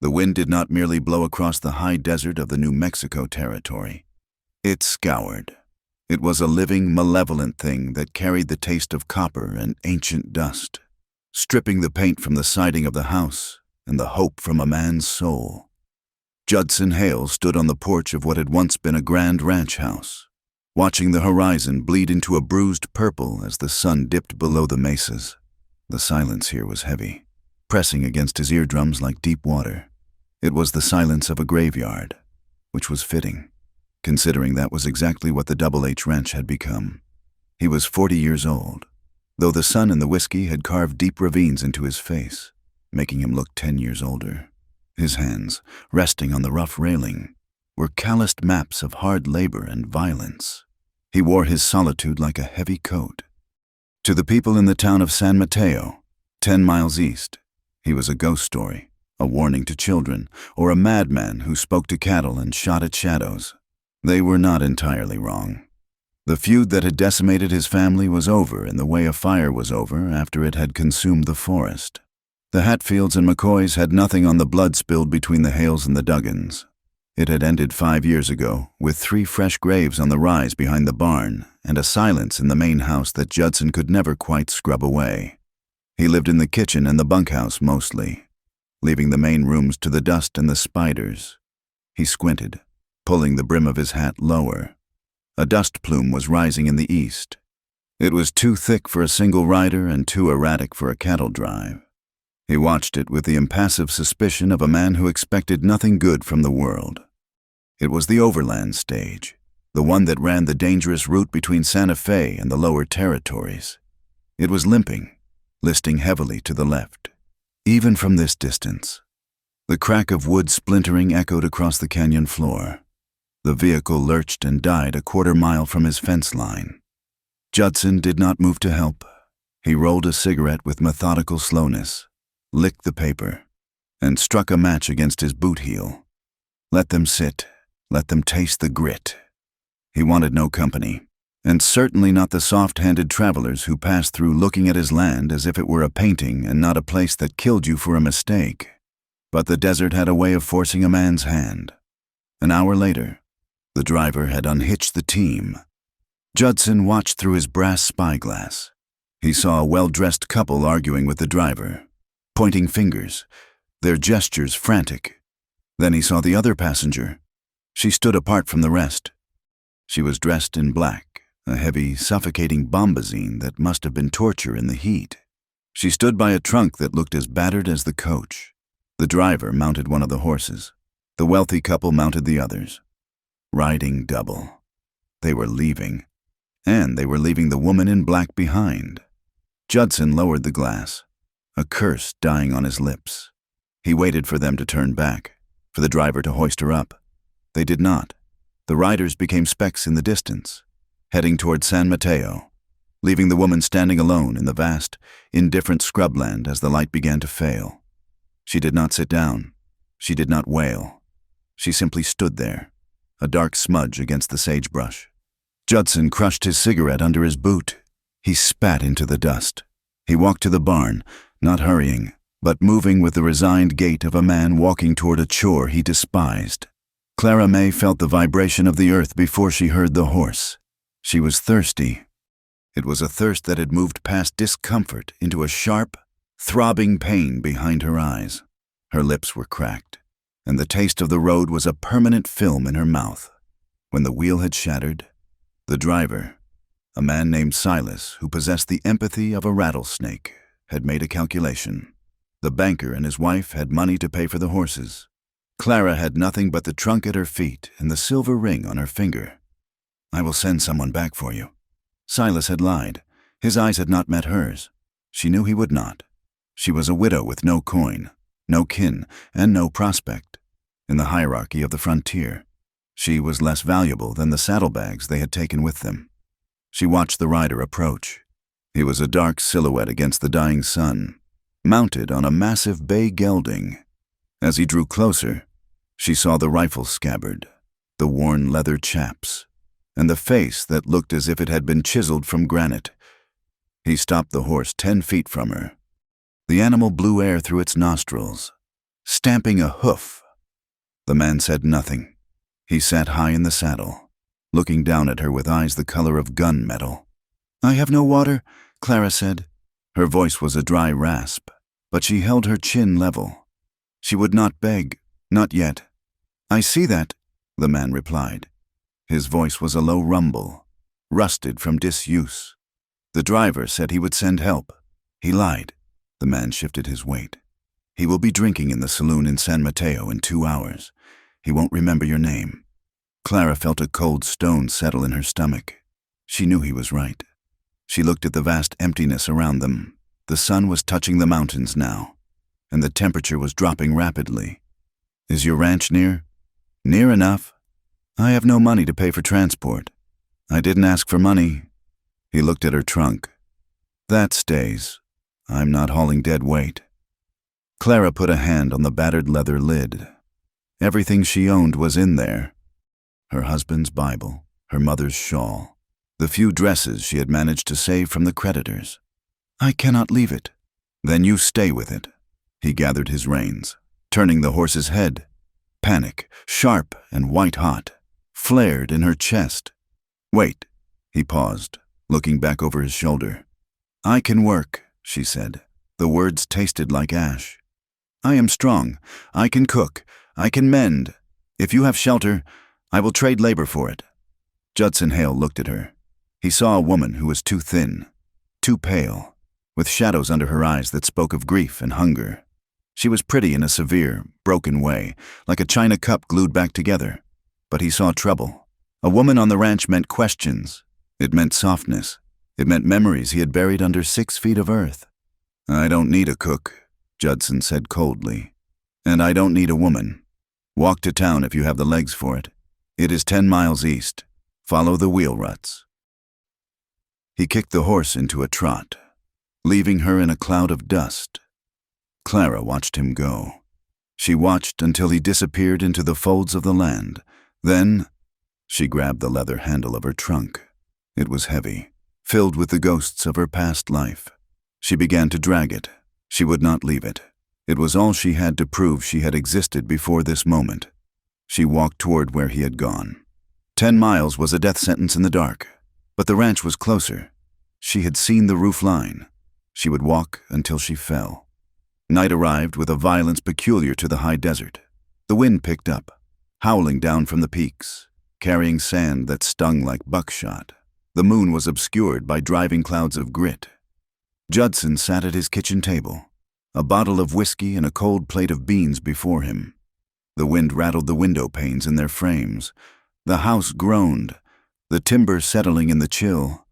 The wind did not merely blow across the high desert of the New Mexico territory. It scoured. It was a living, malevolent thing that carried the taste of copper and ancient dust, stripping the paint from the siding of the house and the hope from a man's soul. Judson Hale stood on the porch of what had once been a grand ranch house, watching the horizon bleed into a bruised purple as the sun dipped below the mesas. The silence here was heavy, pressing against his eardrums like deep water. It was the silence of a graveyard, which was fitting, considering that was exactly what the Double H Ranch had become. He was 40 years old, though the sun and the whiskey had carved deep ravines into his face, making him look 10 years older. His hands, resting on the rough railing, were calloused maps of hard labor and violence. He wore his solitude like a heavy coat. To the people in the town of San Mateo, 10 miles east, he was a ghost story, a warning to children, or a madman who spoke to cattle and shot at shadows. They were not entirely wrong. The feud that had decimated his family was over in the way a fire was over after it had consumed the forest. The Hatfields and McCoys had nothing on the blood spilled between the Hales and the Duggans. It had ended 5 years ago, with 3 fresh graves on the rise behind the barn and a silence in the main house that Judson could never quite scrub away. He lived in the kitchen and the bunkhouse mostly, leaving the main rooms to the dust and the spiders. He squinted, pulling the brim of his hat lower. A dust plume was rising in the east. It was too thick for a single rider and too erratic for a cattle drive. He watched it with the impassive suspicion of a man who expected nothing good from the world. It was the overland stage, the one that ran the dangerous route between Santa Fe and the lower territories. It was limping, listing heavily to the left. Even from this distance, the crack of wood splintering echoed across the canyon floor. The vehicle lurched and died a quarter-mile from his fence line. Judson did not move to help. He rolled a cigarette with methodical slowness, licked the paper, and struck a match against his boot heel. Let them sit, let them taste the grit. He wanted no company, and certainly not the soft-handed travelers who passed through looking at his land as if it were a painting and not a place that killed you for a mistake. But the desert had a way of forcing a man's hand. An hour later, the driver had unhitched the team. Judson watched through his brass spyglass. He saw a well-dressed couple arguing with the driver, pointing fingers, their gestures frantic. Then he saw the other passenger. She stood apart from the rest. She was dressed in black, a heavy, suffocating bombazine that must have been torture in the heat. She stood by a trunk that looked as battered as the coach. The driver mounted one of the horses. The wealthy couple mounted the others. Riding double. They were leaving, and they were leaving the woman in black behind. Judson lowered the glass, a curse dying on his lips. He waited for them to turn back, for the driver to hoist her up. They did not. The riders became specks in the distance, heading toward San Mateo, leaving the woman standing alone in the vast, indifferent scrubland as the light began to fail. She did not sit down. She did not wail. She simply stood there, a dark smudge against the sagebrush. Judson crushed his cigarette under his boot. He spat into the dust. He walked to the barn, not hurrying, but moving with the resigned gait of a man walking toward a chore he despised. Clara May felt the vibration of the earth before she heard the horse. She was thirsty. It was a thirst that had moved past discomfort into a sharp, throbbing pain behind her eyes. Her lips were cracked, and the taste of the road was a permanent film in her mouth. When the wheel had shattered, the driver, a man named Silas who possessed the empathy of a rattlesnake, had made a calculation. The banker and his wife had money to pay for the horses. Clara had nothing but the trunk at her feet and the silver ring on her finger. "I will send someone back for you." Silas had lied. His eyes had not met hers. She knew he would not. She was a widow with no coin, no kin, and no prospect. In the hierarchy of the frontier, she was less valuable than the saddlebags they had taken with them. She watched the rider approach. He was a dark silhouette against the dying sun, mounted on a massive bay gelding. As he drew closer, she saw the rifle scabbard, the worn leather chaps, and the face that looked as if it had been chiseled from granite. He stopped the horse 10 feet from her. The animal blew air through its nostrils. stamping a hoof. The man said nothing. He sat high in the saddle, looking down at her with eyes the color of gunmetal. "I have no water," Clara said. Her voice was a dry rasp, but she held her chin level. She would not beg, not yet. "I see that," the man replied. His voice was a low rumble, rusted from disuse. "The driver said he would send help. He lied." The man shifted his weight. "He will be drinking in the saloon in San Mateo in 2 hours. He won't remember your name." Clara felt a cold stone settle in her stomach. She knew he was right. She looked at the vast emptiness around them. The sun was touching the mountains now, and the temperature was dropping rapidly. "Is your ranch near?" "Near enough. I have no money to pay for transport. I didn't ask for money." He looked at her trunk. "That stays. I'm not hauling dead weight." Clara put a hand on the battered leather lid. Everything she owned was in there. Her husband's Bible, her mother's shawl, the few dresses she had managed to save from the creditors. "I cannot leave it." "Then you stay with it." He gathered his reins, turning the horse's head. Panic, sharp and white-hot, flared in her chest. "Wait." He paused, looking back over his shoulder. "I can work," she said. The words tasted like ash. "I am strong. I can cook. I can mend. If you have shelter, I will trade labor for it." Judson Hale looked at her. He saw a woman who was too thin, too pale, with shadows under her eyes that spoke of grief and hunger. She was pretty in a severe, broken way, like a china cup glued back together. But he saw trouble. A woman on the ranch meant questions. It meant softness. It meant memories he had buried under 6 feet of earth. "I don't need a cook," Judson said coldly. "And I don't need a woman. Walk to town if you have the legs for it. It is 10 miles east. Follow the wheel ruts." He kicked the horse into a trot, leaving her in a cloud of dust. Clara watched him go. She watched until he disappeared into the folds of the land. Then she grabbed the leather handle of her trunk. It was heavy, filled with the ghosts of her past life. She began to drag it. She would not leave it. It was all she had to prove she had existed before this moment. She walked toward where he had gone. 10 miles was a death sentence in the dark, but the ranch was closer. She had seen the roof line. She would walk until she fell. Night arrived with a violence peculiar to the high desert. The wind picked up, howling down from the peaks, carrying sand that stung like buckshot. The moon was obscured by driving clouds of grit. Judson sat at his kitchen table, a bottle of whiskey and a cold plate of beans before him. The wind rattled the window panes in their frames. The house groaned, the timber settling in the chill.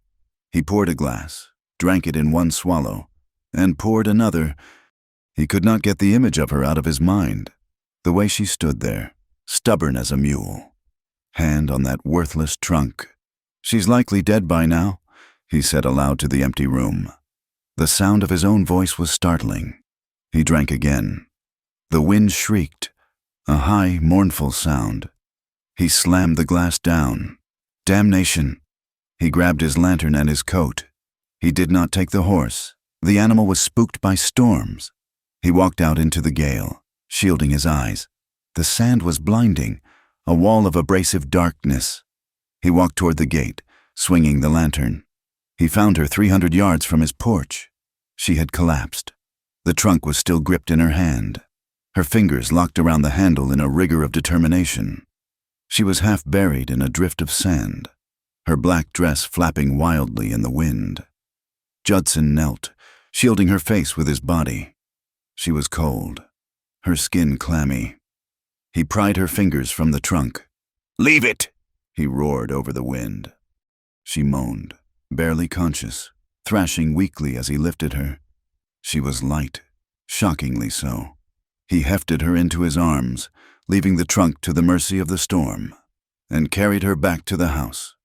He poured a glass, drank it in one swallow, and poured another. He could not get the image of her out of his mind. The way she stood there, stubborn as a mule, hand on that worthless trunk. "She's likely dead by now," he said aloud to the empty room. The sound of his own voice was startling. He drank again. The wind shrieked, a high, mournful sound. He slammed the glass down. Damnation! He grabbed his lantern and his coat. He did not take the horse. The animal was spooked by storms. He walked out into the gale, shielding his eyes. The sand was blinding, a wall of abrasive darkness. He walked toward the gate, swinging the lantern. He found her 300 yards from his porch. She had collapsed. The trunk was still gripped in her hand, her fingers locked around the handle in a rigor of determination. She was half buried in a drift of sand, her black dress flapping wildly in the wind. Judson knelt, shielding her face with his body. She was cold, her skin clammy. He pried her fingers from the trunk. "Leave it!" he roared over the wind. She moaned, barely conscious, thrashing weakly as he lifted her. She was light, shockingly so. He hefted her into his arms, leaving the trunk to the mercy of the storm, and carried her back to the house.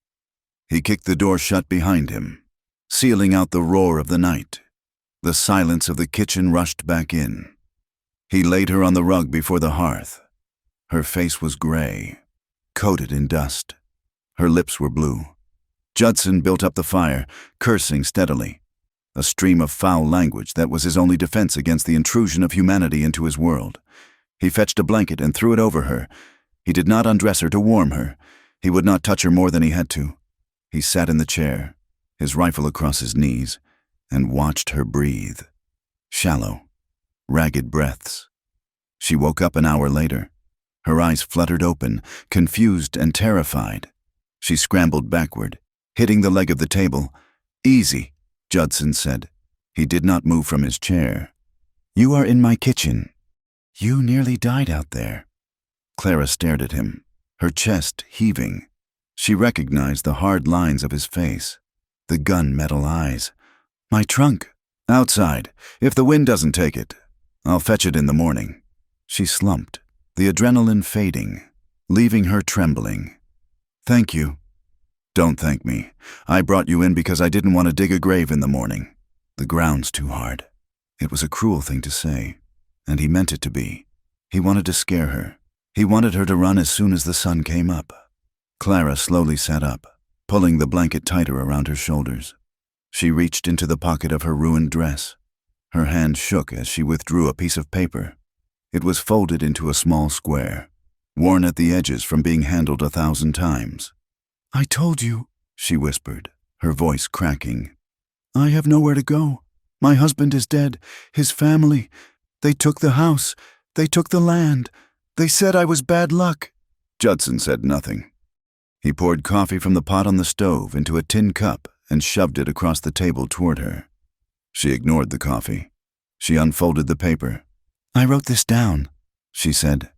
He kicked the door shut behind him, sealing out the roar of the night. The silence of the kitchen rushed back in. He laid her on the rug before the hearth. Her face was gray, coated in dust. Her lips were blue. Judson built up the fire, cursing steadily, a stream of foul language that was his only defense against the intrusion of humanity into his world. He fetched a blanket and threw it over her. He did not undress her to warm her. He would not touch her more than he had to. He sat in the chair, his rifle across his knees, and watched her breathe. Shallow, ragged breaths. She woke up an hour later. Her eyes fluttered open, confused and terrified. She scrambled backward, hitting the leg of the table. "Easy," Judson said. He did not move from his chair. "You are in my kitchen. You nearly died out there." Clara stared at him, her chest heaving. She recognized the hard lines of his face, the gun-metal eyes. "My trunk." "Outside, if the wind doesn't take it. I'll fetch it in the morning." She slumped, the adrenaline fading, leaving her trembling. "Thank you." "Don't thank me. I brought you in because I didn't want to dig a grave in the morning. The ground's too hard." It was a cruel thing to say, and he meant it to be. He wanted to scare her. He wanted her to run as soon as the sun came up. Clara slowly sat up, pulling the blanket tighter around her shoulders. She reached into the pocket of her ruined dress. Her hand shook as she withdrew a piece of paper. It was folded into a small square, worn at the edges from being handled 1,000 times. "I told you," she whispered, her voice cracking. "I have nowhere to go. My husband is dead. His family. They took the house. They took the land. They said I was bad luck." Judson said nothing. He poured coffee from the pot on the stove into a tin cup and shoved it across the table toward her. She ignored the coffee. She unfolded the paper. "I wrote this down," she said.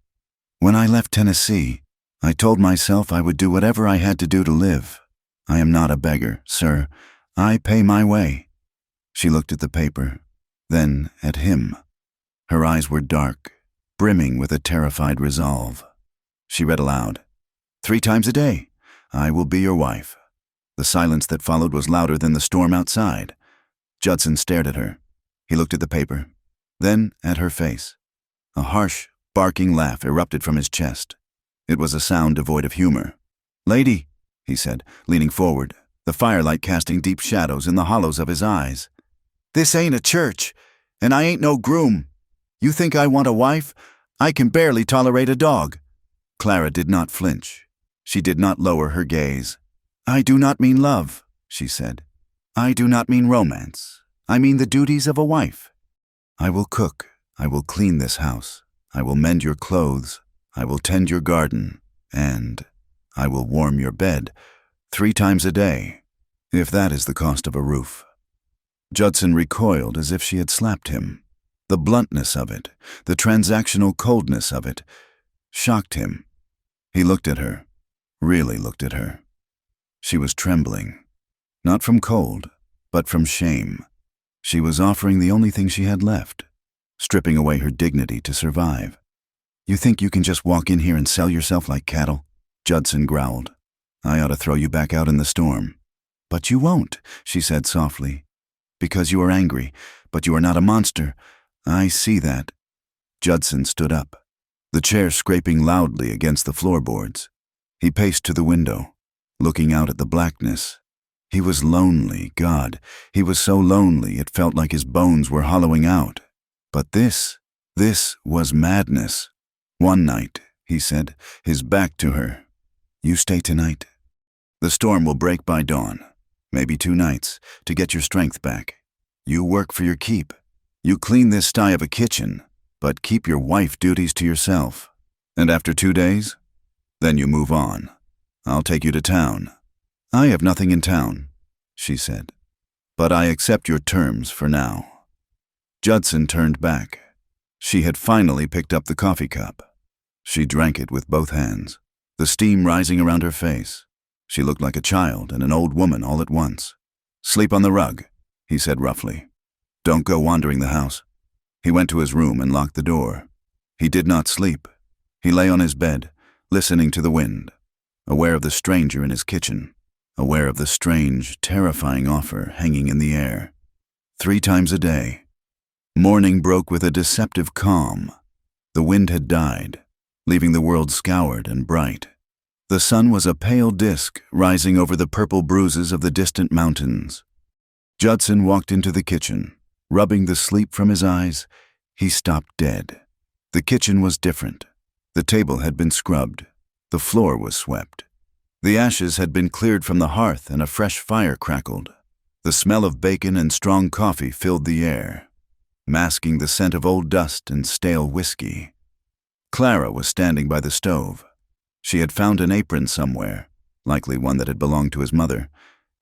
"When I left Tennessee, I told myself I would do whatever I had to do to live. I am not a beggar, sir. I pay my way." She looked at the paper, then at him. Her eyes were dark, brimming with a terrified resolve. She read aloud, "3 times a day, I will be your wife." The silence that followed was louder than the storm outside. Judson stared at her. He looked at the paper, then at her face. A harsh, barking laugh erupted from his chest. It was a sound devoid of humor. "Lady," he said, leaning forward, the firelight casting deep shadows in the hollows of his eyes. "This ain't a church, and I ain't no groom. You think I want a wife? I can barely tolerate a dog." Clara did not flinch. She did not lower her gaze. "I do not mean love," she said. "I do not mean romance. I mean the duties of a wife. I will cook. I will clean this house. I will mend your clothes. I will tend your garden. And I will warm your bed 3 times a day, if that is the cost of a roof." Judson recoiled as if she had slapped him. The bluntness of it, the transactional coldness of it, shocked him. He looked at her, really looked at her. She was trembling, not from cold, but from shame. She was offering the only thing she had left, stripping away her dignity to survive. "You think you can just walk in here and sell yourself like cattle?" Judson growled. "I ought to throw you back out in the storm." "But you won't," she said softly. "Because you are angry, but you are not a monster. I see that." Judson stood up, the chair scraping loudly against the floorboards. He paced to the window, looking out at the blackness. He was lonely, God. He was so lonely it felt like his bones were hollowing out. But this was madness. "One night," he said, his back to her. "You stay tonight. The storm will break by dawn, maybe 2 nights, to get your strength back. You work for your keep. You clean this sty of a kitchen, but keep your wife duties to yourself. And after 2 days, then you move on. I'll take you to town." "I have nothing in town," she said, "but I accept your terms for now." Judson turned back. She had finally picked up the coffee cup. She drank it with both hands, the steam rising around her face. She looked like a child and an old woman all at once. "Sleep on the rug," he said roughly. "Don't go wandering the house." He went to his room and locked the door. He did not sleep. He lay on his bed, listening to the wind, aware of the stranger in his kitchen, aware of the strange, terrifying offer hanging in the air. 3 times a day. Morning broke with a deceptive calm. The wind had died, leaving the world scoured and bright. The sun was a pale disk rising over the purple bruises of the distant mountains. Judson walked into the kitchen. Rubbing the sleep from his eyes, he stopped dead. The kitchen was different. The table had been scrubbed. The floor was swept. The ashes had been cleared from the hearth and a fresh fire crackled. The smell of bacon and strong coffee filled the air, masking the scent of old dust and stale whiskey. Clara was standing by the stove. She had found an apron somewhere, likely one that had belonged to his mother.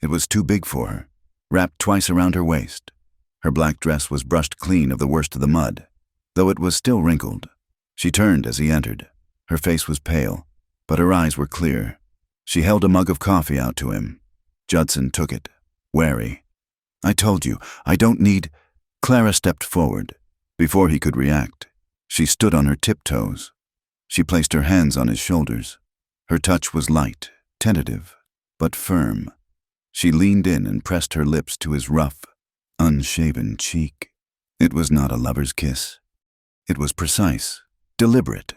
It was too big for her, wrapped twice around her waist. Her black dress was brushed clean of the worst of the mud, though it was still wrinkled. She turned as he entered. Her face was pale, but her eyes were clear. She held a mug of coffee out to him. Judson took it, wary. "I told you, I don't need—" Clara stepped forward. Before he could react, she stood on her tiptoes. She placed her hands on his shoulders. Her touch was light, tentative, but firm. She leaned in and pressed her lips to his rough, unshaven cheek. It was not a lover's kiss. It was precise, deliberate,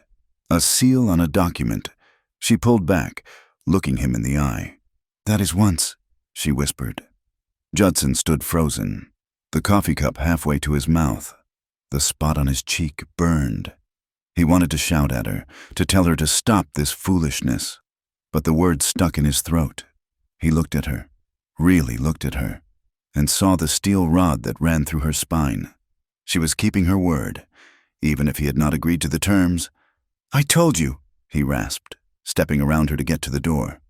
a seal on a document. She pulled back, looking him in the eye. "That is once," she whispered. Judson stood frozen, the coffee cup halfway to his mouth. The spot on his cheek burned. He wanted to shout at her, to tell her to stop this foolishness, but the words stuck in his throat. He looked at her, really looked at her, and saw the steel rod that ran through her spine. She was keeping her word, even if he had not agreed to the terms. "I told you," he rasped, stepping around her to get to the door.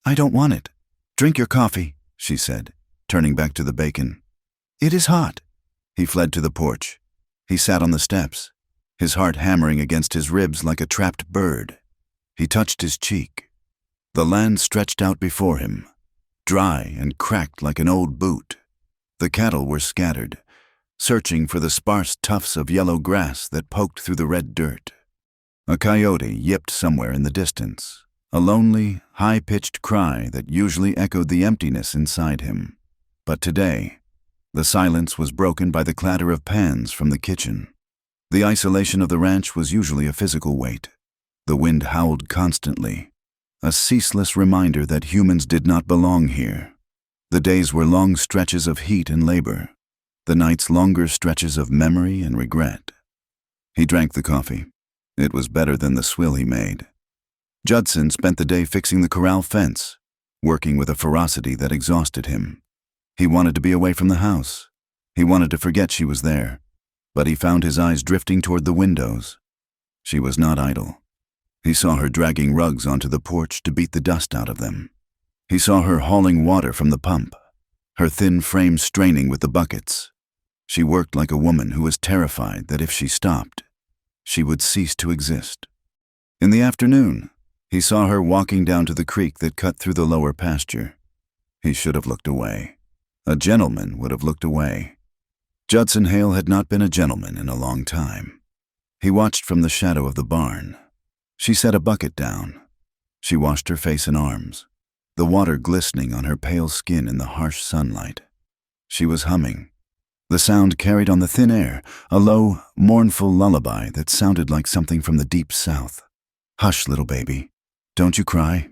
"I don't want it. Drink your coffee," she said, turning back to the bacon. "It is hot." He fled to the porch. He sat on the steps, his heart hammering against his ribs like a trapped bird. He touched his cheek. The land stretched out before him, dry and cracked like an old boot. The cattle were scattered, searching for the sparse tufts of yellow grass that poked through the red dirt. A coyote yipped somewhere in the distance, a lonely, high-pitched cry that usually echoed the emptiness inside him. But today, the silence was broken by the clatter of pans from the kitchen. The isolation of the ranch was usually a physical weight. The wind howled constantly, a ceaseless reminder that humans did not belong here. The days were long stretches of heat and labor, the nights longer stretches of memory and regret. He drank the coffee. It was better than the swill he made. Judson spent the day fixing the corral fence, working with a ferocity that exhausted him. He wanted to be away from the house. He wanted to forget she was there, but he found his eyes drifting toward the windows. She was not idle. He saw her dragging rugs onto the porch to beat the dust out of them. He saw her hauling water from the pump, her thin frame straining with the buckets. She worked like a woman who was terrified that if she stopped, she would cease to exist. In the afternoon, he saw her walking down to the creek that cut through the lower pasture. He should have looked away. A gentleman would have looked away. Judson Hale had not been a gentleman in a long time. He watched from the shadow of the barn. She set a bucket down. She washed her face and arms, the water glistening on her pale skin in the harsh sunlight. She was humming. The sound carried on the thin air, a low, mournful lullaby that sounded like something from the deep south. "Hush, little baby. Don't you cry."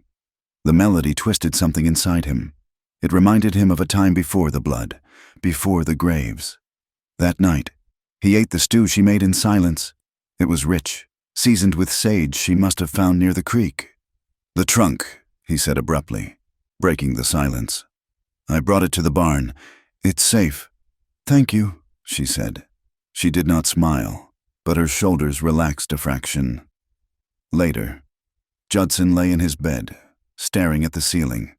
The melody twisted something inside him. It reminded him of a time before the blood, before the graves. That night, he ate the stew she made in silence. It was rich, seasoned with sage she must have found near the creek. "The trunk," he said abruptly, breaking the silence. "I brought it to the barn. It's safe." "Thank you," she said. She did not smile, but her shoulders relaxed a fraction. Later, Judson lay in his bed, staring at the ceiling.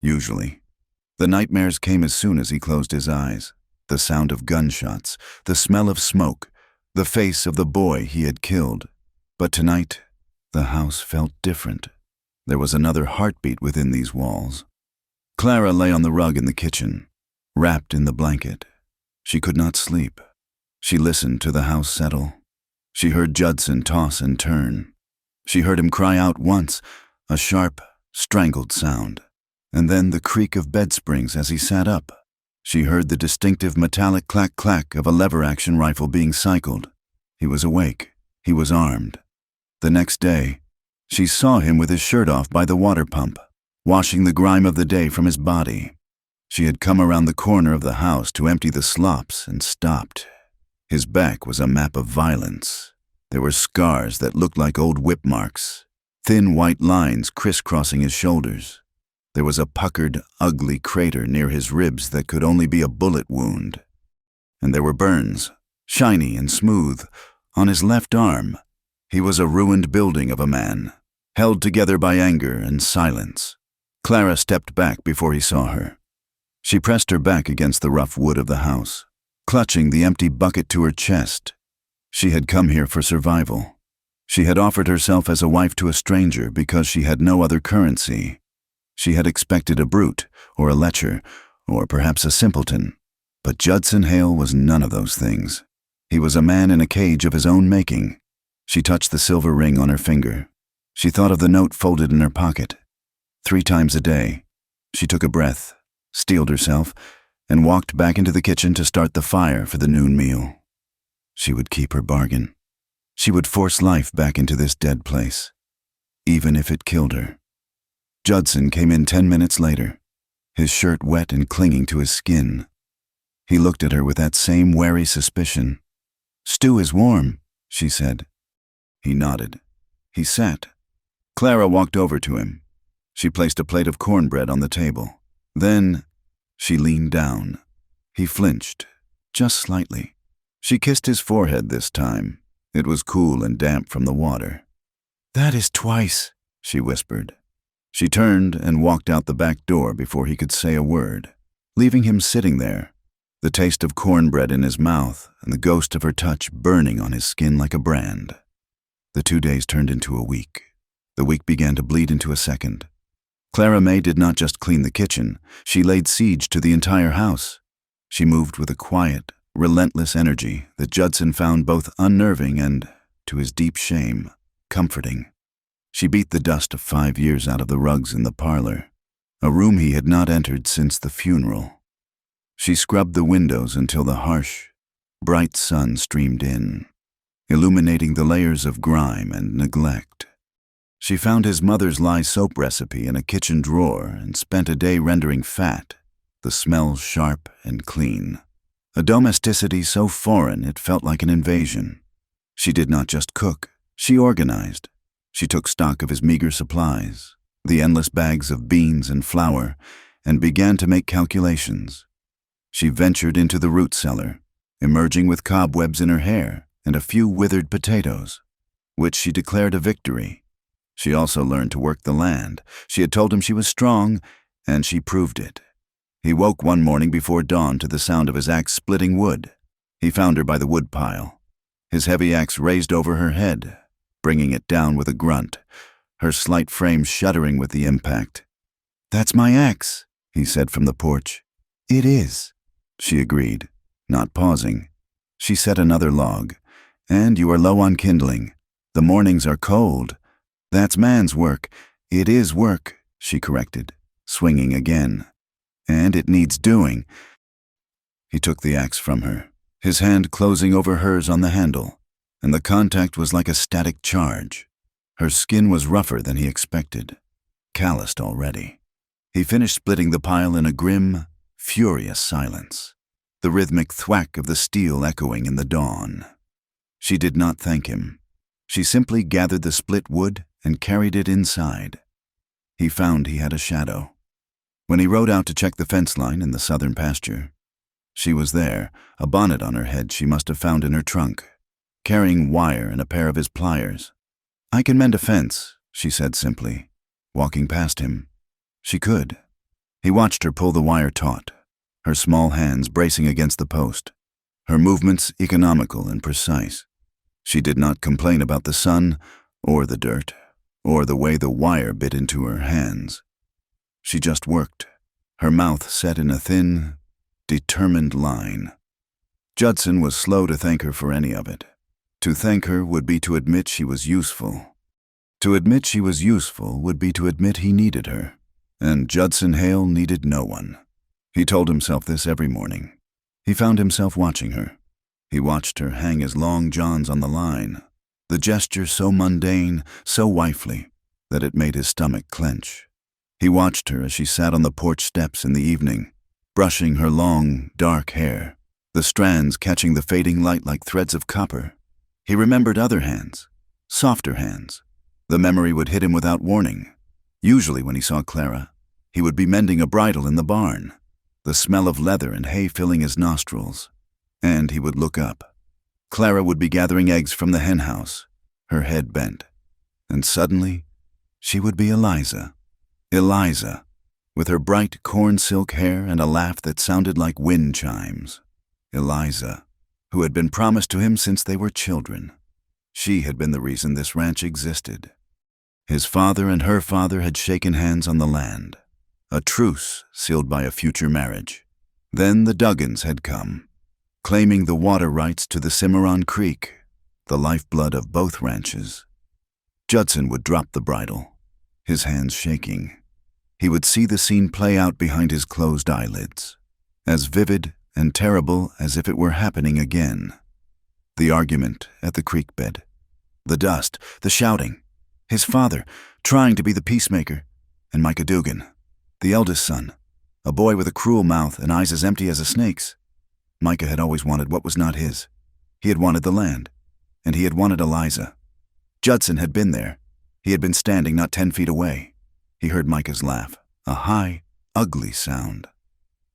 Usually, the nightmares came as soon as he closed his eyes. The sound of gunshots, the smell of smoke, the face of the boy he had killed. But tonight, the house felt different. There was another heartbeat within these walls. Clara lay on the rug in the kitchen, wrapped in the blanket. She could not sleep. She listened to the house settle. She heard Judson toss and turn. She heard him cry out once, a sharp, strangled sound, and then the creak of bed springs as he sat up. She heard the distinctive metallic clack-clack of a lever-action rifle being cycled. He was awake. He was armed. The next day, she saw him with his shirt off by the water pump, washing the grime of the day from his body. She had come around the corner of the house to empty the slops and stopped. His back was a map of violence. There were scars that looked like old whip marks, thin white lines crisscrossing his shoulders. There was a puckered, ugly crater near his ribs that could only be a bullet wound. And there were burns, shiny and smooth, on his left arm. He was a ruined building of a man, held together by anger and silence. Clara stepped back before he saw her. She pressed her back against the rough wood of the house, clutching the empty bucket to her chest. She had come here for survival. She had offered herself as a wife to a stranger because she had no other currency. She had expected a brute, or a lecher, or perhaps a simpleton. But Judson Hale was none of those things. He was a man in a cage of his own making. She touched the silver ring on her finger. She thought of the note folded in her pocket. 3 times a day, she took a breath, steeled herself, and walked back into the kitchen to start the fire for the noon meal. She would keep her bargain. She would force life back into this dead place, even if it killed her. Judson came in 10 minutes later, his shirt wet and clinging to his skin. He looked at her with that same wary suspicion. "Stew is warm," she said. He nodded. He sat. Clara walked over to him. She placed a plate of cornbread on the table. Then she leaned down. He flinched, just slightly. She kissed his forehead this time. It was cool and damp from the water. "That is twice," she whispered. She turned and walked out the back door before he could say a word, leaving him sitting there, the taste of cornbread in his mouth and the ghost of her touch burning on his skin like a brand. The 2 days turned into a week. The week began to bleed into a second. Clara May did not just clean the kitchen, she laid siege to the entire house. She moved with a quiet, relentless energy that Judson found both unnerving and, to his deep shame, comforting. She beat the dust of 5 years out of the rugs in the parlor, a room he had not entered since the funeral. She scrubbed the windows until the harsh, bright sun streamed in, illuminating the layers of grime and neglect. She found his mother's lye soap recipe in a kitchen drawer and spent a day rendering fat, the smell sharp and clean. A domesticity so foreign it felt like an invasion. She did not just cook, she organized. She took stock of his meager supplies, the endless bags of beans and flour, and began to make calculations. She ventured into the root cellar, emerging with cobwebs in her hair and a few withered potatoes, which she declared a victory. She also learned to work the land. She had told him she was strong, and she proved it. He woke one morning before dawn to the sound of his axe splitting wood. He found her by the wood pile, his heavy axe raised over her head, bringing it down with a grunt, her slight frame shuddering with the impact. "That's my axe," he said from the porch. "It is," she agreed, not pausing. She set another log. "And you are low on kindling. The mornings are cold. That's man's work. It is work," she corrected, swinging again. "And it needs doing." He took the axe from her, his hand closing over hers on the handle, and the contact was like a static charge. Her skin was rougher than he expected, calloused already. He finished splitting the pile in a grim, furious silence, the rhythmic thwack of the steel echoing in the dawn. She did not thank him. She simply gathered the split wood and carried it inside. He found he had a shadow. When he rode out to check the fence line in the southern pasture, she was there, a bonnet on her head she must have found in her trunk, carrying wire and a pair of his pliers. "I can mend a fence," she said simply, walking past him. She could. He watched her pull the wire taut, her small hands bracing against the post, her movements economical and precise. She did not complain about the sun, or the dirt, or the way the wire bit into her hands. She just worked, her mouth set in a thin, determined line. Judson was slow to thank her for any of it. To thank her would be to admit she was useful. To admit she was useful would be to admit he needed her. And Judson Hale needed no one. He told himself this every morning. He found himself watching her. He watched her hang his long johns on the line, the gesture so mundane, so wifely, that it made his stomach clench. He watched her as she sat on the porch steps in the evening, brushing her long, dark hair, the strands catching the fading light like threads of copper. He remembered other hands, softer hands. The memory would hit him without warning. Usually when he saw Clara, he would be mending a bridle in the barn, the smell of leather and hay filling his nostrils. And he would look up. Clara would be gathering eggs from the hen house, her head bent. And suddenly, she would be Eliza. Eliza, with her bright corn silk hair and a laugh that sounded like wind chimes. Eliza, who had been promised to him since they were children. She had been the reason this ranch existed. His father and her father had shaken hands on the land, a truce sealed by a future marriage. Then the Duggans had come, claiming the water rights to the Cimarron Creek, the lifeblood of both ranches. Judson would drop the bridle, his hands shaking. He would see the scene play out behind his closed eyelids, as vivid and terrible as if it were happening again. The argument at the creek bed, the dust, the shouting, his father trying to be the peacemaker, and Micah Dugan, the eldest son, a boy with a cruel mouth and eyes as empty as a snake's. Micah had always wanted what was not his. He had wanted the land, and he had wanted Eliza. Judson had been there. He had been standing not 10 feet away. He heard Micah's laugh, a high, ugly sound.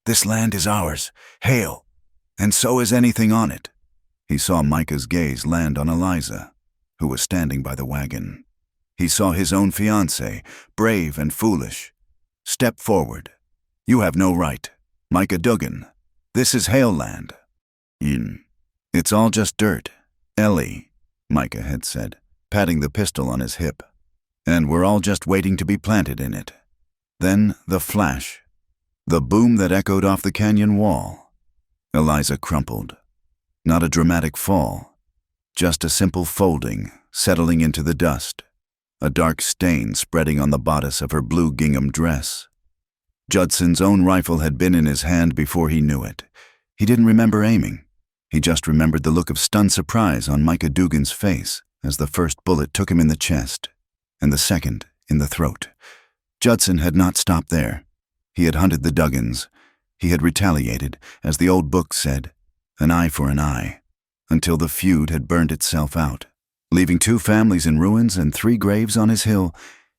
"This land is ours, hail, and so is anything on it." He saw Micah's gaze land on Eliza, who was standing by the wagon. He saw his own fiancée, brave and foolish. "Step forward. You have no right. Micah Dugan, this is Hale land." "It's all just dirt, Ellie," Micah had said, patting the pistol on his hip. "And we're all just waiting to be planted in it." Then the flash, the boom that echoed off the canyon wall. Eliza crumpled. Not a dramatic fall, just a simple folding, settling into the dust, a dark stain spreading on the bodice of her blue gingham dress. Judson's own rifle had been in his hand before he knew it. He didn't remember aiming. He just remembered the look of stunned surprise on Micah Dugan's face as the first bullet took him in the chest, and the second in the throat. Judson had not stopped there. He had hunted the Duggans. He had retaliated, as the old book said, an eye for an eye, until the feud had burned itself out. Leaving 2 families in ruins and 3 graves on his hill,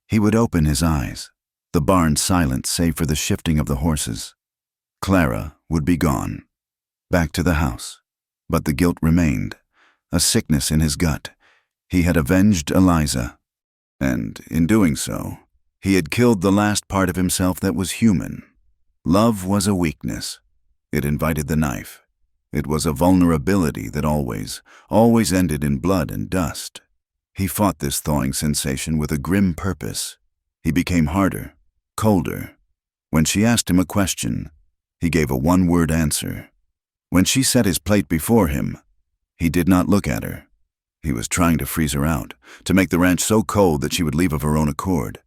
he would open his eyes, the barn silent save for the shifting of the horses. Clara would be gone, back to the house. But the guilt remained, a sickness in his gut. He had avenged Eliza, and in doing so, he had killed the last part of himself that was human. Love was a weakness. It invited the knife. It was a vulnerability that always ended in blood and dust. He fought this thawing sensation with a grim purpose. He became harder, colder. When she asked him a question, he gave a one-word answer. When she set his plate before him, he did not look at her. He was trying to freeze her out, to make the ranch so cold that she would leave of her own accord.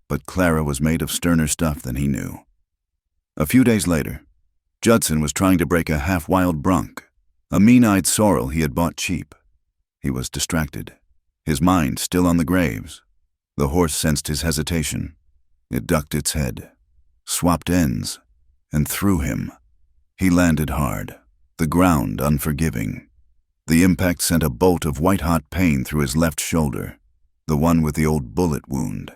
But Clara was made of sterner stuff than he knew. A few days later, Judson was trying to break a half-wild bronc, a mean-eyed sorrel he had bought cheap. He was distracted, his mind still on the graves. The horse sensed his hesitation. It ducked its head, swapped ends, and threw him. He landed hard, the ground unforgiving. The impact sent a bolt of white-hot pain through his left shoulder, the one with the old bullet wound.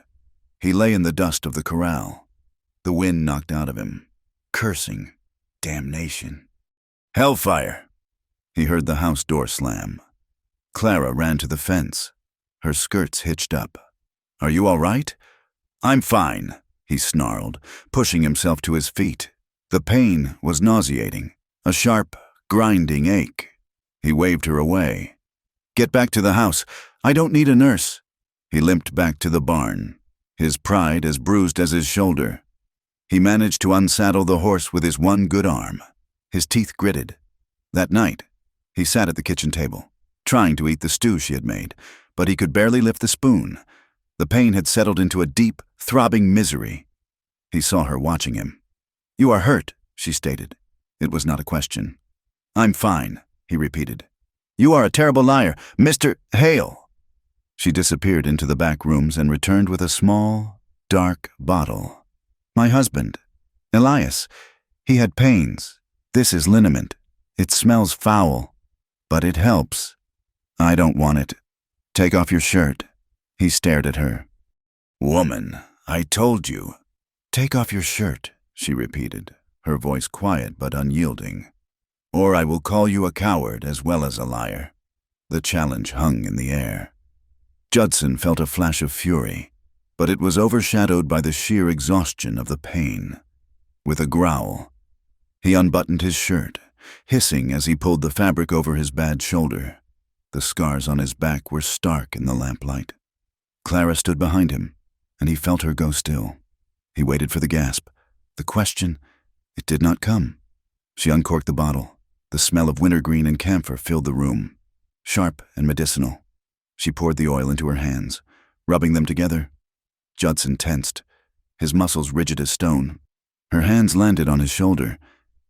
He lay in the dust of the corral. The wind knocked out of him, cursing. Damnation. Hellfire! He heard the house door slam. Clara ran to the fence, her skirts hitched up. "Are you all right?" "I'm fine," he snarled, pushing himself to his feet. The pain was nauseating, a sharp, grinding ache. He waved her away. "Get back to the house. I don't need a nurse." He limped back to the barn, his pride as bruised as his shoulder. He managed to unsaddle the horse with his one good arm. His teeth gritted. That night, he sat at the kitchen table, trying to eat the stew she had made, but he could barely lift the spoon. The pain had settled into a deep, throbbing misery. He saw her watching him. "You are hurt," she stated. It was not a question. "I'm fine," he repeated. "You are a terrible liar, Mr. Hale." She disappeared into the back rooms and returned with a small, dark bottle. "My husband, Elias, he had pains. This is liniment. It smells foul, but it helps." I don't want it. Take off your shirt. He stared at her. Woman, I told you. Take off your shirt, she repeated, her voice quiet but unyielding. Or I will call you a coward as well as a liar. The challenge hung in the air. Judson felt a flash of fury, but it was overshadowed by the sheer exhaustion of the pain. With a growl, he unbuttoned his shirt, hissing as he pulled the fabric over his bad shoulder. The scars on his back were stark in the lamplight. Clara stood behind him, and he felt her go still. He waited for the gasp. The question, it did not come. She uncorked the bottle. The smell of wintergreen and camphor filled the room, sharp and medicinal. She poured the oil into her hands, rubbing them together. Judson tensed, his muscles rigid as stone. Her hands landed on his shoulder.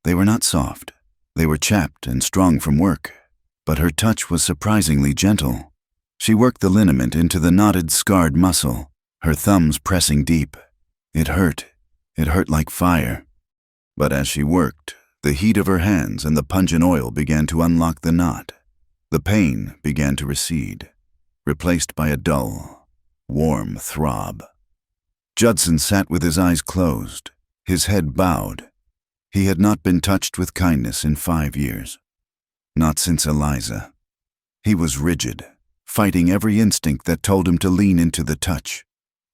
They were not soft. They were chapped and strong from work, but her touch was surprisingly gentle. She worked the liniment into the knotted, scarred muscle, her thumbs pressing deep. It hurt like fire. But as she worked, the heat of her hands and the pungent oil began to unlock the knot. The pain began to recede, replaced by a dull, warm throb. Judson sat with his eyes closed, his head bowed. He had not been touched with kindness in 5 years. Not since Eliza. He was rigid, fighting every instinct that told him to lean into the touch.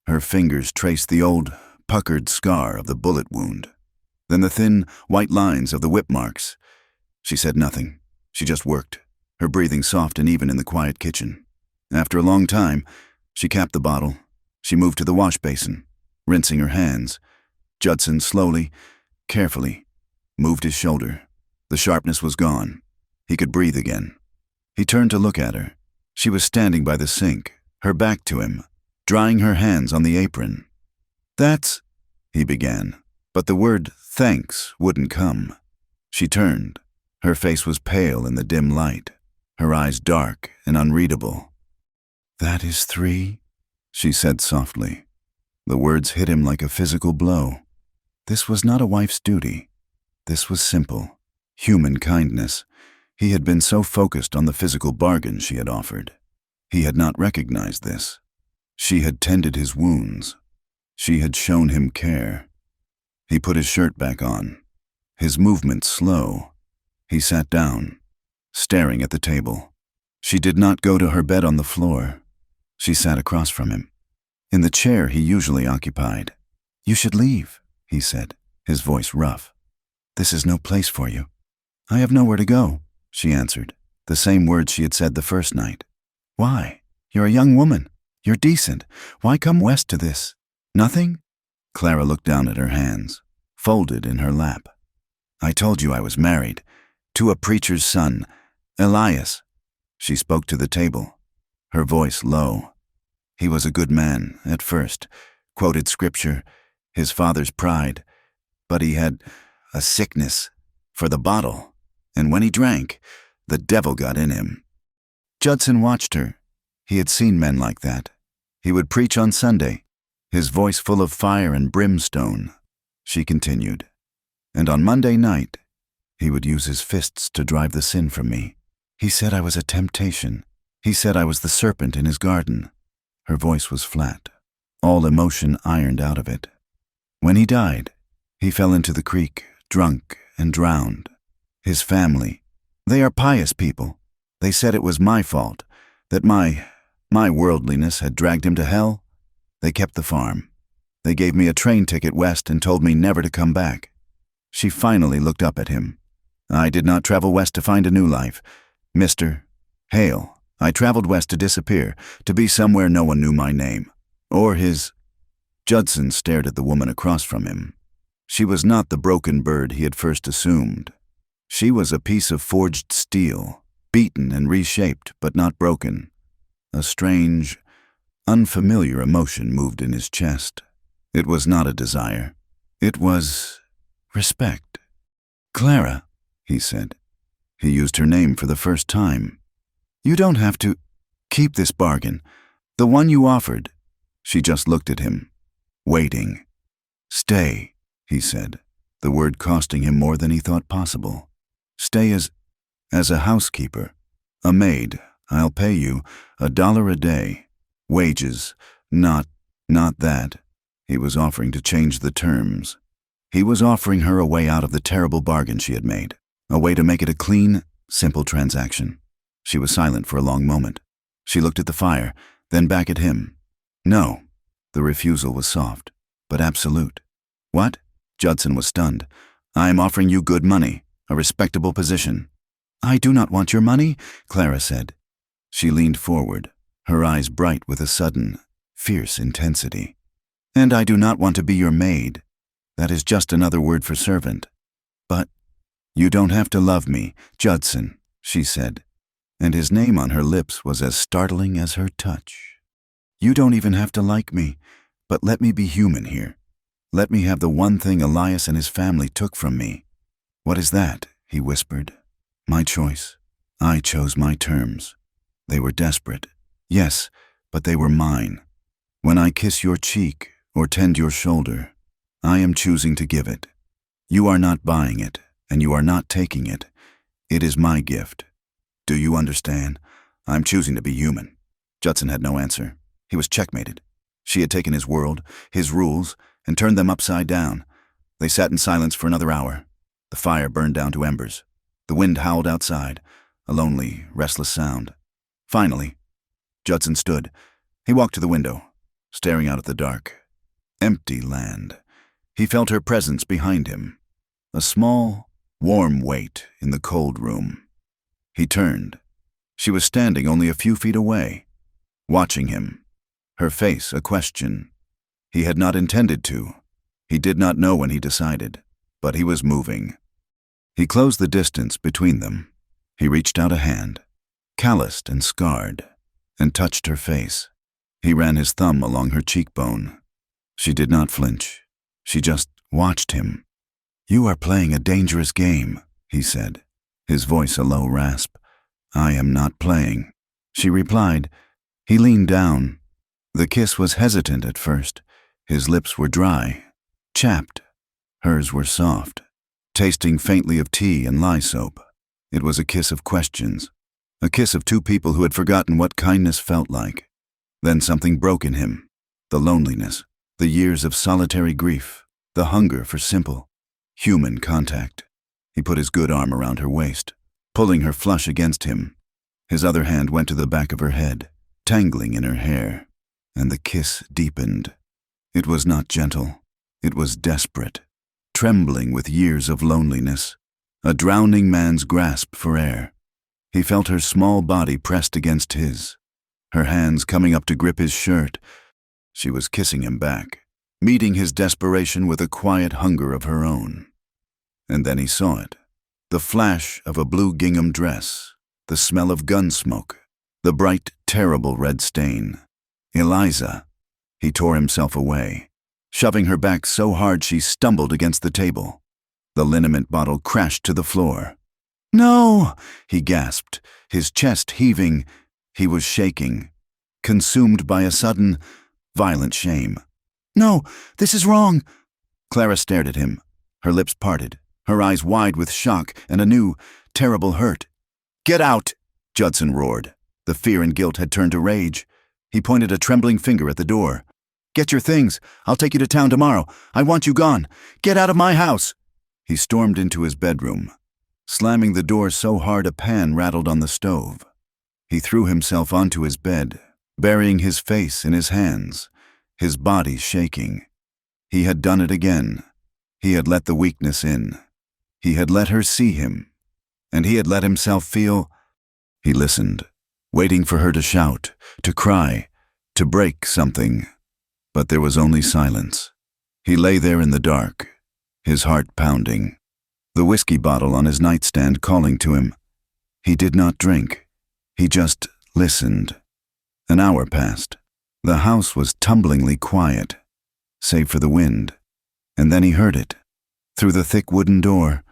Her fingers traced the old, puckered scar of the bullet wound, then the thin, white lines of the whip marks. She said nothing. She just worked, her breathing soft and even in the quiet kitchen. After a long time, she capped the bottle. She moved to the wash basin, rinsing her hands. Judson slowly, carefully, moved his shoulder. The sharpness was gone. He could breathe again. He turned to look at her. She was standing by the sink, her back to him, drying her hands on the apron. That's, he began, but the word thanks wouldn't come. She turned. Her face was pale in the dim light, her eyes dark and unreadable. That is 3, she said softly. The words hit him like a physical blow. This was not a wife's duty. This was simple, human kindness. He had been so focused on the physical bargain she had offered. He had not recognized this. She had tended his wounds. She had shown him care. He put his shirt back on, his movements slow. He sat down, staring at the table. She did not go to her bed on the floor. She sat across from him, in the chair he usually occupied. You should leave, he said, his voice rough. This is no place for you. I have nowhere to go, she answered, the same words she had said the first night. Why? You're a young woman. You're decent. Why come west to this? Nothing? Clara looked down at her hands, folded in her lap. I told you I was married, to a preacher's son, Elias. She spoke to the table, her voice low. He was a good man, at first, quoted scripture, his father's pride, but he had a sickness for the bottle, and when he drank, the devil got in him. Judson watched her. He had seen men like that. He would preach on Sunday, his voice full of fire and brimstone. She continued. And on Monday night, he would use his fists to drive the sin from me. He said I was a temptation. He said I was the serpent in his garden. Her voice was flat, all emotion ironed out of it. When he died, he fell into the creek, drunk and drowned. His family, they are pious people. They said it was my fault, that my worldliness had dragged him to hell. They kept the farm. They gave me a train ticket west and told me never to come back. She finally looked up at him. I did not travel west to find a new life. Mr. Hale, I traveled west to disappear, to be somewhere no one knew my name. Or his. Judson stared at the woman across from him. She was not the broken bird he had first assumed. She was a piece of forged steel, beaten and reshaped, but not broken. A strange, unfamiliar emotion moved in his chest. It was not a desire. It was respect. Clara, he said. He used her name for the first time. You don't have to keep this bargain. The one you offered. She just looked at him, waiting. Stay, he said, the word costing him more than he thought possible. Stay as a housekeeper, a maid, I'll pay you $1 a day. Wages. Not that. He was offering to change the terms. He was offering her a way out of the terrible bargain she had made. A way to make it a clean, simple transaction. She was silent for a long moment. She looked at the fire, then back at him. No. The refusal was soft, but absolute. What? Judson was stunned. I am offering you good money, a respectable position. I do not want your money, Clara said. She leaned forward, her eyes bright with a sudden, fierce intensity. And I do not want to be your maid. That is just another word for servant. But you don't have to love me, Judson, she said, and his name on her lips was as startling as her touch. You don't even have to like me, but let me be human here. Let me have the one thing Elias and his family took from me. What is that? He whispered. My choice. I chose my terms. They were desperate. Yes, but they were mine. When I kiss your cheek or tend your shoulder, I am choosing to give it. You are not buying it, and you are not taking it. It is my gift. Do you understand? I'm choosing to be human. Judson had no answer. He was checkmated. She had taken his world, his rules, and turned them upside down. They sat in silence for another hour. The fire burned down to embers. The wind howled outside, a lonely, restless sound. Finally, Judson stood. He walked to the window, staring out at the dark, empty land. He felt her presence behind him, a small, warm weight in the cold room. He turned. She was standing only a few feet away, watching him, her face a question. He had not intended to. He did not know when he decided, but he was moving. He closed the distance between them. He reached out a hand, calloused and scarred, and touched her face. He ran his thumb along her cheekbone. She did not flinch. She just watched him. You are playing a dangerous game, he said, his voice a low rasp. I am not playing. She replied. He leaned down. The kiss was hesitant at first. His lips were dry, chapped. Hers were soft, tasting faintly of tea and lye soap. It was a kiss of questions, a kiss of two people who had forgotten what kindness felt like. Then something broke in him, the loneliness, the years of solitary grief, the hunger for simple, human contact. He put his good arm around her waist, pulling her flush against him. His other hand went to the back of her head, tangling in her hair, and the kiss deepened. It was not gentle. It was desperate, trembling with years of loneliness, a drowning man's grasp for air. He felt her small body pressed against his, her hands coming up to grip his shirt. She was kissing him back, meeting his desperation with a quiet hunger of her own. And then he saw it, the flash of a blue gingham dress, the smell of gun smoke, the bright, terrible red stain. Eliza. He tore himself away, shoving her back so hard she stumbled against the table. The liniment bottle crashed to the floor. No, he gasped, his chest heaving. He was shaking, consumed by a sudden, violent shame. No, this is wrong. Clara stared at him, her lips parted, her eyes wide with shock and a new, terrible hurt. Get out, Judson roared. The fear and guilt had turned to rage. He pointed a trembling finger at the door. Get your things. I'll take you to town tomorrow. I want you gone. Get out of my house. He stormed into his bedroom, slamming the door so hard a pan rattled on the stove. He threw himself onto his bed, burying his face in his hands, his body shaking. He had done it again. He had let the weakness in. He had let her see him, and he had let himself feel. He listened, waiting for her to shout, to cry, to break something. But there was only silence. He lay there in the dark, his heart pounding, the whiskey bottle on his nightstand calling to him. He did not drink. He just listened. An hour passed. The house was tumblingly quiet, save for the wind. And then he heard it, through the thick wooden door,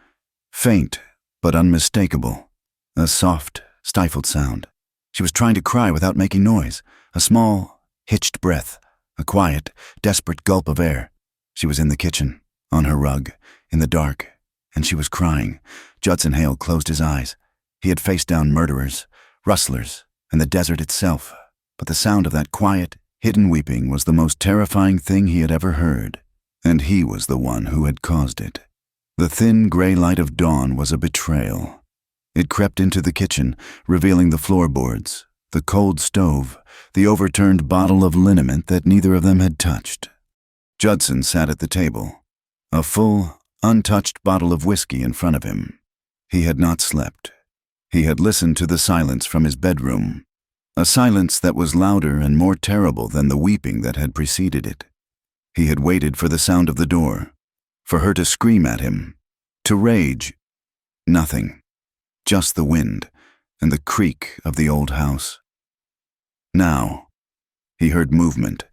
faint but unmistakable, a soft, stifled sound. She was trying to cry without making noise, a small, hitched breath, a quiet, desperate gulp of air. She was in the kitchen, on her rug, in the dark, and she was crying. Judson Hale closed his eyes. He had faced down murderers, rustlers, and the desert itself, but the sound of that quiet, hidden weeping was the most terrifying thing he had ever heard, and he was the one who had caused it. The thin gray light of dawn was a betrayal. It crept into the kitchen, revealing the floorboards, the cold stove, the overturned bottle of liniment that neither of them had touched. Judson sat at the table, a full, untouched bottle of whiskey in front of him. He had not slept. He had listened to the silence from his bedroom, a silence that was louder and more terrible than the weeping that had preceded it. He had waited for the sound of the door, for her to scream at him, to rage. Nothing, just the wind and the creak of the old house. Now, he heard movement,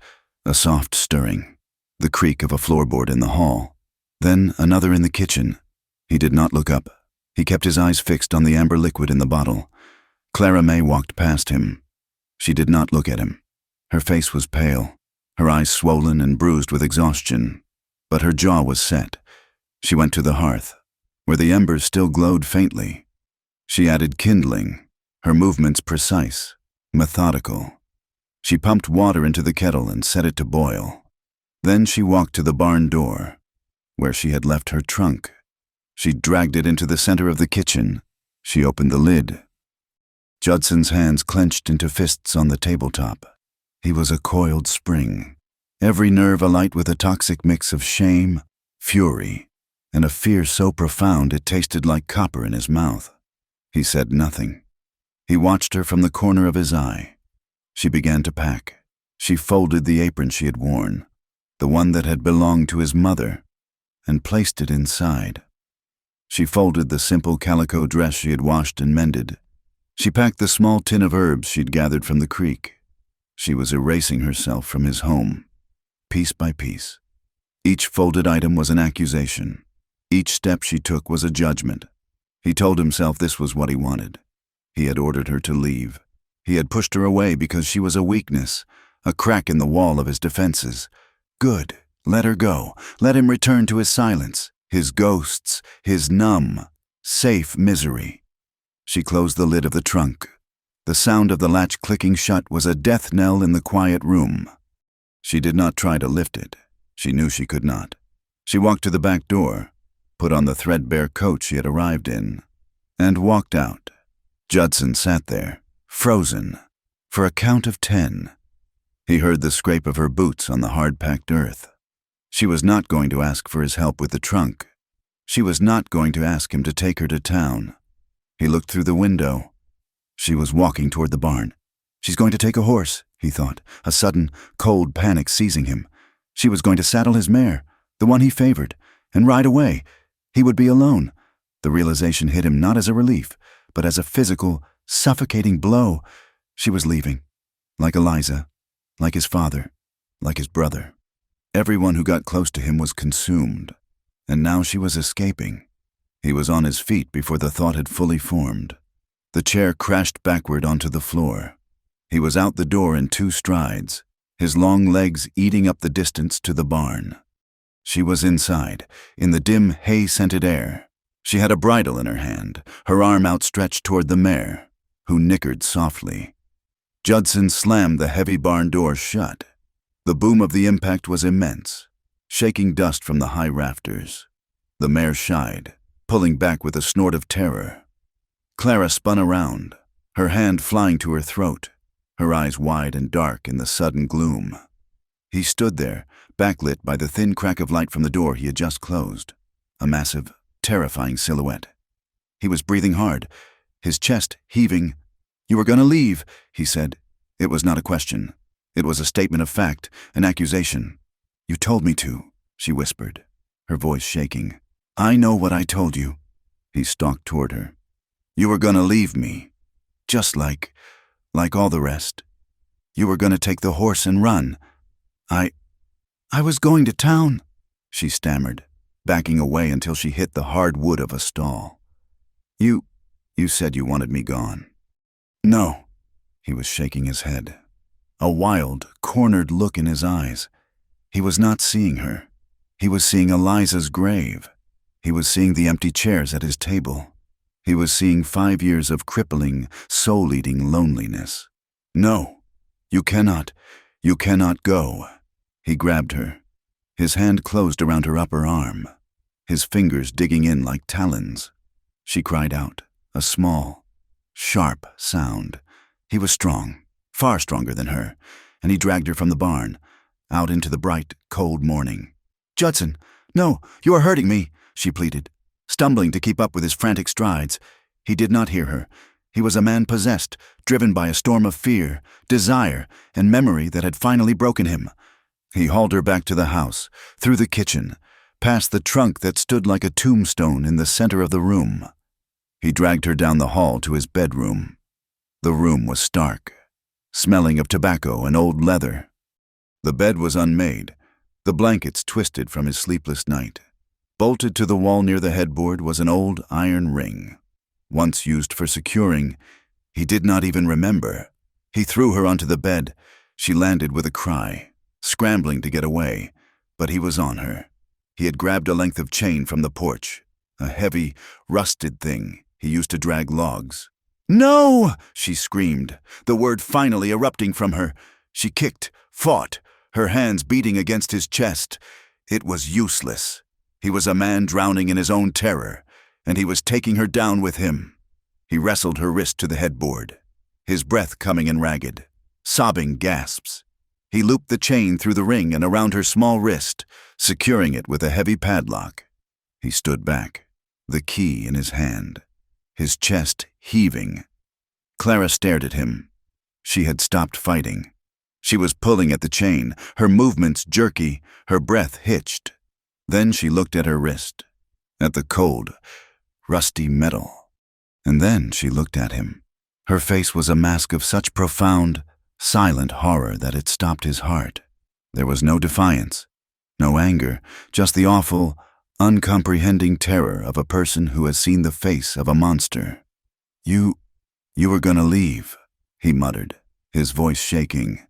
a soft stirring, the creak of a floorboard in the hall, then another in the kitchen. He did not look up. He kept his eyes fixed on the amber liquid in the bottle. Clara May walked past him. She did not look at him. Her face was pale, her eyes swollen and bruised with exhaustion, but her jaw was set. She went to the hearth, where the embers still glowed faintly. She added kindling, her movements precise, methodical. She pumped water into the kettle and set it to boil. Then she walked to the barn door, where she had left her trunk. She dragged it into the center of the kitchen. She opened the lid. Judson's hands clenched into fists on the tabletop. He was a coiled spring, every nerve alight with a toxic mix of shame, fury, and a fear so profound it tasted like copper in his mouth. He said nothing. He watched her from the corner of his eye. She began to pack. She folded the apron she had worn, the one that had belonged to his mother, and placed it inside. She folded the simple calico dress she had washed and mended. She packed the small tin of herbs she'd gathered from the creek. She was erasing herself from his home, piece by piece. Each folded item was an accusation. Each step she took was a judgment. He told himself this was what he wanted. He had ordered her to leave. He had pushed her away because she was a weakness, a crack in the wall of his defenses. Good. Let her go. Let him return to his silence, his ghosts, his numb, safe misery. She closed the lid of the trunk. The sound of the latch clicking shut was a death knell in the quiet room. She did not try to lift it. She knew she could not. She walked to the back door, put on the threadbare coat she had arrived in, and walked out. Judson sat there, frozen, for a count of 10. He heard the scrape of her boots on the hard-packed earth. She was not going to ask for his help with the trunk. She was not going to ask him to take her to town. He looked through the window. She was walking toward the barn. She's going to take a horse, he thought, a sudden, cold panic seizing him. She was going to saddle his mare, the one he favored, and ride away. He would be alone. The realization hit him not as a relief, but as a physical, suffocating blow. She was leaving, like Eliza, like his father, like his brother. Everyone who got close to him was consumed, and now she was escaping. He was on his feet before the thought had fully formed. The chair crashed backward onto the floor. He was out the door in 2 strides, his long legs eating up the distance to the barn. She was inside, in the dim, hay-scented air. She had a bridle in her hand, her arm outstretched toward the mare, who nickered softly. Judson slammed the heavy barn door shut. The boom of the impact was immense, shaking dust from the high rafters. The mare shied, pulling back with a snort of terror. Clara spun around, her hand flying to her throat, her eyes wide and dark in the sudden gloom. He stood there, backlit by the thin crack of light from the door he had just closed, a massive, terrifying silhouette. He was breathing hard, his chest heaving. "You were going to leave," he said. It was not a question. It was a statement of fact, an accusation. "You told me to," she whispered, her voice shaking. "I know what I told you." He stalked toward her. "You were gonna leave me, just like all the rest. You were gonna take the horse and run. I was going to town," she stammered, backing away until she hit the hard wood of a stall. You said you wanted me gone." "No." He was shaking his head, a wild, cornered look in his eyes. He was not seeing her. He was seeing Eliza's grave. He was seeing the empty chairs at his table. He was seeing 5 years of crippling, soul-eating loneliness. "No, you cannot go." He grabbed her. His hand closed around her upper arm, his fingers digging in like talons. She cried out, a small, sharp sound. He was strong, far stronger than her, and he dragged her from the barn, out into the bright, cold morning. "Judson, no, you are hurting me," she pleaded, stumbling to keep up with his frantic strides. He did not hear her. He was a man possessed, driven by a storm of fear, desire, and memory that had finally broken him. He hauled her back to the house, through the kitchen, past the trunk that stood like a tombstone in the center of the room. He dragged her down the hall to his bedroom. The room was stark, smelling of tobacco and old leather. The bed was unmade, the blankets twisted from his sleepless night. Bolted to the wall near the headboard was an old iron ring, once used for securing. He did not even remember. He threw her onto the bed. She landed with a cry, scrambling to get away, but he was on her. He had grabbed a length of chain from the porch, a heavy, rusted thing he used to drag logs. "No!" she screamed, the word finally erupting from her. She kicked, fought, her hands beating against his chest. It was useless. He was a man drowning in his own terror, and he was taking her down with him. He wrestled her wrist to the headboard, his breath coming in ragged, sobbing gasps. He looped the chain through the ring and around her small wrist, securing it with a heavy padlock. He stood back, the key in his hand, his chest heaving. Clara stared at him. She had stopped fighting. She was pulling at the chain, her movements jerky, her breath hitched. Then she looked at her wrist, at the cold, rusty metal. And then she looked at him. Her face was a mask of such profound, silent horror that it stopped his heart. There was no defiance, no anger, just the awful, uncomprehending terror of a person who has seen the face of a monster. You were gonna leave," he muttered, his voice shaking.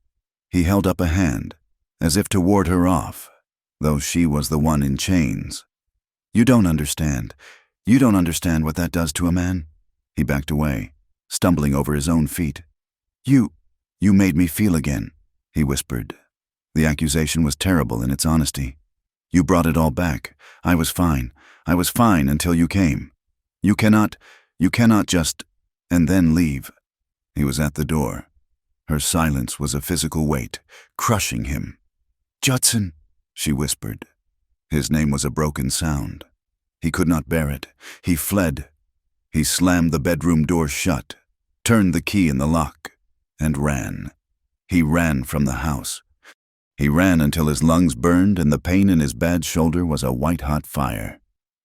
He held up a hand, as if to ward her off, though she was the one in chains. You don't understand what that does to a man." He backed away, stumbling over his own feet. You made me feel again," he whispered. The accusation was terrible in its honesty. "You brought it all back. I was fine until you came. You cannot just, and then leave." He was at the door. Her silence was a physical weight, crushing him. "Judson," she whispered. His name was a broken sound. He could not bear it. He fled. He slammed the bedroom door shut, turned the key in the lock, and ran. He ran from the house. He ran until his lungs burned and the pain in his bad shoulder was a white-hot fire.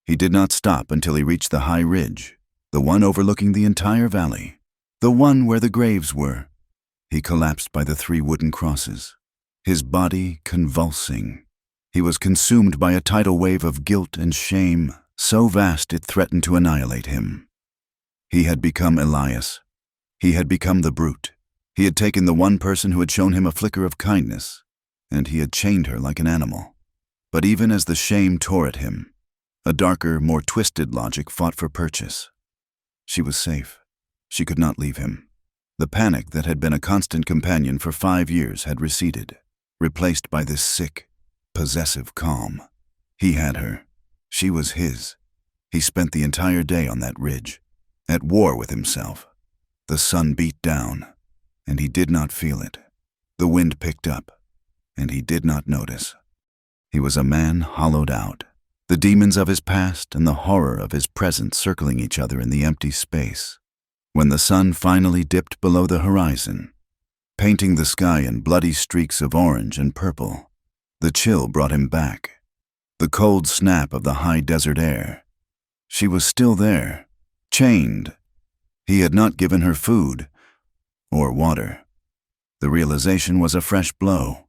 He did not stop until he reached the high ridge, the one overlooking the entire valley, the one where the graves were. He collapsed by the 3 wooden crosses, his body convulsing. He was consumed by a tidal wave of guilt and shame, so vast it threatened to annihilate him. He had become Elias. He had become the brute. He had taken the one person who had shown him a flicker of kindness, and he had chained her like an animal. But even as the shame tore at him, a darker, more twisted logic fought for purchase. She was safe. She could not leave him. The panic that had been a constant companion for 5 years had receded, replaced by this sick, possessive calm. He had her. She was his. He spent the entire day on that ridge, at war with himself. The sun beat down, and he did not feel it. The wind picked up, and he did not notice. He was a man hollowed out, the demons of his past and the horror of his present circling each other in the empty space. When the sun finally dipped below the horizon, painting the sky in bloody streaks of orange and purple, the chill brought him back. The cold snap of the high desert air. She was still there, chained. He had not given her food or water. The realization was a fresh blow.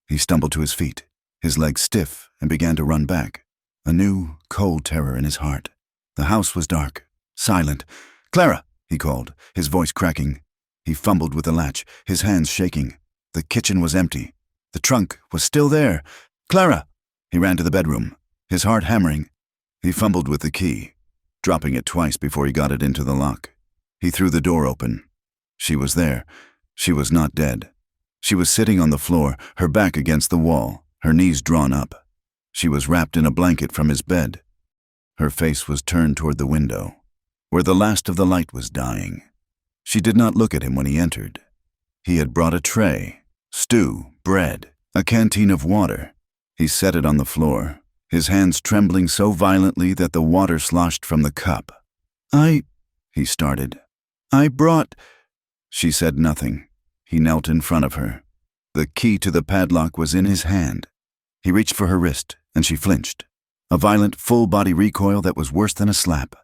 He stumbled to his feet, his legs stiff, and began to run back, a new, cold terror in his heart. The house was dark, silent. "Clara!" he called, his voice cracking. He fumbled with the latch, his hands shaking. The kitchen was empty. The trunk was still there. "Clara!" He ran to the bedroom, his heart hammering. He fumbled with the key. dropping it twice before he got it into the lock. He threw the door open. She was there. She was not dead. She was sitting on the floor, her back against the wall, her knees drawn up. She was wrapped in a blanket from his bed. Her face was turned toward the window, where the last of the light was dying. She did not look at him when he entered. He had brought a tray, stew, bread, a canteen of water. He set it on the floor, his hands trembling so violently that the water sloshed from the cup. He started. I brought... She said nothing. He knelt in front of her. The key to the padlock was in his hand. He reached for her wrist, and she flinched. A violent, full-body recoil that was worse than a slap.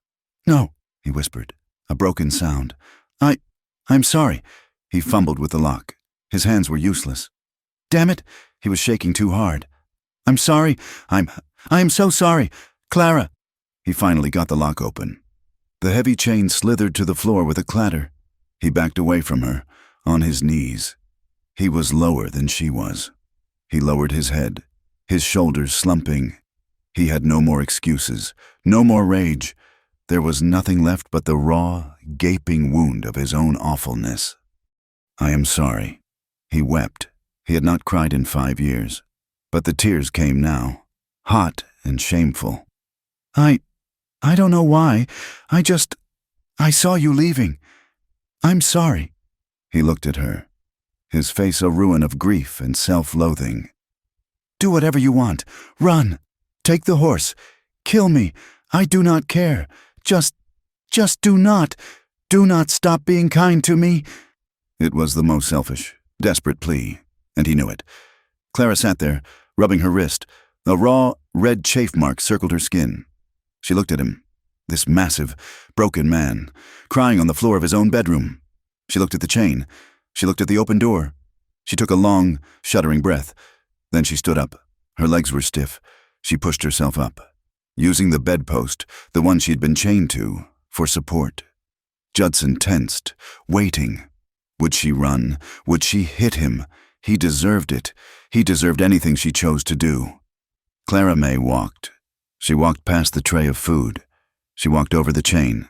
No, he whispered, a broken sound. I'm sorry. He fumbled with the lock. His hands were useless. Damn it, he was shaking too hard. I'm sorry. I am so sorry. Clara. He finally got the lock open. The heavy chain slithered to the floor with a clatter. He backed away from her, on his knees. He was lower than she was. He lowered his head, his shoulders slumping. He had no more excuses, no more rage. There was nothing left but the raw, gaping wound of his own awfulness. I am sorry. He wept. He had not cried in 5 years. But the tears came now, hot and shameful. I don't know why. I saw you leaving. I'm sorry. He looked at her, his face a ruin of grief and self-loathing. Do whatever you want. Run. Take the horse. Kill me. I do not care. Just do not stop being kind to me. It was the most selfish, desperate plea, and he knew it. Clara sat there, rubbing her wrist. A raw, red chafe mark circled her skin. She looked at him, this massive, broken man, crying on the floor of his own bedroom. She looked at the chain. She looked at the open door. She took a long, shuddering breath. Then she stood up. Her legs were stiff. She pushed herself up, using the bedpost, the one she had been chained to, for support. Judson tensed, waiting. Would she run? Would she hit him? He deserved it. He deserved anything she chose to do. Clara May walked. She walked past the tray of food. She walked over the chain.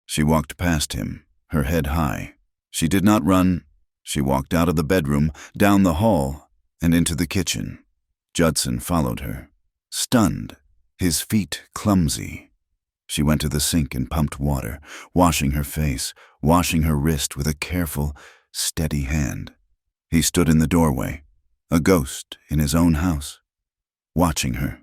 She walked past him, her head high. She did not run. She walked out of the bedroom, down the hall, and into the kitchen. Judson followed her, stunned, his feet clumsy. She went to the sink and pumped water, washing her face, washing her wrist with a careful, steady hand. He stood in the doorway, a ghost in his own house, watching her.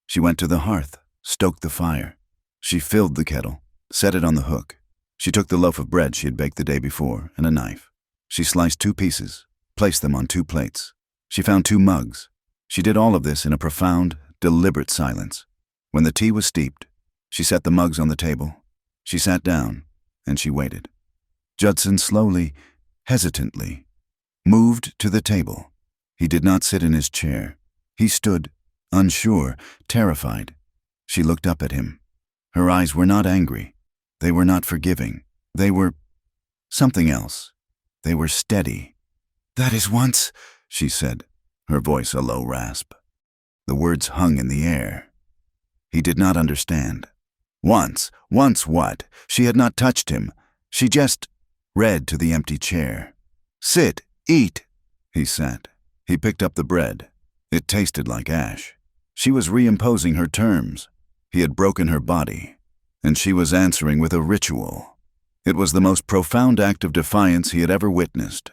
She went to the hearth, stoked the fire. She filled the kettle, set it on the hook. She took the loaf of bread she had baked the day before and a knife. She sliced 2 pieces, placed them on 2 plates. She found 2 mugs. She did all of this in a profound, deliberate silence. When the tea was steeped, she set the mugs on the table. She sat down, and she waited. Judson slowly, hesitantly, moved to the table. He did not sit in his chair. He stood, unsure, terrified. She looked up at him. Her eyes were not angry. They were not forgiving. They were something else. They were steady. That is once, she said, her voice a low rasp. The words hung in the air. He did not understand. Once what? She had not touched him. She just read to the empty chair. Sit, eat. He sat. He picked up the bread. It tasted like ash. She was reimposing her terms. He had broken her body, and she was answering with a ritual. It was the most profound act of defiance he had ever witnessed.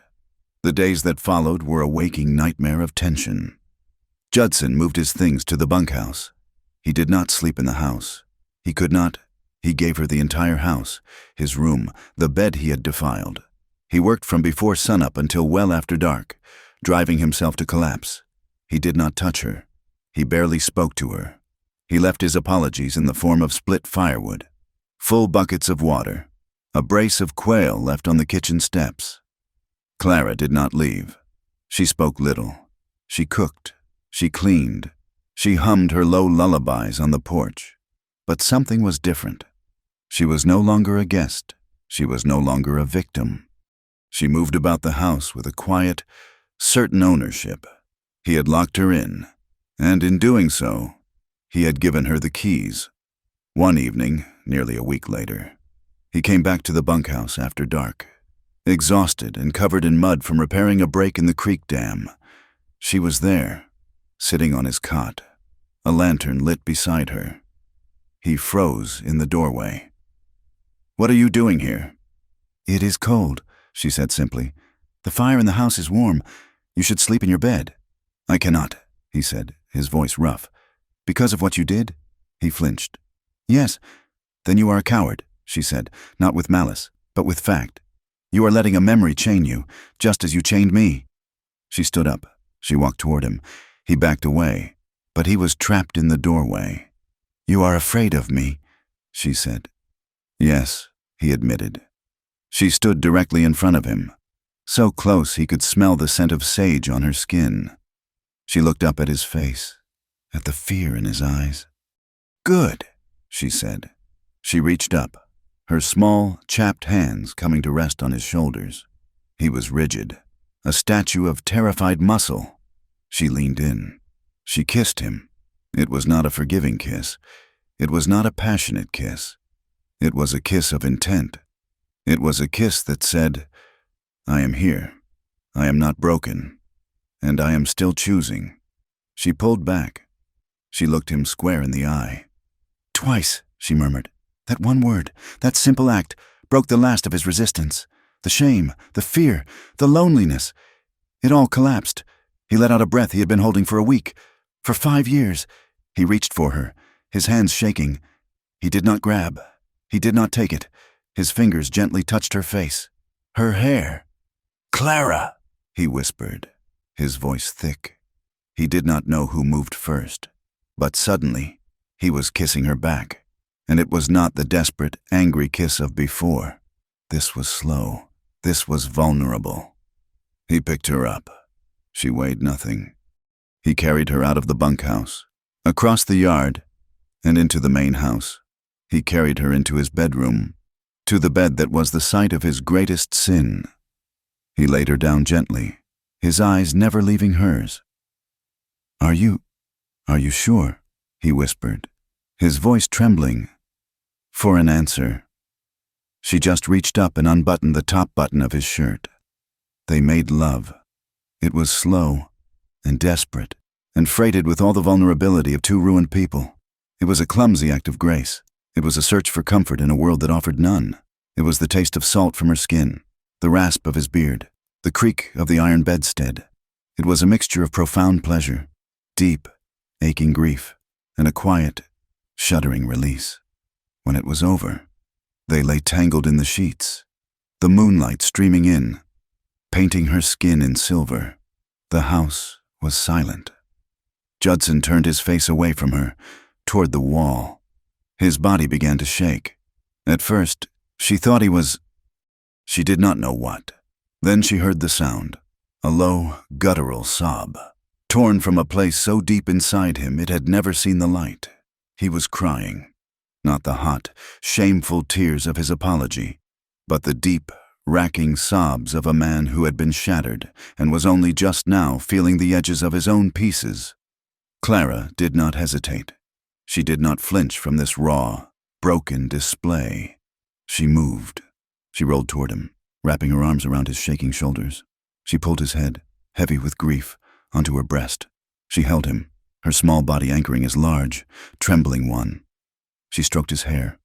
The days that followed were a waking nightmare of tension. Judson moved his things to the bunkhouse. He did not sleep in the house. He could not. He gave her the entire house, his room, the bed he had defiled. He worked from before sunup until well after dark, driving himself to collapse. He did not touch her. He barely spoke to her. He left his apologies in the form of split firewood, full buckets of water, a brace of quail left on the kitchen steps. Clara did not leave. She spoke little. She cooked. She cleaned. She hummed her low lullabies on the porch. But something was different. She was no longer a guest. She was no longer a victim. She moved about the house with a quiet, certain ownership. He had locked her in, and in doing so, he had given her the keys. One evening, nearly a week later. He came back to the bunkhouse after dark, exhausted and covered in mud from repairing a break in the creek dam. She was there, sitting on his cot, a lantern lit beside her. He froze in the doorway. "What are you doing here?" "It is cold," she said simply. "The fire in the house is warm. You should sleep in your bed." "I cannot," he said, his voice rough. "Because of what you did?" He flinched. "Yes." "Then you are a coward," she said, not with malice, but with fact. "You are letting a memory chain you, just as you chained me." She stood up. She walked toward him. He backed away, but he was trapped in the doorway. "You are afraid of me," she said. "Yes," he admitted. She stood directly in front of him, so close he could smell the scent of sage on her skin. She looked up at his face, at the fear in his eyes. "Good," she said. She reached up, her small, chapped hands coming to rest on his shoulders. He was rigid, a statue of terrified muscle. She leaned in. She kissed him. It was not a forgiving kiss. It was not a passionate kiss. It was a kiss of intent. It was a kiss that said, "I am here. I am not broken. And I am still choosing." She pulled back. She looked him square in the eye. "Twice," she murmured. "That one word, that simple act, broke the last of his resistance. The shame, the fear, the loneliness. It all collapsed. He let out a breath he had been holding for a week. For 5 years. He reached for her, his hands shaking. He did not grab. He did not take it. His fingers gently touched her face. Her hair. "Clara," he whispered, his voice thick. He did not know who moved first, but suddenly he was kissing her back, and it was not the desperate, angry kiss of before. This was slow. This was vulnerable. He picked her up. She weighed nothing. He carried her out of the bunkhouse, across the yard, and into the main house. He carried her into his bedroom, to the bed that was the site of his greatest sin. He laid her down gently, his eyes never leaving hers. Are you sure?" he whispered, his voice trembling. For an answer, she just reached up and unbuttoned the top button of his shirt. They made love. It was slow and desperate and freighted with all the vulnerability of two ruined people. It was a clumsy act of grace. It was a search for comfort in a world that offered none. It was the taste of salt from her skin, the rasp of his beard, the creak of the iron bedstead. It was a mixture of profound pleasure, deep, aching grief, and a quiet, shuddering release. When it was over, they lay tangled in the sheets, the moonlight streaming in, painting her skin in silver. The house was silent. Judson turned his face away from her, toward the wall. His body began to shake. At first, she thought he was... She did not know what. Then she heard the sound, a low, guttural sob, torn from a place so deep inside him it had never seen the light. He was crying, not the hot, shameful tears of his apology, but the deep, racking sobs of a man who had been shattered and was only just now feeling the edges of his own pieces. Clara did not hesitate. She did not flinch from this raw, broken display. She moved. She rolled toward him, wrapping her arms around his shaking shoulders. She pulled his head, heavy with grief, onto her breast. She held him, her small body anchoring his large, trembling one. She stroked his hair,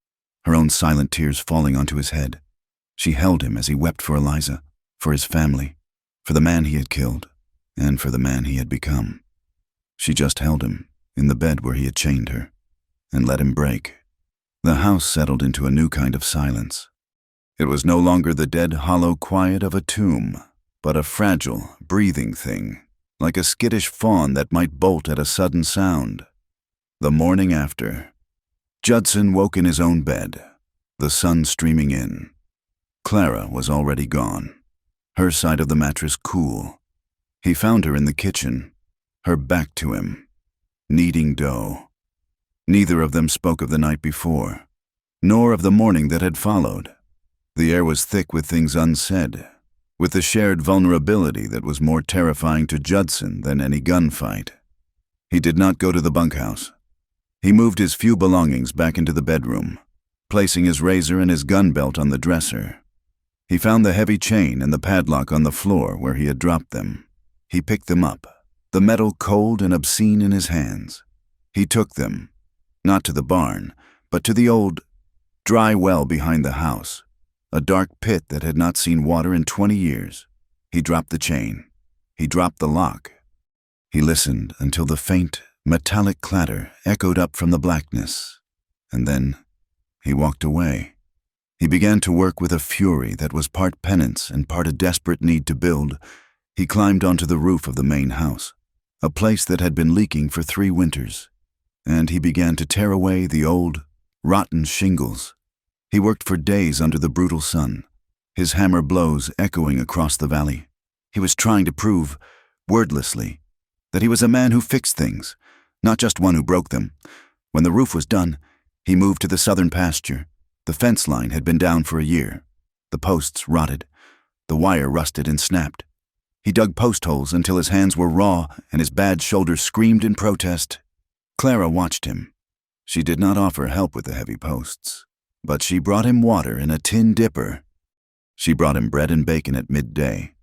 her own silent tears falling onto his head. She held him as he wept for Eliza, for his family, for the man he had killed, and for the man he had become. She just held him, in the bed where he had chained her, and let him break. The house settled into a new kind of silence. It was no longer the dead, hollow quiet of a tomb, but a fragile, breathing thing, like a skittish fawn that might bolt at a sudden sound. The morning after, Judson woke in his own bed, the sun streaming in. Clara was already gone, her side of the mattress cool. He found her in the kitchen, her back to him, kneading dough. Neither of them spoke of the night before, nor of the morning that had followed. The air was thick with things unsaid, with the shared vulnerability that was more terrifying to Judson than any gunfight. He did not go to the bunkhouse. He moved his few belongings back into the bedroom, placing his razor and his gun belt on the dresser. He found the heavy chain and the padlock on the floor where he had dropped them. He picked them up, the metal cold and obscene in his hands. He took them, not to the barn, but to the old, dry well behind the house, a dark pit that had not seen water in 20 years. He dropped the chain. He dropped the lock. He listened until the faint, metallic clatter echoed up from the blackness, and then he walked away. He began to work with a fury that was part penance and part a desperate need to build. He climbed onto the roof of the main house, a place that had been leaking for 3 winters, and he began to tear away the old, rotten shingles. He worked for days under the brutal sun, his hammer blows echoing across the valley. He was trying to prove, wordlessly, that he was a man who fixed things, not just one who broke them. When the roof was done, he moved to the southern pasture. The fence line had been down for a year. The posts rotted. The wire rusted and snapped. He dug post holes until his hands were raw and his bad shoulder screamed in protest. Clara watched him. She did not offer help with the heavy posts, but she brought him water in a tin dipper. She brought him bread and bacon at midday,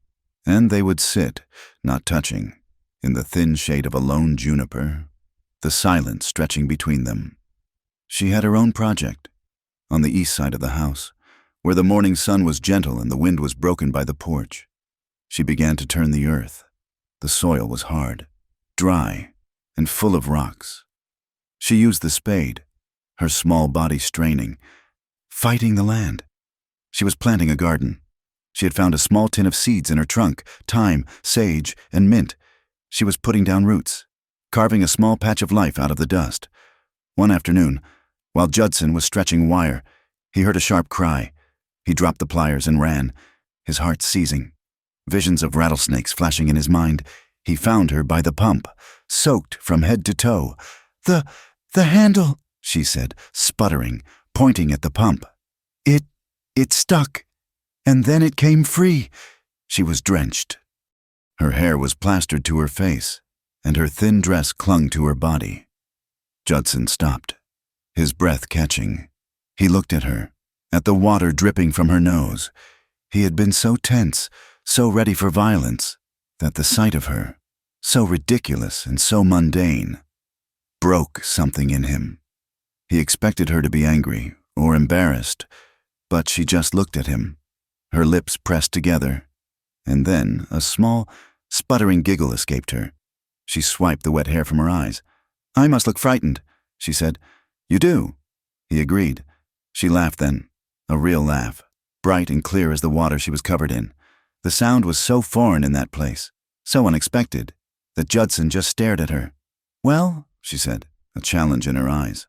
and they would sit, not touching, in the thin shade of a lone juniper, the silence stretching between them. She had her own project, on the east side of the house, where the morning sun was gentle and the wind was broken by the porch. She began to turn the earth. The soil was hard, dry, and full of rocks. She used the spade, her small body straining, fighting the land. She was planting a garden. She had found a small tin of seeds in her trunk, thyme, sage, and mint. She was putting down roots, carving a small patch of life out of the dust. One afternoon, while Judson was stretching wire, he heard a sharp cry. He dropped the pliers and ran, his heart seizing. Visions of rattlesnakes flashing in his mind. He found her by the pump, soaked from head to toe. The handle, she said, sputtering, pointing at the pump. It stuck, and then it came free. She was drenched. Her hair was plastered to her face, and her thin dress clung to her body. Judson stopped, his breath catching. He looked at her, at the water dripping from her nose. He had been so tense, so ready for violence, that the sight of her, so ridiculous and so mundane, broke something in him. He expected her to be angry or embarrassed, but she just looked at him, her lips pressed together, and then a small, sputtering giggle escaped her. She swiped the wet hair from her eyes. "I must look frightened," she said. "You do," he agreed. She laughed then, a real laugh, bright and clear as the water she was covered in. The sound was so foreign in that place, so unexpected, that Judson just stared at her. "Well," she said, a challenge in her eyes,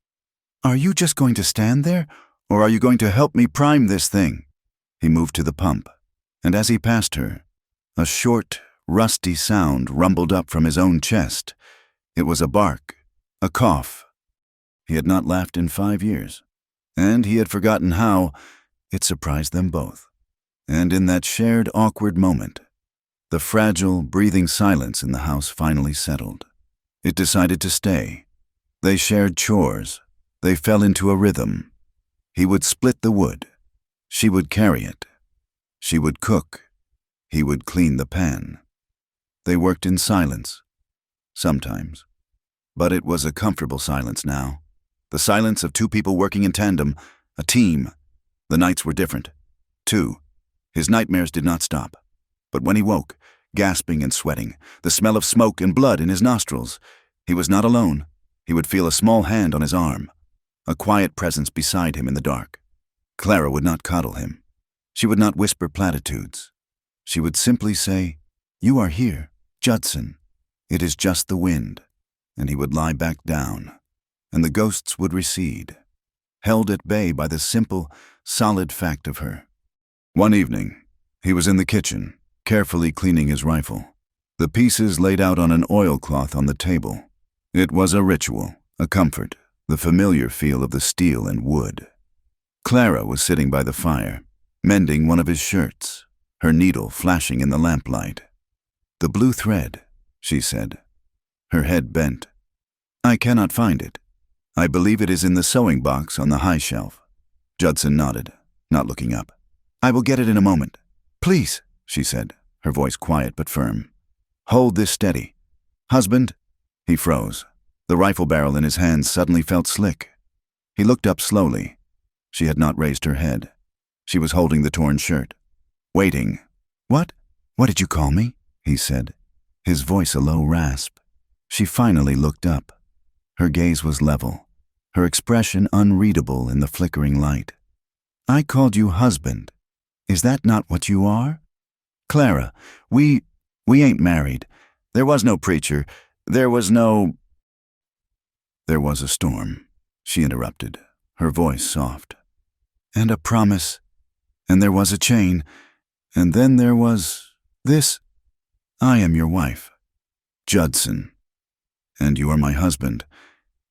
"are you just going to stand there, or are you going to help me prime this thing?" He moved to the pump, and as he passed her, a short, rusty sound rumbled up from his own chest. It was a bark, a cough. He had not laughed in 5 years, and he had forgotten how. It surprised them both. And in that shared awkward moment, the fragile, breathing silence in the house finally settled. It decided to stay. They shared chores. They fell into a rhythm. He would split the wood. She would carry it. She would cook. He would clean the pan. They worked in silence, sometimes. But it was a comfortable silence now. The silence of 2 people working in tandem, a team. The nights were different, too. His nightmares did not stop. But when he woke, gasping and sweating, the smell of smoke and blood in his nostrils, he was not alone. He would feel a small hand on his arm, a quiet presence beside him in the dark. Clara would not coddle him. She would not whisper platitudes. She would simply say, "You are here, Judson. It is just the wind." And he would lie back down, and the ghosts would recede, held at bay by the simple, solid fact of her. One evening, he was in the kitchen, carefully cleaning his rifle, the pieces laid out on an oilcloth on the table. It was a ritual, a comfort, the familiar feel of the steel and wood. Clara was sitting by the fire, mending one of his shirts, her needle flashing in the lamplight. "The blue thread," she said, her head bent. "I cannot find it. I believe it is in the sewing box on the high shelf." Judson nodded, not looking up. "I will get it in a moment. Please," she said, her voice quiet but firm. "Hold this steady. Husband?" He froze. The rifle barrel in his hands suddenly felt slick. He looked up slowly. She had not raised her head. She was holding the torn shirt. Waiting. "What? What did you call me?" he said, his voice a low rasp. She finally looked up. Her gaze was level, her expression unreadable in the flickering light. "I called you husband. Is that not what you are? Clara, we ain't married. There was no preacher. There was no—" "There was a storm," she interrupted, her voice soft. "And a promise. And there was a chain. And then there was this. I am your wife, Judson. And you are my husband.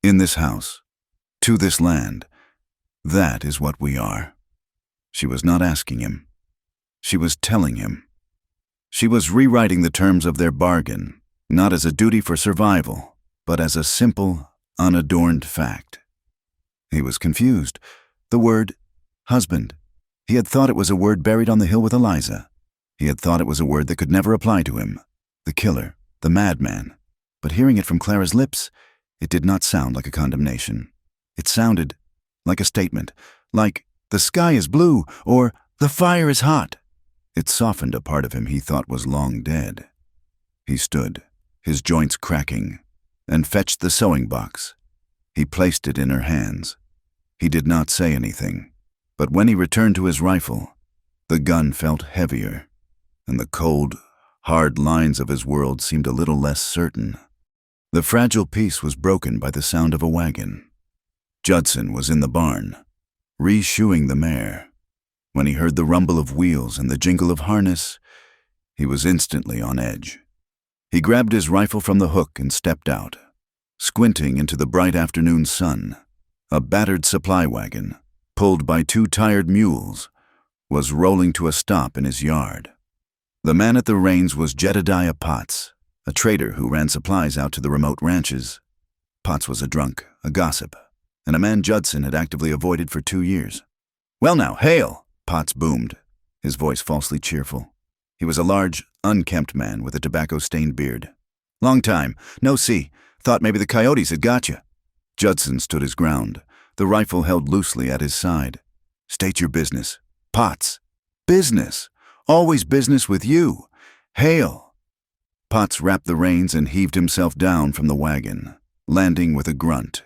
In this house. To this land. That is what we are." She was not asking him. She was telling him. She was rewriting the terms of their bargain, not as a duty for survival, but as a simple, unadorned fact. He was confused. The word, husband. He had thought it was a word buried on the hill with Eliza. He had thought it was a word that could never apply to him, the killer, the madman. But hearing it from Clara's lips, it did not sound like a condemnation. It sounded like a statement, like, "The sky is blue," or "The fire is hot." It softened a part of him he thought was long dead. He stood, his joints cracking, and fetched the sewing box. He placed it in her hands. He did not say anything, but when he returned to his rifle, the gun felt heavier, and the cold, hard lines of his world seemed a little less certain. The fragile peace was broken by the sound of a wagon. Judson was in the barn, re-shoeing the mare. When he heard the rumble of wheels and the jingle of harness, he was instantly on edge. He grabbed his rifle from the hook and stepped out, squinting into the bright afternoon sun. A battered supply wagon, pulled by 2 tired mules, was rolling to a stop in his yard. The man at the reins was Jedediah Potts, a trader who ran supplies out to the remote ranches. Potts was a drunk, a gossip, and a man Judson had actively avoided for 2 years. "Well now, hail!" Potts boomed, his voice falsely cheerful. He was a large, unkempt man with a tobacco-stained beard. "Long time. No see. Thought maybe the coyotes had got you." Judson stood his ground, the rifle held loosely at his side. "State your business." "Potts." "Business. Always business with you. Hail." Potts wrapped the reins and heaved himself down from the wagon, landing with a grunt.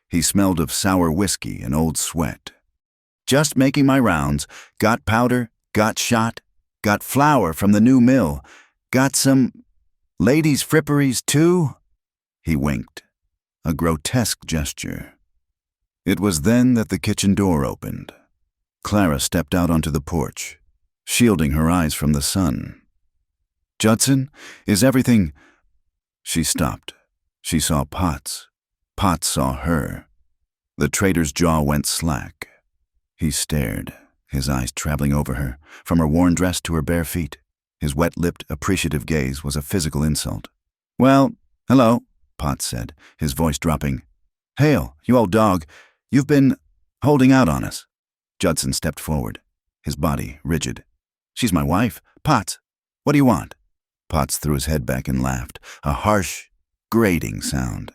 He smelled of sour whiskey and old sweat. "Just making my rounds. Got powder, got shot, got flour from the new mill, got some ladies' fripperies too?" He winked, a grotesque gesture. It was then that the kitchen door opened. Clara stepped out onto the porch, shielding her eyes from the sun. "Judson, is everything—" She stopped. She saw Potts. Potts saw her. The trader's jaw went slack. He stared, his eyes traveling over her, from her worn dress to her bare feet. His wet-lipped, appreciative gaze was a physical insult. "Well, hello," Potts said, his voice dropping. "Hail, you old dog. You've been holding out on us." Judson stepped forward, his body rigid. "She's my wife. Potts, what do you want?" Potts threw his head back and laughed, a harsh, grating sound.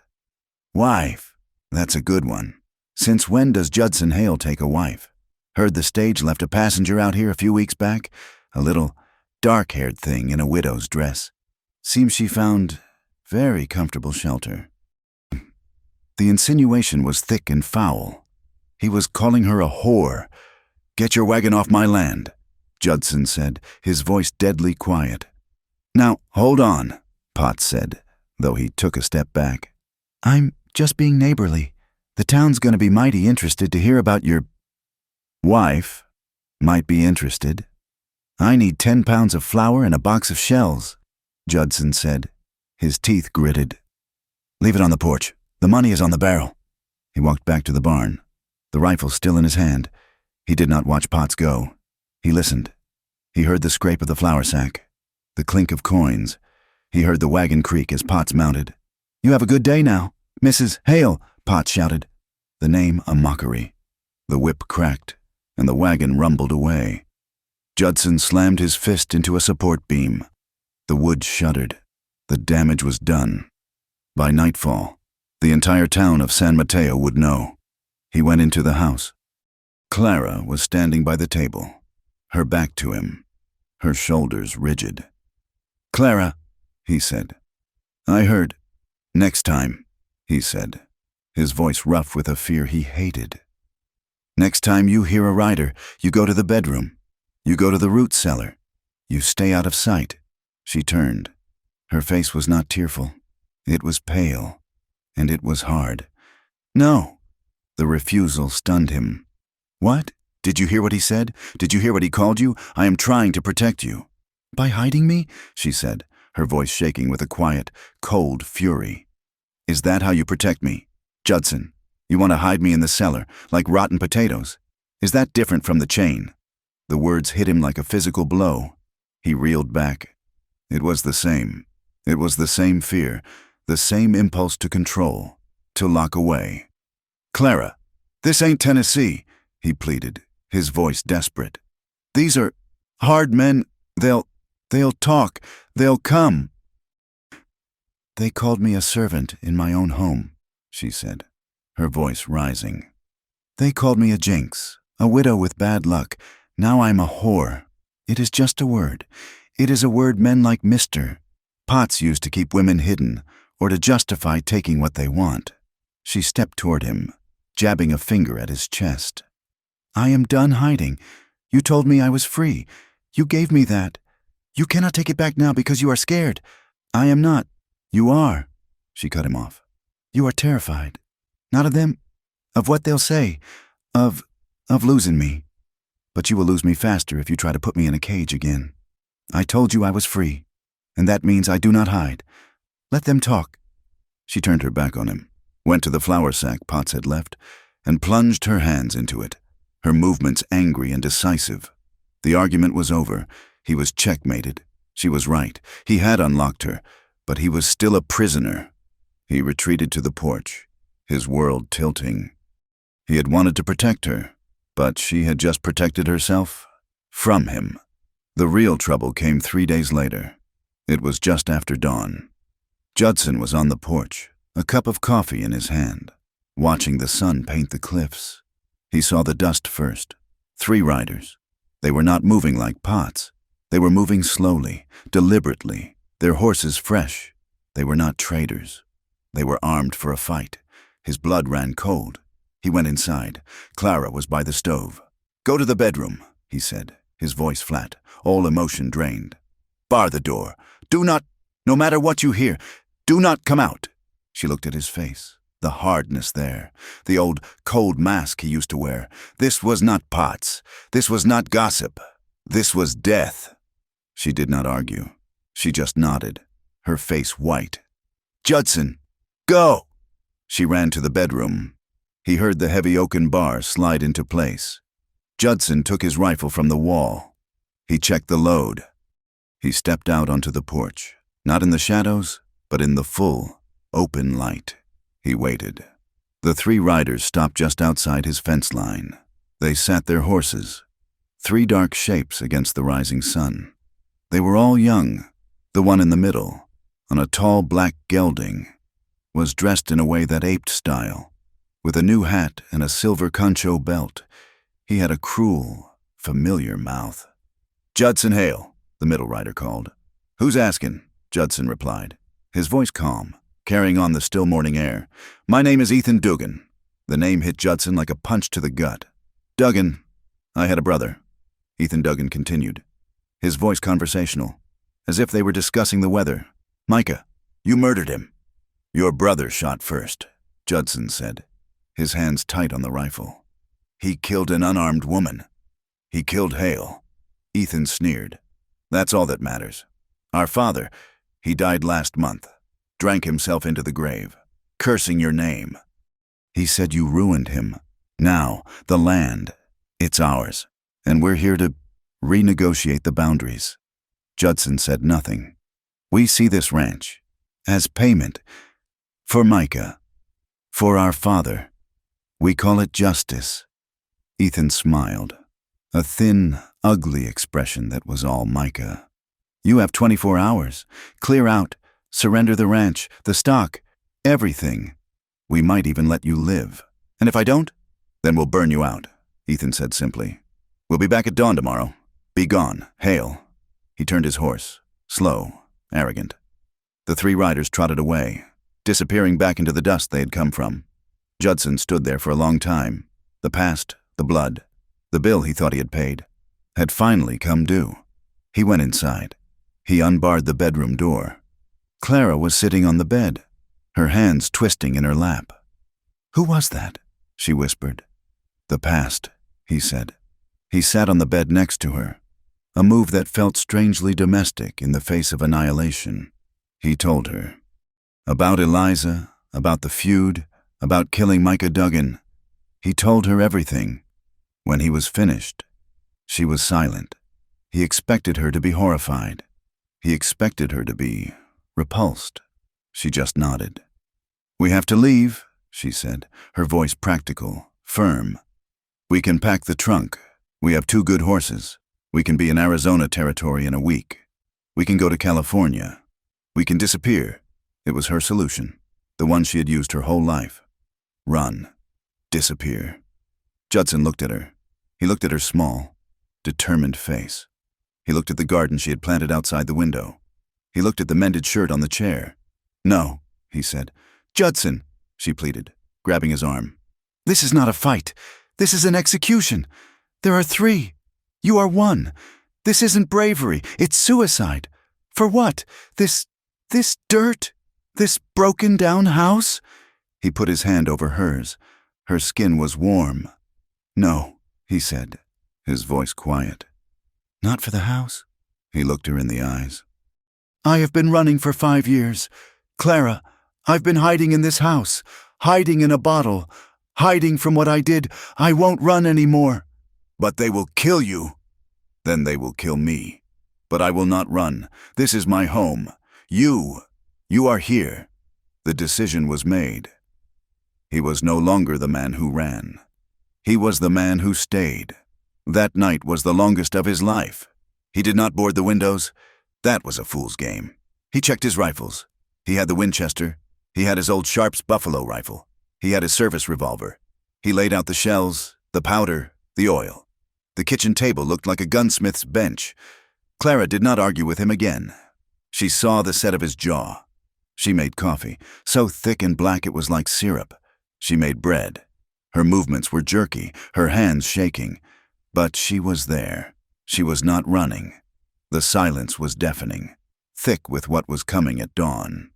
"Wife, that's a good one. Since when does Judson Hale take a wife? Heard the stage left a passenger out here a few weeks back, a little dark-haired thing in a widow's dress. Seems she found very comfortable shelter." The insinuation was thick and foul. He was calling her a whore. "Get your wagon off my land," Judson said, his voice deadly quiet. "Now, hold on," Potts said, though he took a step back. "I'm just being neighborly. The town's gonna be mighty interested to hear about your—" "Wife might be interested. I need 10 pounds of flour and a box of shells," Judson said, his teeth gritted. "Leave it on the porch. The money is on the barrel." He walked back to the barn, the rifle still in his hand. He did not watch Potts go. He listened. He heard the scrape of the flour sack, the clink of coins. He heard the wagon creak as Potts mounted. "You have a good day now, Mrs. Hale," Potts shouted, the name a mockery. The whip cracked. and the wagon rumbled away. Judson slammed his fist into a support beam. The wood shuddered. The damage was done. By nightfall, the entire town of San Mateo would know. He went into the house. Clara was standing by the table, her back to him, her shoulders rigid. "Clara," he said. "I heard." "Next time," he said, his voice rough with a fear he hated. "Next time you hear a rider, you go to the bedroom. You go to the root cellar. You stay out of sight." She turned. Her face was not tearful. It was pale, and it was hard. "No." The refusal stunned him. "What? Did you hear what he said? Did you hear what he called you? I am trying to protect you." "By hiding me?" she said, her voice shaking with a quiet, cold fury. "Is that how you protect me? Judson, you want to hide me in the cellar, like rotten potatoes? Is that different from the chain?" The words hit him like a physical blow. He reeled back. It was the same. It was the same fear, the same impulse to control, to lock away. "Clara, this ain't Tennessee," he pleaded, his voice desperate. "These are hard men. They'll talk. They'll come." "They called me a servant in my own home," she said, her voice rising. "They called me a jinx, a widow with bad luck. Now I'm a whore. It is just a word. It is a word men like Mr. Potts use to keep women hidden, or to justify taking what they want." She stepped toward him, jabbing a finger at his chest. "I am done hiding. You told me I was free. You gave me that. You cannot take it back now because you are scared. I am not." "You are," she cut him off. "You are terrified. Not of them, of what they'll say, of losing me. But you will lose me faster if you try to put me in a cage again. I told you I was free, and that means I do not hide. Let them talk." She turned her back on him, went to the flour sack Potts had left, and plunged her hands into it, her movements angry and decisive. The argument was over. He was checkmated. She was right. He had unlocked her, but he was still a prisoner. He retreated to the porch, his world tilting. He had wanted to protect her, but she had just protected herself from him. The real trouble came 3 days later. It was just after dawn. Judson was on the porch, a cup of coffee in his hand, watching the sun paint the cliffs. He saw the dust first. 3 riders. They were not moving like Potts. They were moving slowly, deliberately, their horses fresh. They were not traders. They were armed for a fight. His blood ran cold. He went inside. Clara was by the stove. "Go to the bedroom," he said, his voice flat, all emotion drained. "Bar the door. Do not, no matter what you hear, do not come out." She looked at his face, the hardness there, the old cold mask he used to wear. This was not Potts. This was not gossip. This was death. She did not argue. She just nodded, her face white. "Judson, go!" She ran to the bedroom. He heard the heavy oaken bar slide into place. Judson took his rifle from the wall. He checked the load. He stepped out onto the porch, not in the shadows, but in the full, open light. He waited. The 3 riders stopped just outside his fence line. They sat their horses, 3 dark shapes against the rising sun. They were all young. The one in the middle, on a tall black gelding, was dressed in a way that aped style. With a new hat and a silver concho belt, he had a cruel, familiar mouth. "Judson Hale," the middle rider called. "Who's askin'?" Judson replied, his voice calm, carrying on the still morning air. "My name is Ethan Dugan." The name hit Judson like a punch to the gut. "Dugan, I had a brother," Ethan Dugan continued, his voice conversational, as if they were discussing the weather. "Micah, you murdered him." "Your brother shot first," Judson said, his hands tight on the rifle. "He killed an unarmed woman. He killed Hale." Ethan sneered. "That's all that matters. Our father, he died last month, drank himself into the grave, cursing your name. He said you ruined him. Now, the land, it's ours, and we're here to renegotiate the boundaries." Judson said nothing. "We see this ranch as payment for Micah, for our father. We call it justice." Ethan smiled. A thin, ugly expression that was all Micah. "You have 24 hours. Clear out. Surrender the ranch, the stock, everything. We might even let you live. And if I don't, then we'll burn you out," Ethan said simply. "We'll be back at dawn tomorrow. Be gone. Hail." He turned his horse, slow, arrogant. The three riders trotted away, disappearing back into the dust they had come from. Judson stood there for a long time. The past, the blood, the bill he thought he had paid, had finally come due. He went inside. He unbarred the bedroom door. Clara was sitting on the bed, her hands twisting in her lap. "Who was that?" she whispered. "The past," he said. He sat on the bed next to her, a move that felt strangely domestic in the face of annihilation. He told her. About Eliza, about the feud, about killing Micah Duggan. He told her everything. When he was finished, she was silent. He expected her to be horrified. He expected her to be repulsed. She just nodded. "We have to leave," she said, her voice practical, firm. "We can pack the trunk. We have 2 good horses. We can be in Arizona territory in a week. We can go to California. We can disappear." It was her solution, the one she had used her whole life. Run. Disappear. Judson looked at her. He looked at her small, determined face. He looked at the garden she had planted outside the window. He looked at the mended shirt on the chair. "No," he said. "Judson," she pleaded, grabbing his arm. "This is not a fight. This is an execution. There are 3. You are 1. This isn't bravery. It's suicide. For what? This dirt? This broken-down house?" He put his hand over hers. Her skin was warm. "No," he said, his voice quiet. "Not for the house?" He looked her in the eyes. "I have been running for 5 years. Clara, I've been hiding in this house, hiding in a bottle, hiding from what I did. I won't run anymore." "But they will kill you." "Then they will kill me. But I will not run. This is my home. You are here." The decision was made. He was no longer the man who ran. He was the man who stayed. That night was the longest of his life. He did not board the windows. That was a fool's game. He checked his rifles. He had the Winchester. He had his old Sharps buffalo rifle. He had his service revolver. He laid out the shells, the powder, the oil. The kitchen table looked like a gunsmith's bench. Clara did not argue with him again. She saw the set of his jaw. She made coffee, so thick and black it was like syrup. She made bread. Her movements were jerky, her hands shaking. But she was there. She was not running. The silence was deafening, thick with what was coming at dawn.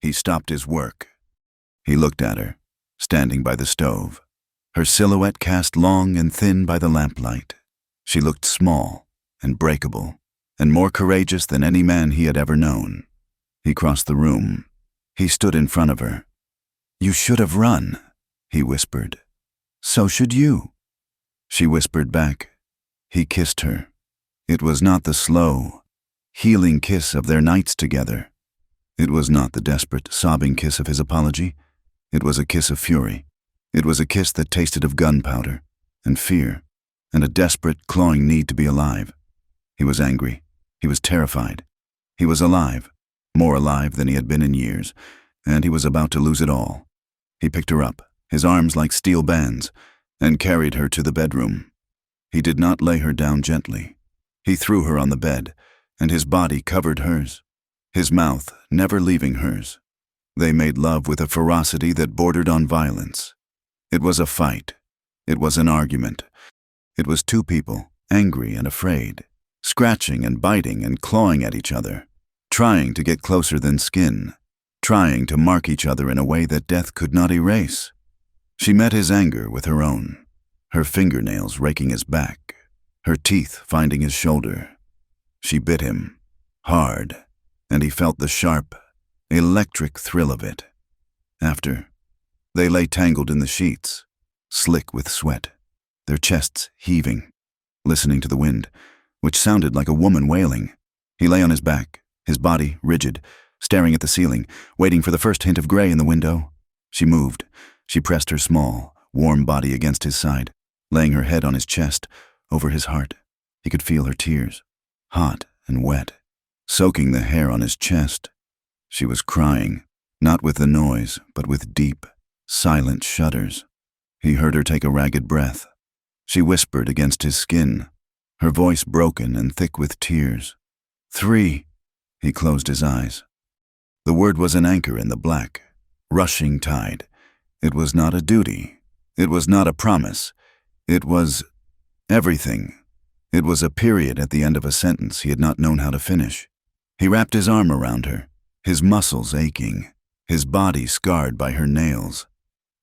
He stopped his work. He looked at her, standing by the stove, her silhouette cast long and thin by the lamplight. She looked small and breakable, and more courageous than any man he had ever known. He crossed the room. He stood in front of her. "You should have run," he whispered. "So should you." She whispered back. He kissed her. It was not the slow, healing kiss of their nights together. It was not the desperate, sobbing kiss of his apology. It was a kiss of fury. It was a kiss that tasted of gunpowder and fear and a desperate, clawing need to be alive. He was angry. He was terrified. He was alive, more alive than he had been in years, and he was about to lose it all. He picked her up, his arms like steel bands, and carried her to the bedroom. He did not lay her down gently. He threw her on the bed, and his body covered hers, his mouth never leaving hers. They made love with a ferocity that bordered on violence. It was a fight. It was an argument. It was 2 people, angry and afraid, scratching and biting and clawing at each other, trying to get closer than skin, trying to mark each other in a way that death could not erase. She met his anger with her own, her fingernails raking his back, her teeth finding his shoulder. She bit him, hard, and he felt the sharp, electric thrill of it. After, they lay tangled in the sheets, slick with sweat, their chests heaving, listening to the wind, which sounded like a woman wailing. He lay on his back, his body rigid, staring at the ceiling, waiting for the first hint of gray in the window. She moved. She pressed her small, warm body against his side, laying her head on his chest, over his heart. He could feel her tears, hot and wet, soaking the hair on his chest. She was crying, not with the noise, but with deep, silent shudders. He heard her take a ragged breath. She whispered against his skin, her voice broken and thick with tears. 3. He closed his eyes. The word was an anchor in the black, rushing tide. It was not a duty. It was not a promise. It was everything. It was a period at the end of a sentence he had not known how to finish. He wrapped his arm around her, his muscles aching, his body scarred by her nails.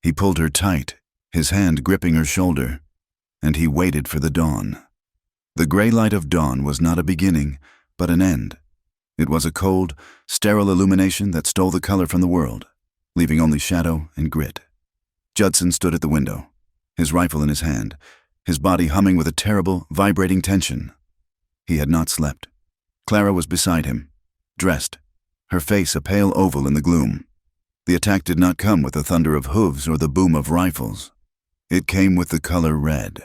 He pulled her tight, his hand gripping her shoulder, and he waited for the dawn. The gray light of dawn was not a beginning, but an end. It was a cold, sterile illumination that stole the color from the world, leaving only shadow and grit. Judson stood at the window, his rifle in his hand, his body humming with a terrible, vibrating tension. He had not slept. Clara was beside him, dressed, her face a pale oval in the gloom. The attack did not come with the thunder of hooves or the boom of rifles. It came with the color red,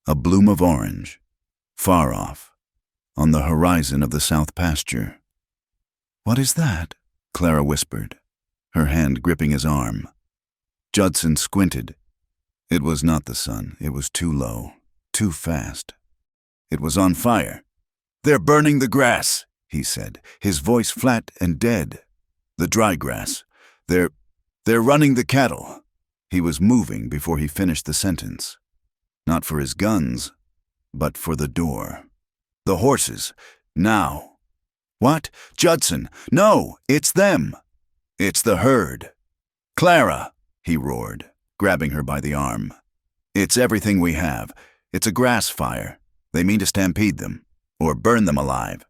a bloom of orange, far off, on the horizon of the south pasture. "What is that?" Clara whispered, her hand gripping his arm. Judson squinted. It was not the sun. It was too low, too fast. It was on fire. "They're burning the grass," he said, his voice flat and dead. "The dry grass. They're running the cattle." He was moving before he finished the sentence. Not for his guns, but for the door. "The horses. Now." "What? Judson! No! It's them! It's the herd." "Clara!" he roared, grabbing her by the arm. "It's everything we have. It's a grass fire. They mean to stampede them, or burn them alive."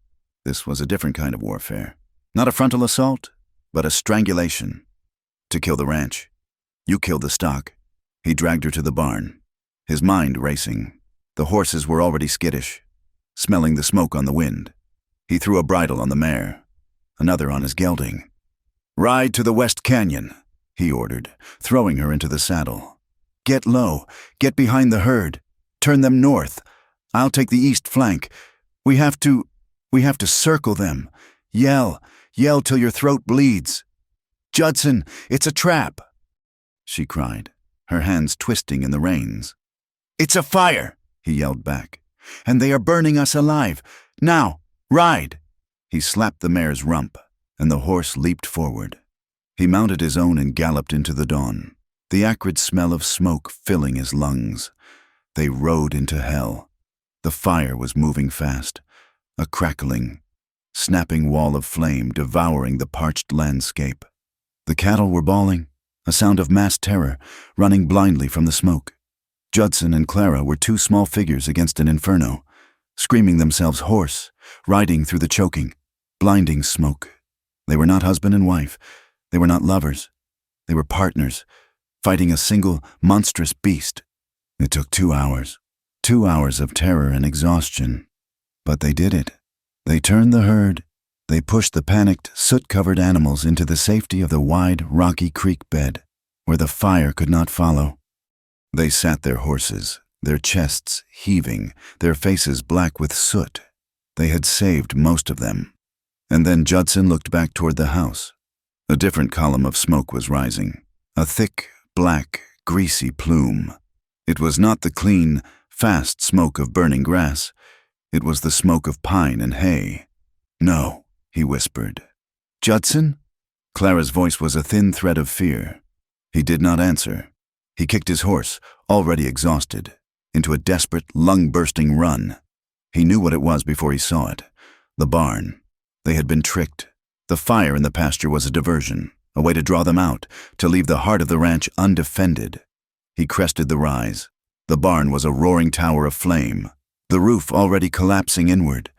This was a different kind of warfare. Not a frontal assault, but a strangulation. To kill the ranch. You killed the stock. He dragged her to the barn, his mind racing. The horses were already skittish, smelling the smoke on the wind. He threw a bridle on the mare, another on his gelding. "Ride to the West Canyon," he ordered, throwing her into the saddle. "Get low, get behind the herd, turn them north. I'll take the east flank. We have to circle them. Yell till your throat bleeds. Judson, it's a trap," she cried, her hands twisting in the reins. "It's a fire," he yelled back, "and they are burning us alive. Now, ride." He slapped the mare's rump, and the horse leaped forward. He mounted his own and galloped into the dawn, the acrid smell of smoke filling his lungs. They rode into hell. The fire was moving fast, a crackling, snapping wall of flame devouring the parched landscape. The cattle were bawling, a sound of mass terror, running blindly from the smoke. Judson and Clara were two small figures against an inferno, screaming themselves hoarse, riding through the choking, blinding smoke. They were not husband and wife. They were not lovers. They were partners, fighting a single, monstrous beast. It took 2 hours. 2 hours of terror and exhaustion. But they did it. They turned the herd. They pushed the panicked, soot-covered animals into the safety of the wide, rocky creek bed, where the fire could not follow. They sat their horses, their chests heaving, their faces black with soot. They had saved most of them. And then Judson looked back toward the house. A different column of smoke was rising, a thick, black, greasy plume. It was not the clean, fast smoke of burning grass. It was the smoke of pine and hay. "No," he whispered. "Judson?" Clara's voice was a thin thread of fear. He did not answer. He kicked his horse, already exhausted, into a desperate, lung-bursting run. He knew what it was before he saw it. The barn. They had been tricked. The fire in the pasture was a diversion, a way to draw them out, to leave the heart of the ranch undefended. He crested the rise. The barn was a roaring tower of flame, the roof already collapsing inward.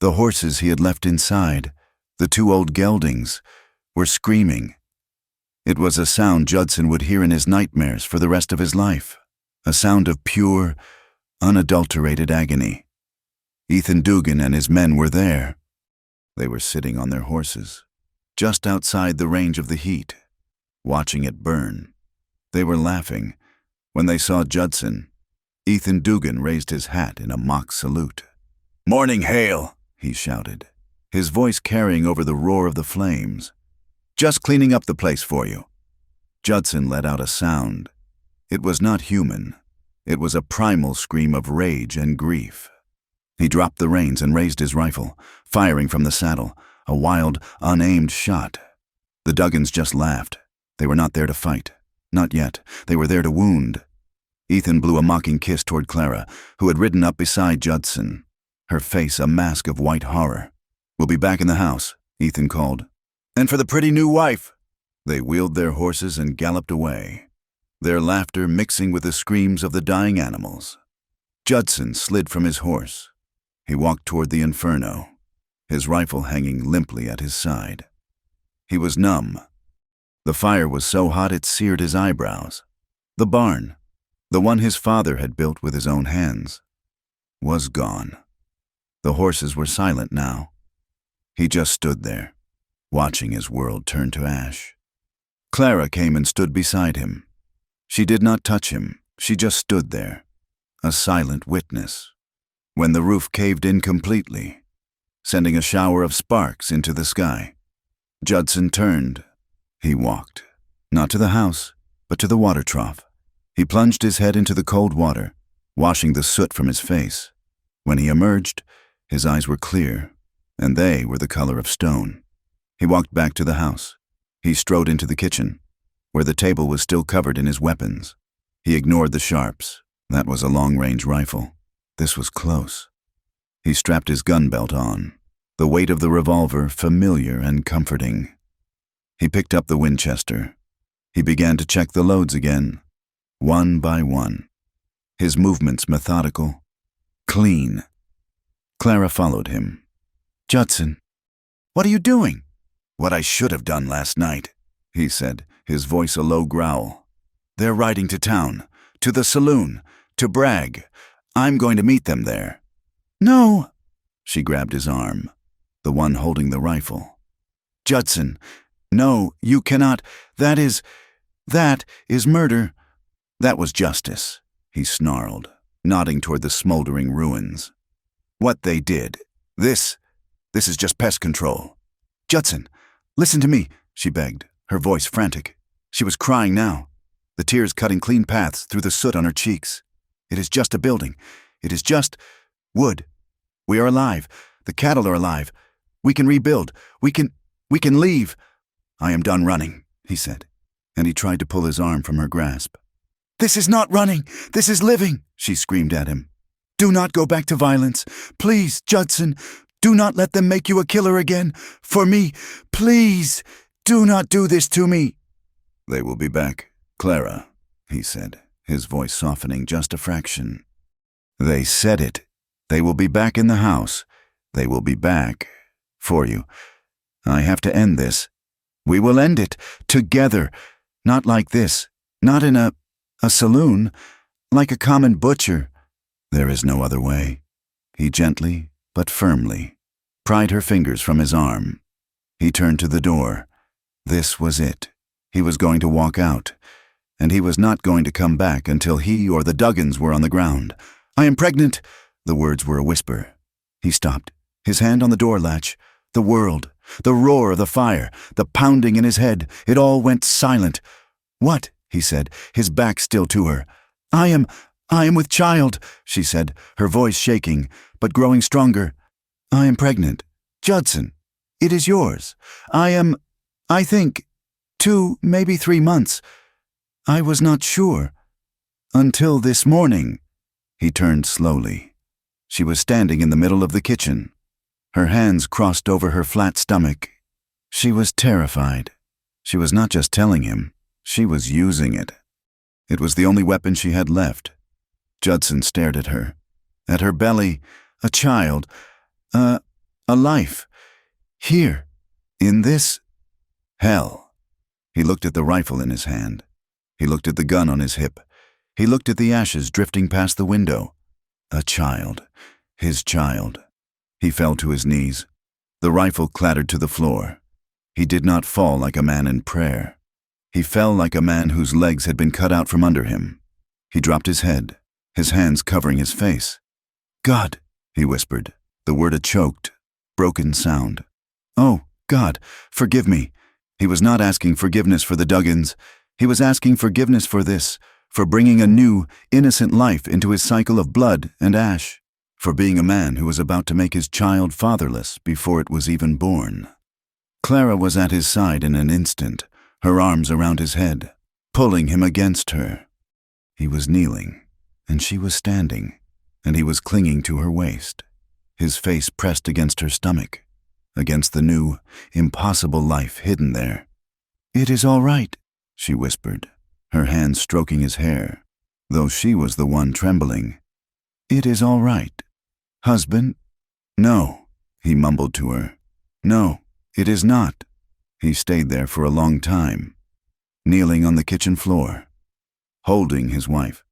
The horses he had left inside, the 2 old geldings, were screaming. It was a sound Judson would hear in his nightmares for the rest of his life, a sound of pure, unadulterated agony. Ethan Dugan and his men were there. They were sitting on their horses, just outside the range of the heat, watching it burn. They were laughing when they saw Judson. Ethan Dugan raised his hat in a mock salute. "Morning, Hale," he shouted, his voice carrying over the roar of the flames. "Just cleaning up the place for you." Judson let out a sound. It was not human. It was a primal scream of rage and grief. He dropped the reins and raised his rifle, firing from the saddle, a wild, unaimed shot. The Duggans just laughed. They were not there to fight. Not yet. They were there to wound. Ethan blew a mocking kiss toward Clara, who had ridden up beside Judson, her face a mask of white horror. "We'll be back in the house," Ethan called. "And for the pretty new wife." They wheeled their horses and galloped away, their laughter mixing with the screams of the dying animals. Judson slid from his horse. He walked toward the inferno, his rifle hanging limply at his side. He was numb. The fire was so hot it seared his eyebrows. The barn, the one his father had built with his own hands, was gone. The horses were silent now. He just stood there, watching his world turn to ash. Clara came and stood beside him. She did not touch him. She just stood there, a silent witness, when the roof caved in completely, sending a shower of sparks into the sky. Judson turned. He walked, not to the house, but to the water trough. He plunged his head into the cold water, washing the soot from his face. When he emerged, his eyes were clear, and they were the color of stone. He walked back to the house. He strode into the kitchen, where the table was still covered in his weapons. He ignored the sharps. That was a long-range rifle. This was close. He strapped his gun belt on, the weight of the revolver familiar and comforting. He picked up the Winchester. He began to check the loads again, one by one, his movements methodical, clean. Clara followed him. "Judson, what are you doing?" "What I should have done last night," he said, his voice a low growl. "They're riding to town, to the saloon, to brag. I'm going to meet them there." "No!" She grabbed his arm, the one holding the rifle. "Judson, no, you cannot. That is murder." "That was justice," he snarled, nodding toward the smoldering ruins. "What they did. This is just pest control." "Judson, listen to me," she begged, her voice frantic. She was crying now, the tears cutting clean paths through the soot on her cheeks. "It is just a building. It is just wood. We are alive. The cattle are alive. We can rebuild. We can leave." "I am done running," he said, and he tried to pull his arm from her grasp. "This is not running. This is living," she screamed at him. "Do not go back to violence. Please, Judson, do not let them make you a killer again. For me, please, do not do this to me." "They will be back, Clara," he said, his voice softening just a fraction. "They said it. They will be back in the house. They will be back for you. I have to end this. We will end it together. Not like this. Not in a saloon. Like a common butcher. There is no other way." He gently, but firmly, pried her fingers from his arm. He turned to the door. This was it. He was going to walk out, and he was not going to come back until he or the Duggans were on the ground. "I am pregnant." The words were a whisper. He stopped, his hand on the door latch. The world, the roar of the fire, the pounding in his head, it all went silent. "What?" he said, his back still to her. I am with child," she said, her voice shaking, but growing stronger. "I am pregnant. Judson, it is yours. I think, 2, maybe 3 months. I was not sure. Until this morning." He turned slowly. She was standing in the middle of the kitchen, her hands crossed over her flat stomach. She was terrified. She was not just telling him, she was using it. It was the only weapon she had left. Judson stared at her belly, a child, a life. Here, in this hell. He looked at the rifle in his hand. He looked at the gun on his hip. He looked at the ashes drifting past the window. A child. His child. He fell to his knees. The rifle clattered to the floor. He did not fall like a man in prayer. He fell like a man whose legs had been cut out from under him. He dropped his head, his hands covering his face. "God," he whispered, the word a choked, broken sound. "Oh, God, forgive me." He was not asking forgiveness for the Duggins. He was asking forgiveness for this, for bringing a new, innocent life into his cycle of blood and ash, for being a man who was about to make his child fatherless before it was even born. Clara was at his side in an instant, her arms around his head, pulling him against her. He was kneeling, and she was standing, and he was clinging to her waist, his face pressed against her stomach, against the new, impossible life hidden there. "It is all right," she whispered, her hands stroking his hair, though she was the one trembling. "It is all right. Husband?" "No," he mumbled to her. "No, it is not." He stayed there for a long time, kneeling on the kitchen floor, holding his wife.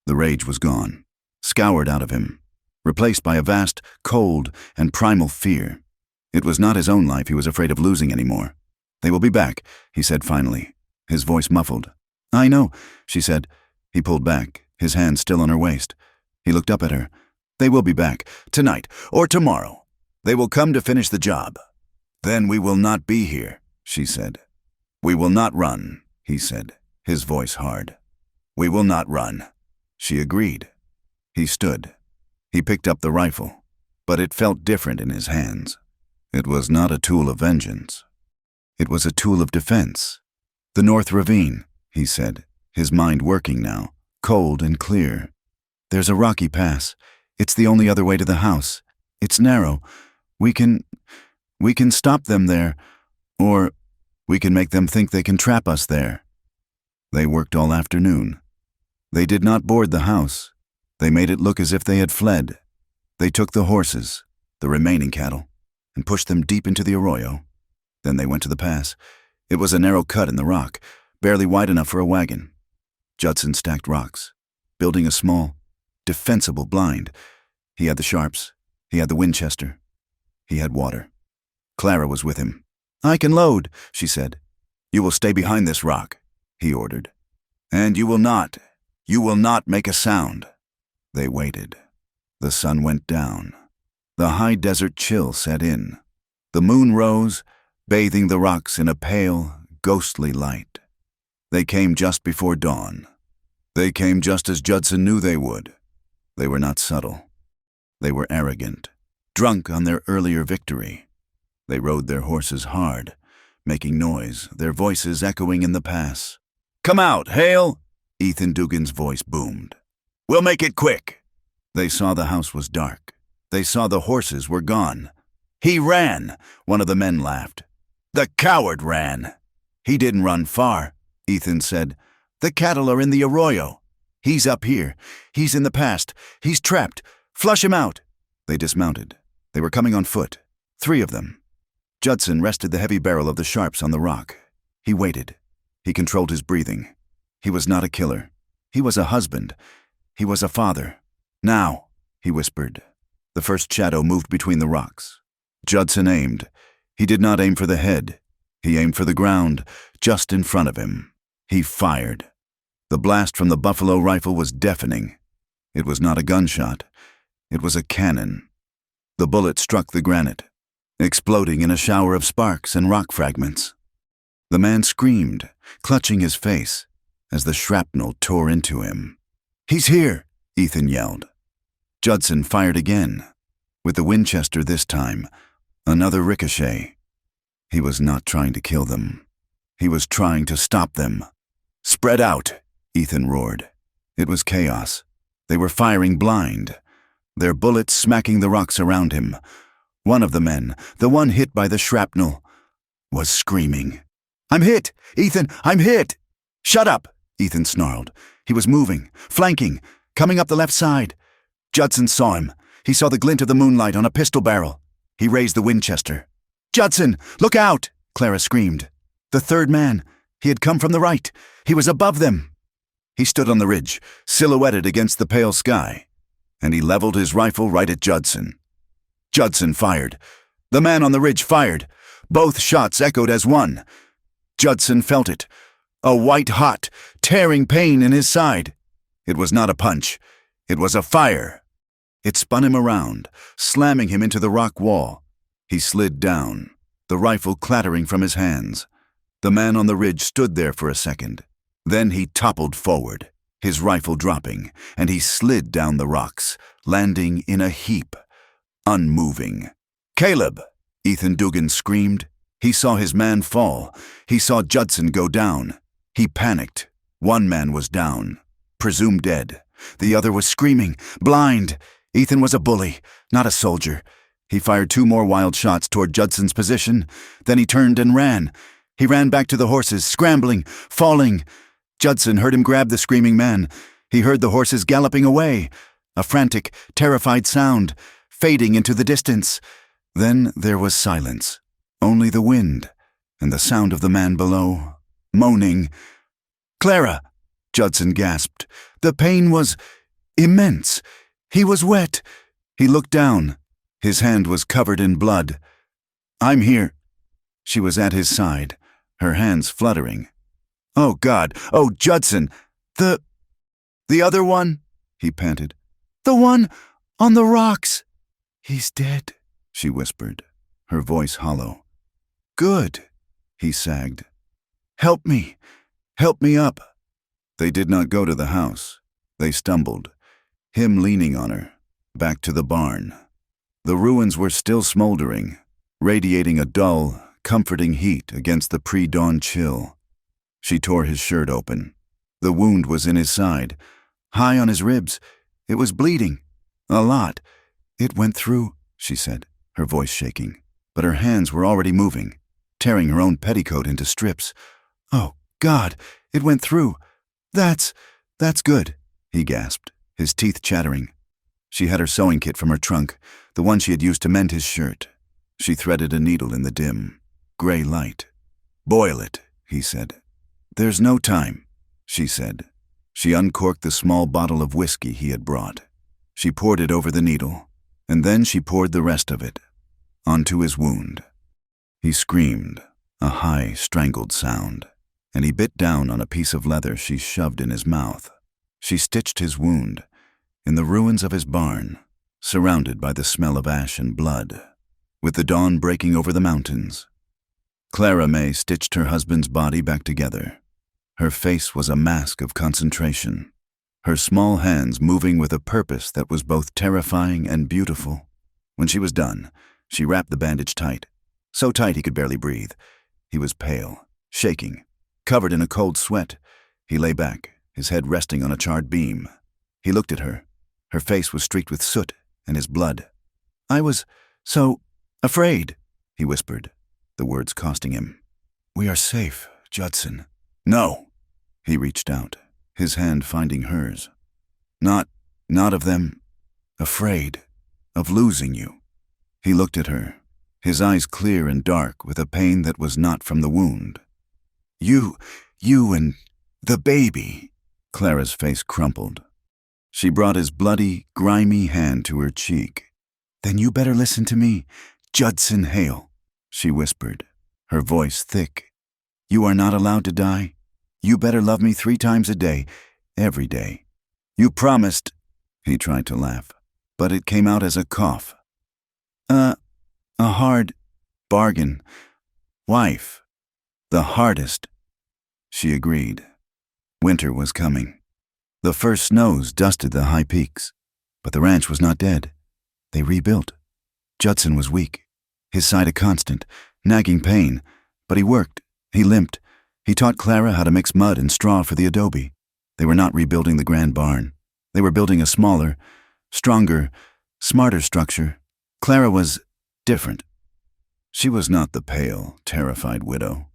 The rage was gone, scoured out of him, replaced by a vast, cold, and primal fear. It was not his own life he was afraid of losing anymore. "They will be back," he said finally, his voice muffled. "I know," she said. He pulled back, his hand still on her waist. He looked up at her. "They will be back, tonight or tomorrow. They will come to finish the job. Then we will not be here," she said. "We will not run," he said, his voice hard. "We will not run." She agreed. He stood. He picked up the rifle, but it felt different in his hands. It was not a tool of vengeance. It was a tool of defense. "The North Ravine," he said, his mind working now, cold and clear. "There's a rocky pass. It's the only other way to the house. It's narrow. We can stop them there, or we can make them think they can trap us there." They worked all afternoon. They did not board the house. They made it look as if they had fled. They took the horses, the remaining cattle, and pushed them deep into the arroyo. Then they went to the pass. It was a narrow cut in the rock, barely wide enough for a wagon. Judson stacked rocks, building a small, defensible blind. He had the sharps. He had the Winchester. He had water. Clara was with him. "I can load," she said. "You will stay behind this rock," he ordered. "And you will not make a sound." They waited. The sun went down. The high desert chill set in. The moon rose, bathing the rocks in a pale, ghostly light. They came just before dawn. They came just as Judson knew they would. They were not subtle. They were arrogant, drunk on their earlier victory. They rode their horses hard, making noise, their voices echoing in the pass. "Come out, Hale!" Ethan Dugan's voice boomed. "We'll make it quick." They saw the house was dark. They saw the horses were gone. "He ran," one of the men laughed. "The coward ran." "He didn't run far," Ethan said. "The cattle are in the arroyo. He's up here. He's in the past. He's trapped. Flush him out." They dismounted. They were coming on foot, 3 of them. Judson rested the heavy barrel of the sharps on the rock. He waited. He controlled his breathing. He was not a killer. He was a husband. He was a father. "Now," he whispered. The first shadow moved between the rocks. Judson aimed. He did not aim for the head. He aimed for the ground, just in front of him. He fired. The blast from the buffalo rifle was deafening. It was not a gunshot. It was a cannon. The bullet struck the granite, exploding in a shower of sparks and rock fragments. The man screamed, clutching his face, as the shrapnel tore into him. "He's here!" Ethan yelled. Judson fired again, with the Winchester this time, another ricochet. He was not trying to kill them. He was trying to stop them. "Spread out!" Ethan roared. It was chaos. They were firing blind, their bullets smacking the rocks around him. One of the men, the one hit by the shrapnel, was screaming. "I'm hit! Ethan, I'm hit!" "Shut up!" Ethan snarled. He was moving, flanking, coming up the left side. Judson saw him. He saw the glint of the moonlight on a pistol barrel. He raised the Winchester. "Judson, look out!" Clara screamed. The third man. He had come from the right. He was above them. He stood on the ridge, silhouetted against the pale sky, and he leveled his rifle right at Judson. Judson fired. The man on the ridge fired. Both shots echoed as one. Judson felt it. A white-hot, tearing pain in his side. It was not a punch. It was a fire. It spun him around, slamming him into the rock wall. He slid down, the rifle clattering from his hands. The man on the ridge stood there for a second. Then he toppled forward, his rifle dropping, and he slid down the rocks, landing in a heap, unmoving. "Caleb!" Ethan Dugan screamed. He saw his man fall. He saw Judson go down. He panicked. One man was down, presumed dead. The other was screaming, blind. Ethan was a bully, not a soldier. He fired 2 more wild shots toward Judson's position. Then he turned and ran. He ran back to the horses, scrambling, falling. Judson heard him grab the screaming man. He heard the horses galloping away, a frantic, terrified sound, fading into the distance. Then there was silence, only the wind, and the sound of the man below, moaning. "Clara!" Judson gasped. The pain was immense. He was wet. He looked down. His hand was covered in blood. "I'm here." She was at his side, her hands fluttering. "Oh, God! Oh, Judson! The other one?" he panted. "The one on the rocks." "He's dead," she whispered, her voice hollow. "Good," he sagged. Help me up." They did not go to the house. They stumbled, him leaning on her, back to the barn. The ruins were still smoldering, radiating a dull, comforting heat against the pre-dawn chill. She tore his shirt open. The wound was in his side, high on his ribs. It was bleeding. A lot. "It went through," she said, her voice shaking. But her hands were already moving, tearing her own petticoat into strips. "Oh, God, it went through. That's good," he gasped, his teeth chattering. She had her sewing kit from her trunk, the one she had used to mend his shirt. She threaded a needle in the dim, gray light. "Boil it," he said. "There's no time," she said. She uncorked the small bottle of whiskey he had brought. She poured it over the needle, and then she poured the rest of it onto his wound. He screamed, a high, strangled sound, and he bit down on a piece of leather she shoved in his mouth. She stitched his wound in the ruins of his barn, surrounded by the smell of ash and blood, with the dawn breaking over the mountains. Clara May stitched her husband's body back together. Her face was a mask of concentration, her small hands moving with a purpose that was both terrifying and beautiful. When she was done, she wrapped the bandage tight, so tight he could barely breathe. He was pale, shaking, covered in a cold sweat. He lay back, his head resting on a charred beam. He looked at her. Her face was streaked with soot and his blood. "I was so afraid," he whispered, the words costing him. "We are safe, Judson." "No." He reached out, his hand finding hers. Not of them. Afraid of losing you." He looked at her, his eyes clear and dark with a pain that was not from the wound. You and the baby." Clara's face crumpled. She brought his bloody, grimy hand to her cheek. "Then you better listen to me, Judson Hale," she whispered, her voice thick. "You are not allowed to die. You better love me 3 times a day, every day. You promised." He tried to laugh, but it came out as a cough. A hard bargain. Wife. The hardest." She agreed. Winter was coming. The first snows dusted the high peaks, but the ranch was not dead. They rebuilt. Judson was weak, his side a constant, nagging pain, but he worked, he limped. He taught Clara how to mix mud and straw for the adobe. They were not rebuilding the grand barn. They were building a smaller, stronger, smarter structure. Clara was different. She was not the pale, terrified widow.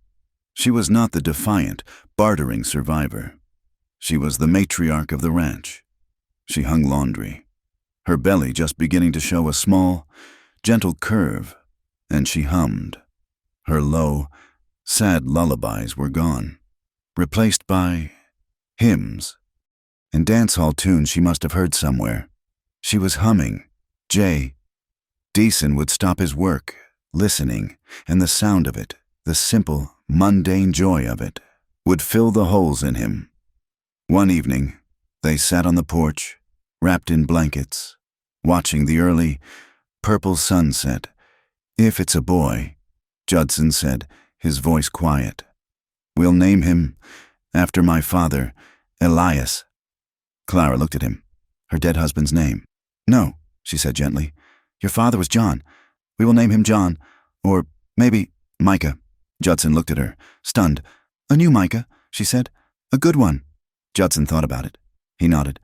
She was not the defiant, bartering survivor. She was the matriarch of the ranch. She hung laundry, her belly just beginning to show a small, gentle curve, and she hummed. Her low, sad lullabies were gone, replaced by hymns and dance hall tunes she must have heard somewhere. She was humming. Deason would stop his work, listening, and the sound of it, the simple, mundane joy of it, would fill the holes in him. One evening, they sat on the porch, wrapped in blankets, watching the early, purple sunset. "If it's a boy," Judson said, his voice quiet, "we'll name him after my father, Elias." Clara looked at him. Her dead husband's name. "No," she said gently. "Your father was John. We will name him John. Or maybe Micah." Judson looked at her, stunned. "A new Micah," she said. "A good one." Judson thought about it. He nodded.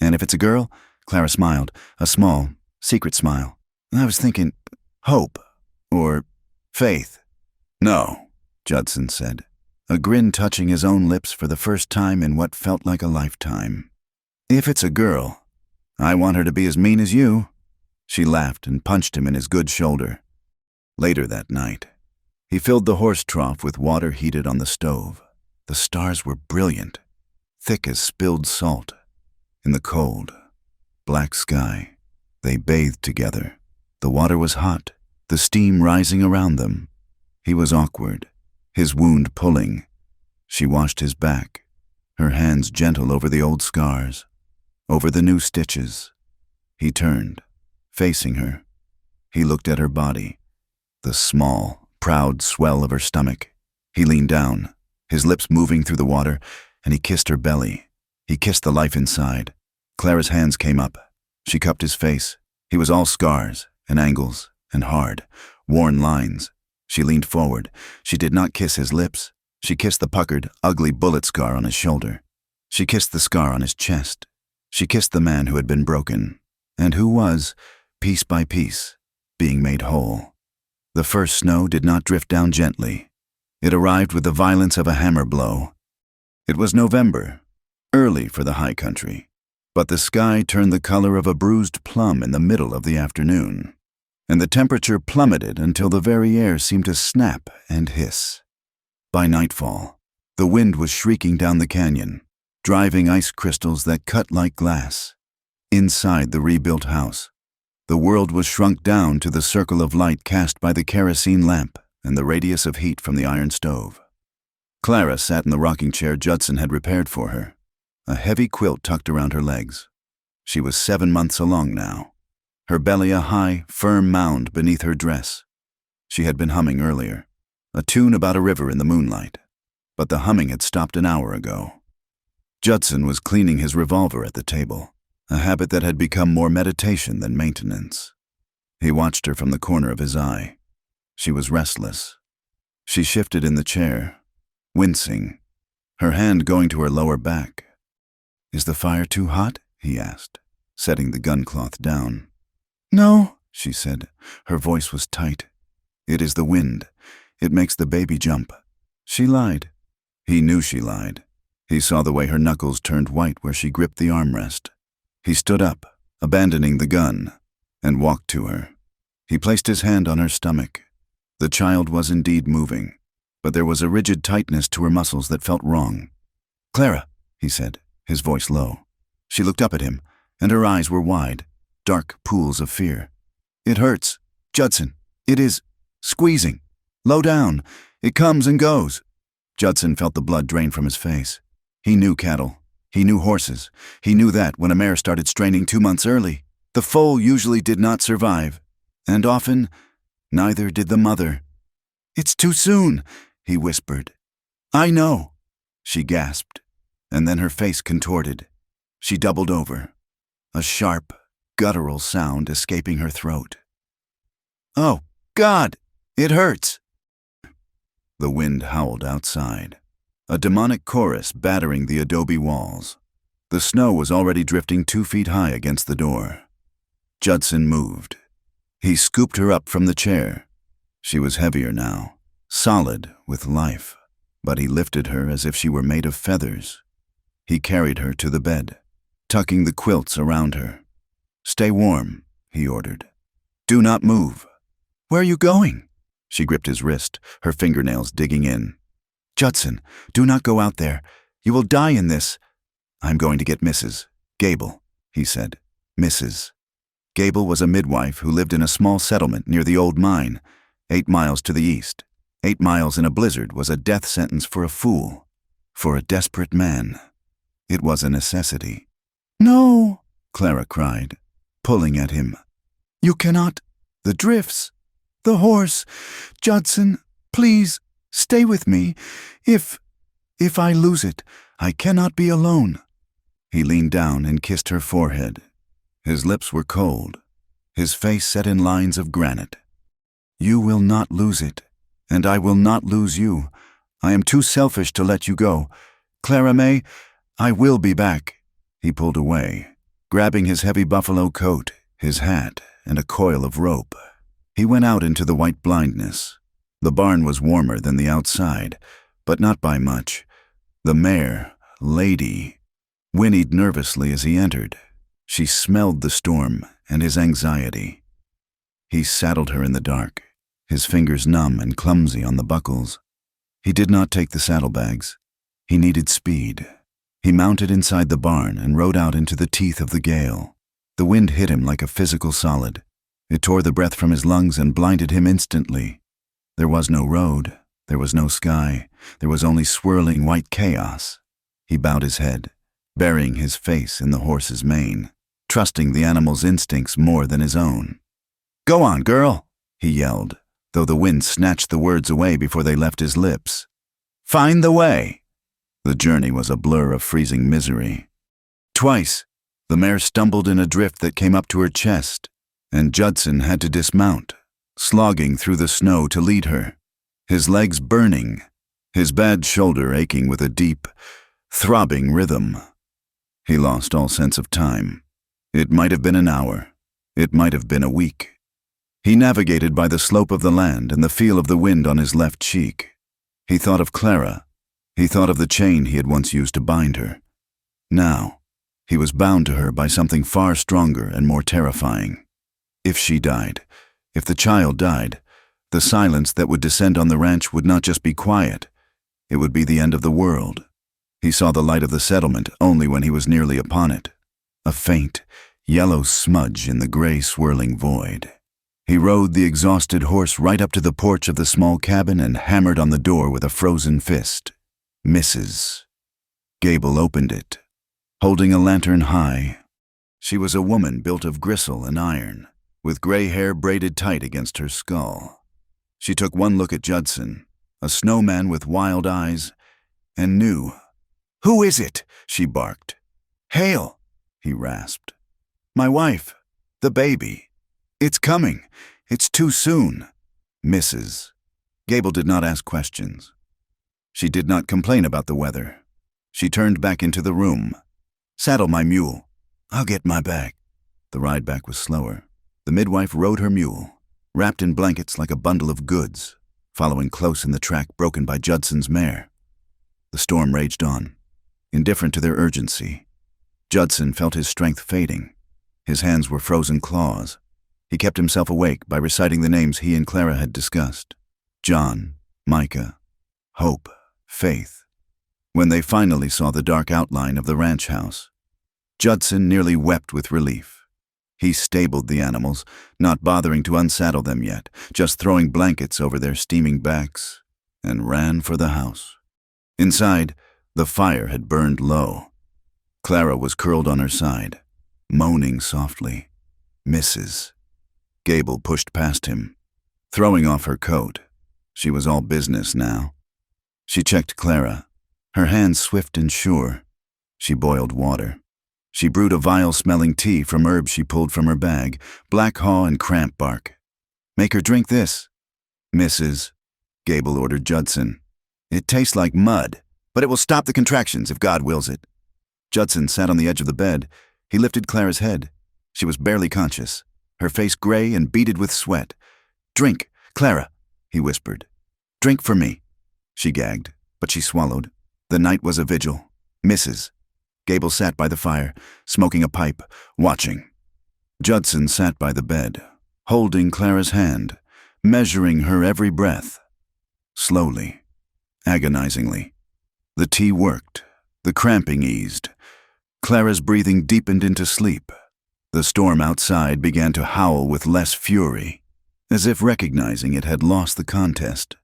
"And if it's a girl?" Clara smiled, a small, secret smile. "I was thinking Hope or Faith." "No," Judson said, a grin touching his own lips for the first time in what felt like a lifetime. "If it's a girl, I want her to be as mean as you." She laughed and punched him in his good shoulder. Later that night, he filled the horse trough with water heated on the stove. The stars were brilliant, thick as spilled salt. In the cold, black sky, they bathed together. The water was hot, the steam rising around them. He was awkward, his wound pulling. She washed his back, her hands gentle over the old scars, over the new stitches. He turned, facing her. He looked at her body, the small, proud swell of her stomach. He leaned down, his lips moving through the water, and he kissed her belly. He kissed the life inside. Clara's hands came up. She cupped his face. He was all scars and angles and hard, worn lines. She leaned forward. She did not kiss his lips. She kissed the puckered, ugly bullet scar on his shoulder. She kissed the scar on his chest. She kissed the man who had been broken, and who was, piece by piece, being made whole. The first snow did not drift down gently. It arrived with the violence of a hammer blow. It was November, early for the high country, but the sky turned the color of a bruised plum in the middle of the afternoon, and the temperature plummeted until the very air seemed to snap and hiss. By nightfall, the wind was shrieking down the canyon, driving ice crystals that cut like glass. Inside the rebuilt house, the world was shrunk down to the circle of light cast by the kerosene lamp and the radius of heat from the iron stove. Clara sat in the rocking chair Judson had repaired for her, a heavy quilt tucked around her legs. She was 7 months along now, her belly a high, firm mound beneath her dress. She had been humming earlier, a tune about a river in the moonlight, but the humming had stopped an hour ago. Judson was cleaning his revolver at the table, a habit that had become more meditation than maintenance. He watched her from the corner of his eye. She was restless. She shifted in the chair, wincing, her hand going to her lower back. "Is the fire too hot?" he asked, setting the gun cloth down. "No," she said. Her voice was tight. "It is the wind. It makes the baby jump." She lied. He knew she lied. He saw the way her knuckles turned white where she gripped the armrest. He stood up, abandoning the gun, and walked to her. He placed his hand on her stomach. The child was indeed moving, but there was a rigid tightness to her muscles that felt wrong. "Clara," he said, his voice low. She looked up at him, and her eyes were wide, dark pools of fear. "It hurts, Judson. It is squeezing. Low down. It comes and goes." Judson felt the blood drain from his face. He knew cattle. He knew horses. He knew that when a mare started straining 2 months early, the foal usually did not survive, and often, neither did the mother. "It's too soon," he whispered. "I know," she gasped, and then her face contorted. She doubled over, a sharp, guttural sound escaping her throat. "Oh, God, it hurts." The wind howled outside, a demonic chorus battering the adobe walls. The snow was already drifting 2 feet high against the door. Judson moved. He scooped her up from the chair. She was heavier now, solid with life, but he lifted her as if she were made of feathers. He carried her to the bed, tucking the quilts around her. "Stay warm," he ordered. "Do not move." "Where are you going?" She gripped his wrist, her fingernails digging in. "Judson, do not go out there. You will die in this." "I'm going to get Mrs. Gable," he said. Mrs. Gable was a midwife who lived in a small settlement near the old mine, 8 miles to the east. 8 miles in a blizzard was a death sentence for a fool, for a desperate man. It was a necessity. "No," Clara cried, pulling at him. "You cannot. The drifts. The horse. Judson, please, stay with me. If I lose it, I cannot be alone." He leaned down and kissed her forehead. His lips were cold, his face set in lines of granite. "You will not lose it, and I will not lose you. I am too selfish to let you go. Clara May, I will be back." He pulled away, grabbing his heavy buffalo coat, his hat, and a coil of rope. He went out into the white blindness. The barn was warmer than the outside, but not by much. The mare, Lady, whinnied nervously as he entered. She smelled the storm and his anxiety. He saddled her in the dark, his fingers numb and clumsy on the buckles. He did not take the saddlebags. He needed speed. He mounted inside the barn and rode out into the teeth of the gale. The wind hit him like a physical solid. It tore the breath from his lungs and blinded him instantly. There was no road. There was no sky. There was only swirling white chaos. He bowed his head, burying his face in the horse's mane, trusting the animal's instincts more than his own. "Go on, girl," he yelled, though the wind snatched the words away before they left his lips. "Find the way." The journey was a blur of freezing misery. Twice, the mare stumbled in a drift that came up to her chest, and Judson had to dismount, slogging through the snow to lead her, his legs burning, his bad shoulder aching with a deep, throbbing rhythm. He lost all sense of time. It might have been an hour. It might have been a week. He navigated by the slope of the land and the feel of the wind on his left cheek. He thought of Clara. He thought of the chain he had once used to bind her. Now, he was bound to her by something far stronger and more terrifying. If she died, if the child died, the silence that would descend on the ranch would not just be quiet. It would be the end of the world. He saw the light of the settlement only when he was nearly upon it, a faint, yellow smudge in the gray swirling void. He rode the exhausted horse right up to the porch of the small cabin and hammered on the door with a frozen fist. Mrs. Gable opened it, holding a lantern high. She was a woman built of gristle and iron, with gray hair braided tight against her skull. She took one look at Judson, a snowman with wild eyes, and knew. "Who is it?" she barked. "Hale," he rasped. "My wife. The baby. It's coming. It's too soon." Mrs. Gable did not ask questions. She did not complain about the weather. She turned back into the room. "Saddle my mule. I'll get my bag." The ride back was slower. The midwife rode her mule, wrapped in blankets like a bundle of goods, following close in the track broken by Judson's mare. The storm raged on, indifferent to their urgency. Judson felt his strength fading. His hands were frozen claws. He kept himself awake by reciting the names he and Clara had discussed. John, Micah, Hope, Faith. When they finally saw the dark outline of the ranch house, Judson nearly wept with relief. He stabled the animals, not bothering to unsaddle them yet, just throwing blankets over their steaming backs, and ran for the house. Inside, the fire had burned low. Clara was curled on her side, moaning softly. Mrs. Gable pushed past him, throwing off her coat. She was all business now. She checked Clara, her hands swift and sure. She boiled water. She brewed a vile-smelling tea from herbs she pulled from her bag, black haw and cramp bark. "Make her drink this." "Mrs." Gable ordered Judson. "It tastes like mud, but it will stop the contractions if God wills it." Judson sat on the edge of the bed. He lifted Clara's head. She was barely conscious, her face gray and beaded with sweat. "Drink, Clara," he whispered. "Drink for me." She gagged, but she swallowed. The night was a vigil. Mrs. Gable sat by the fire, smoking a pipe, watching. Judson sat by the bed, holding Clara's hand, measuring her every breath. Slowly, agonizingly. The tea worked. The cramping eased. Clara's breathing deepened into sleep. The storm outside began to howl with less fury, as if recognizing it had lost the contest.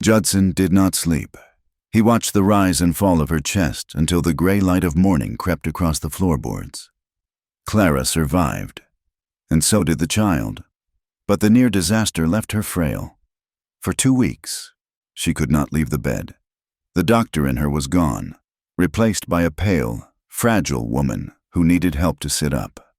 Judson did not sleep. He watched the rise and fall of her chest until the gray light of morning crept across the floorboards. Clara survived, and so did the child. But the near disaster left her frail. For 2 weeks, she could not leave the bed. The doctor in her was gone, replaced by a pale, fragile woman who needed help to sit up.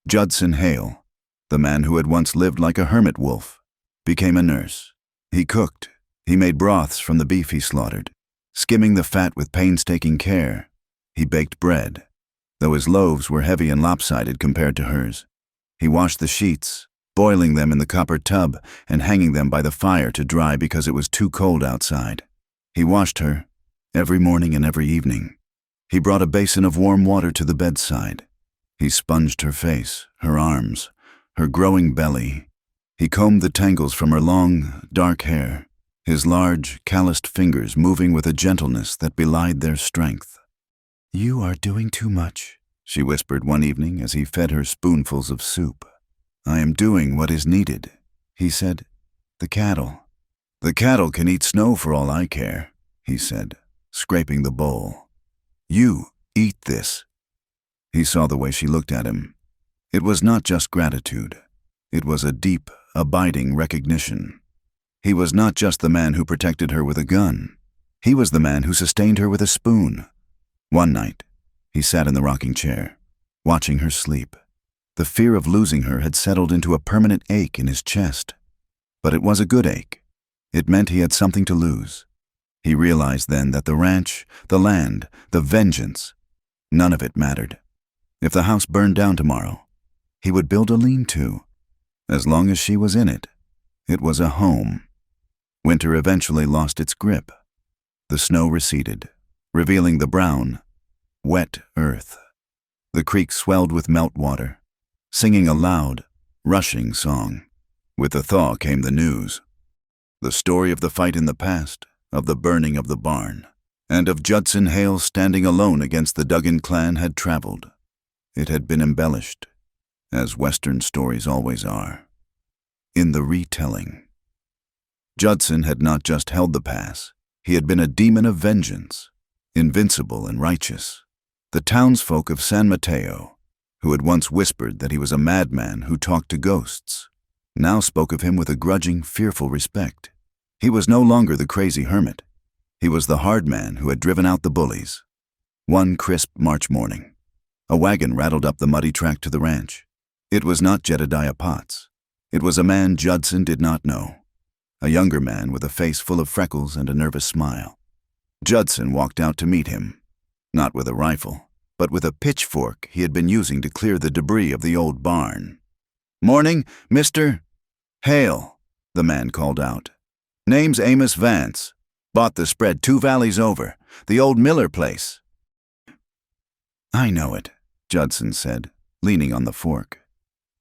Judson Hale, the man who had once lived like a hermit wolf, became a nurse. He cooked. He made broths from the beef he slaughtered, skimming the fat with painstaking care. He baked bread, though his loaves were heavy and lopsided compared to hers. He washed the sheets, boiling them in the copper tub and hanging them by the fire to dry because it was too cold outside. He washed her every morning and every evening. He brought a basin of warm water to the bedside. He sponged her face, her arms, her growing belly. He combed the tangles from her long, dark hair, his large, calloused fingers moving with a gentleness that belied their strength. "You are doing too much," she whispered one evening as he fed her spoonfuls of soup. "I am doing what is needed," he said. "The cattle." "The cattle can eat snow for all I care," he said, scraping the bowl. "You eat this." He saw the way she looked at him. It was not just gratitude. It was a deep, abiding recognition. He was not just the man who protected her with a gun. He was the man who sustained her with a spoon. One night, he sat in the rocking chair, watching her sleep. The fear of losing her had settled into a permanent ache in his chest. But it was a good ache. It meant he had something to lose. He realized then that the ranch, the land, the vengeance, none of it mattered. If the house burned down tomorrow, he would build a lean-to. As long as she was in it, it was a home. Winter eventually lost its grip. The snow receded, revealing the brown, wet earth. The creek swelled with meltwater, singing a loud, rushing song. With the thaw came the news. The story of the fight in the past, of the burning of the barn, and of Judson Hale standing alone against the Duggan clan had traveled. It had been embellished, as Western stories always are, in the retelling. Judson had not just held the pass. He had been a demon of vengeance, invincible and righteous. The townsfolk of San Mateo, who had once whispered that he was a madman who talked to ghosts, now spoke of him with a grudging, fearful respect. He was no longer the crazy hermit. He was the hard man who had driven out the bullies. One crisp March morning, a wagon rattled up the muddy track to the ranch. It was not Jedediah Potts. It was a man Judson did not know. A younger man with a face full of freckles and a nervous smile. Judson walked out to meet him, not with a rifle, but with a pitchfork he had been using to clear the debris of the old barn. "Morning, Mr. Hale," the man called out. "Name's Amos Vance. Bought the spread 2 valleys over, the old Miller place." "I know it," Judson said, leaning on the fork.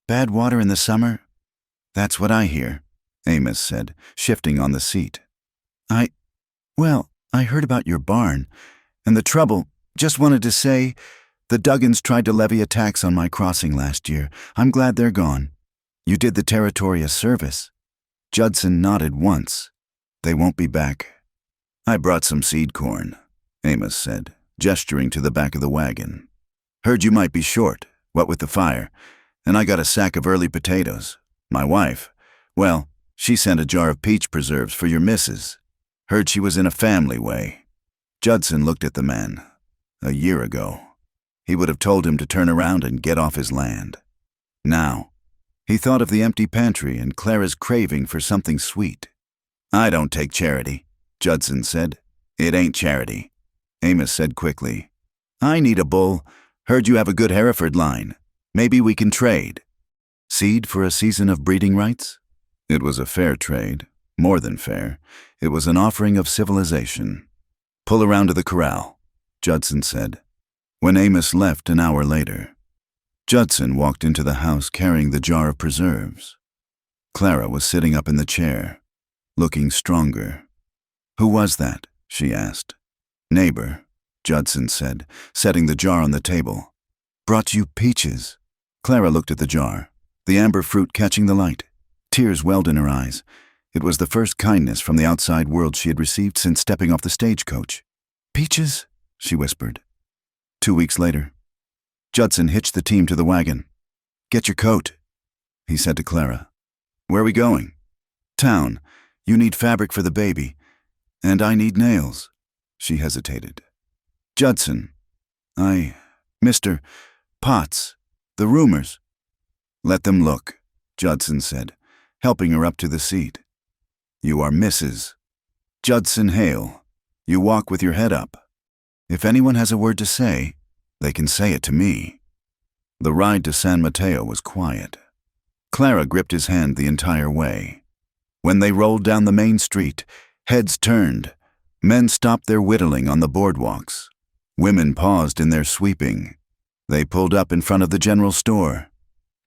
"Bad water in the summer?" "That's what I hear," Amos said, shifting on the seat. I heard about your barn, and the trouble. Just wanted to say, the Duggans tried to levy a tax on my crossing last year. I'm glad they're gone. You did the territory a service." Judson nodded once. "They won't be back." "I brought some seed corn," Amos said, gesturing to the back of the wagon. "Heard you might be short, what with the fire, and I got a sack of early potatoes. My wife, well, she sent a jar of peach preserves for your missus. Heard she was in a family way." Judson looked at the man. A year ago, he would have told him to turn around and get off his land. Now, he thought of the empty pantry and Clara's craving for something sweet. "I don't take charity," Judson said. "It ain't charity," Amos said quickly. "I need a bull. Heard you have a good Hereford line. Maybe we can trade." Seed for a season of breeding rights? It was a fair trade. More than fair. It was an offering of civilization. "Pull around to the corral," Judson said. When Amos left an hour later, Judson walked into the house carrying the jar of preserves. Clara was sitting up in the chair, looking stronger. "Who was that?" she asked. "Neighbor," Judson said, setting the jar on the table. "Brought you peaches." Clara looked at the jar, the amber fruit catching the light. Tears welled in her eyes. It was the first kindness from the outside world she had received since stepping off the stagecoach. "Peaches?" she whispered. 2 weeks later, Judson hitched the team to the wagon. "Get your coat," he said to Clara. "Where are we going?" "Town. You need fabric for the baby. And I need nails." She hesitated. "Judson, Mr. Potts, the rumors." "Let them look," Judson said, helping her up to the seat. "You are Mrs. Judson Hale. You walk with your head up. If anyone has a word to say, they can say it to me." The ride to San Mateo was quiet. Clara gripped his hand the entire way. When they rolled down the main street, heads turned. Men stopped their whittling on the boardwalks. Women paused in their sweeping. They pulled up in front of the general store.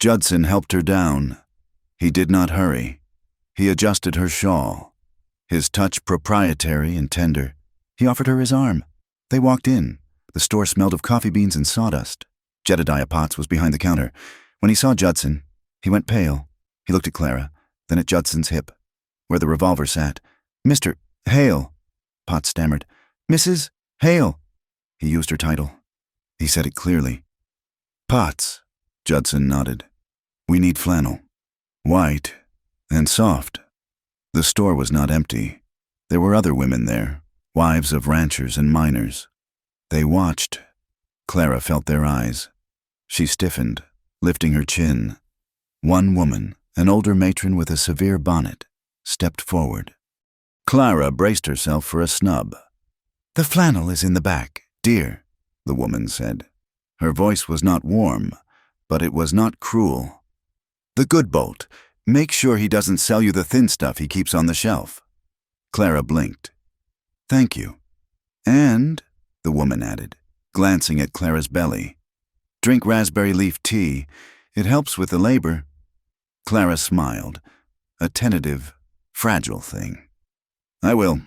Judson helped her down. He did not hurry. He adjusted her shawl. His touch proprietary and tender. He offered her his arm. They walked in. The store smelled of coffee beans and sawdust. Jedediah Potts was behind the counter. When he saw Judson, he went pale. He looked at Clara, then at Judson's hip, where the revolver sat. "Mr. Hale," Potts stammered. "Mrs. Hale." He used her title. He said it clearly. "Potts," Judson nodded. "We need flannel. White and soft." The store was not empty. There were other women there, wives of ranchers and miners. They watched. Clara felt their eyes. She stiffened, lifting her chin. One woman, an older matron with a severe bonnet, stepped forward. Clara braced herself for a snub. "The flannel is in the back, dear," the woman said. Her voice was not warm, but it was not cruel. "The good bolt. Make sure he doesn't sell you the thin stuff he keeps on the shelf." Clara blinked. "Thank you." "And," the woman added, glancing at Clara's belly, "drink raspberry leaf tea. It helps with the labor." Clara smiled, a tentative, fragile thing. "I will.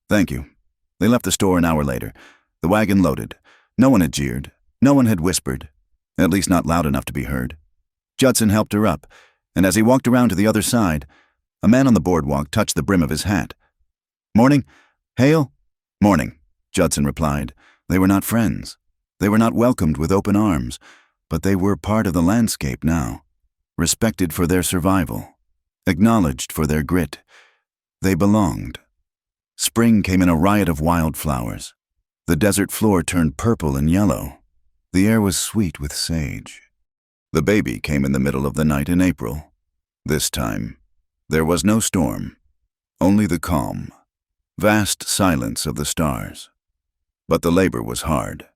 Thank you." They left the store an hour later, the wagon loaded. No one had jeered. No one had whispered, at least not loud enough to be heard. Judson helped her up, and as he walked around to the other side, a man on the boardwalk touched the brim of his hat. "Morning, Hale?" "Morning," Judson replied. They were not friends. They were not welcomed with open arms, but they were part of the landscape now, respected for their survival, acknowledged for their grit. They belonged. Spring came in a riot of wildflowers. The desert floor turned purple and yellow. The air was sweet with sage. The baby came in the middle of the night in April. This time, there was no storm, only the calm, vast silence of the stars. But the labor was hard.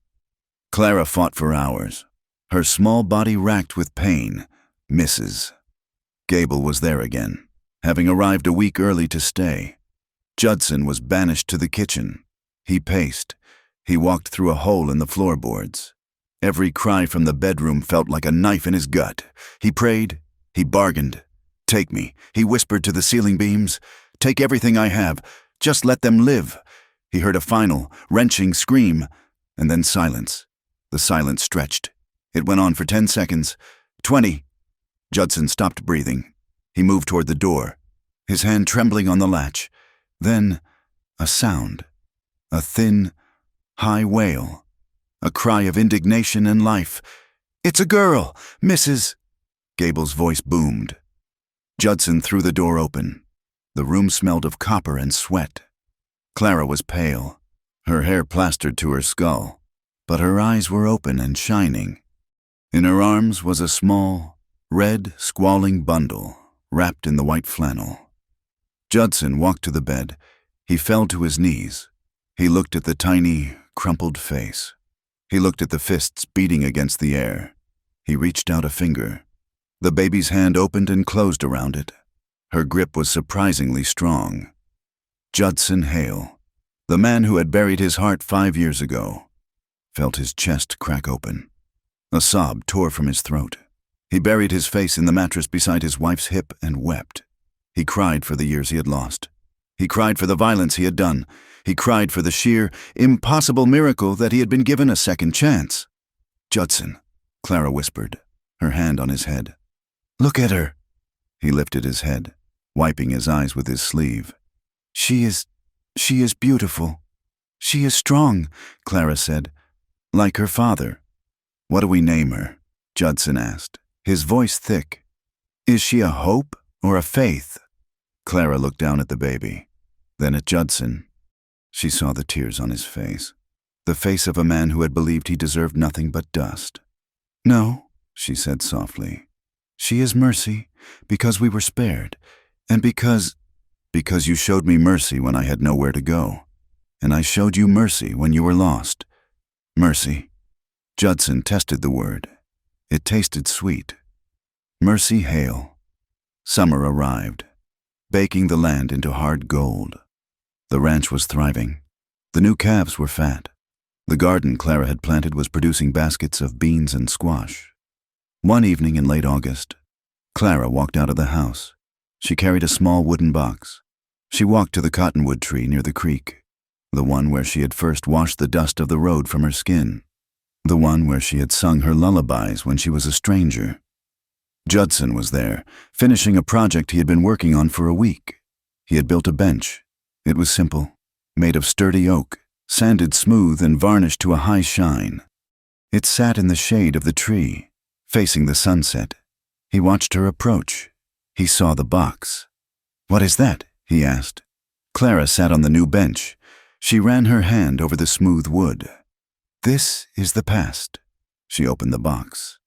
Clara fought for hours, her small body racked with pain. Mrs. Gable was there again, having arrived a week early to stay. Judson was banished to the kitchen. He paced. He walked through a hole in the floorboards. Every cry from the bedroom felt like a knife in his gut. He prayed. He bargained. "Take me," he whispered to the ceiling beams. "Take everything I have. Just let them live." He heard a final, wrenching scream, and then silence. The silence stretched. It went on for 10 seconds. 20. Judson stopped breathing. He moved toward the door, his hand trembling on the latch. Then, a sound. A thin, high wail. A cry of indignation and life. "It's a girl, Mrs." Gable's voice boomed. Judson threw the door open. The room smelled of copper and sweat. Clara was pale, her hair plastered to her skull, but her eyes were open and shining. In her arms was a small, red, squalling bundle wrapped in the white flannel. Judson walked to the bed. He fell to his knees. He looked at the tiny, crumpled face. He looked at the fists beating against the air. He reached out a finger. The baby's hand opened and closed around it. Her grip was surprisingly strong. Judson Hale, the man who had buried his heart 5 years ago, felt his chest crack open. A sob tore from his throat. He buried his face in the mattress beside his wife's hip and wept. He cried for the years he had lost. He cried for the violence he had done. He cried for the sheer, impossible miracle that he had been given a second chance. "Judson," Clara whispered, her hand on his head. "Look at her." He lifted his head, wiping his eyes with his sleeve. She is beautiful. She is strong," Clara said, "like her father." "What do we name her?" Judson asked, his voice thick. "Is she a hope or a faith?" Clara looked down at the baby, then at Judson. She saw the tears on his face, the face of a man who had believed he deserved nothing but dust. "No," she said softly. "She is Mercy, because we were spared, and because you showed me mercy when I had nowhere to go, and I showed you mercy when you were lost. Mercy." Judson tested the word. It tasted sweet. Mercy hail. Summer arrived, baking the land into hard gold. The ranch was thriving. The new calves were fat. The garden Clara had planted was producing baskets of beans and squash. One evening in late August, Clara walked out of the house. She carried a small wooden box. She walked to the cottonwood tree near the creek, the one where she had first washed the dust of the road from her skin, the one where she had sung her lullabies when she was a stranger. Judson was there, finishing a project he had been working on for a week. He had built a bench. It was simple, made of sturdy oak, sanded smooth and varnished to a high shine. It sat in the shade of the tree, facing the sunset. He watched her approach. He saw the box. "What is that?" he asked. Clara sat on the new bench. She ran her hand over the smooth wood. "This is the past." She opened the box.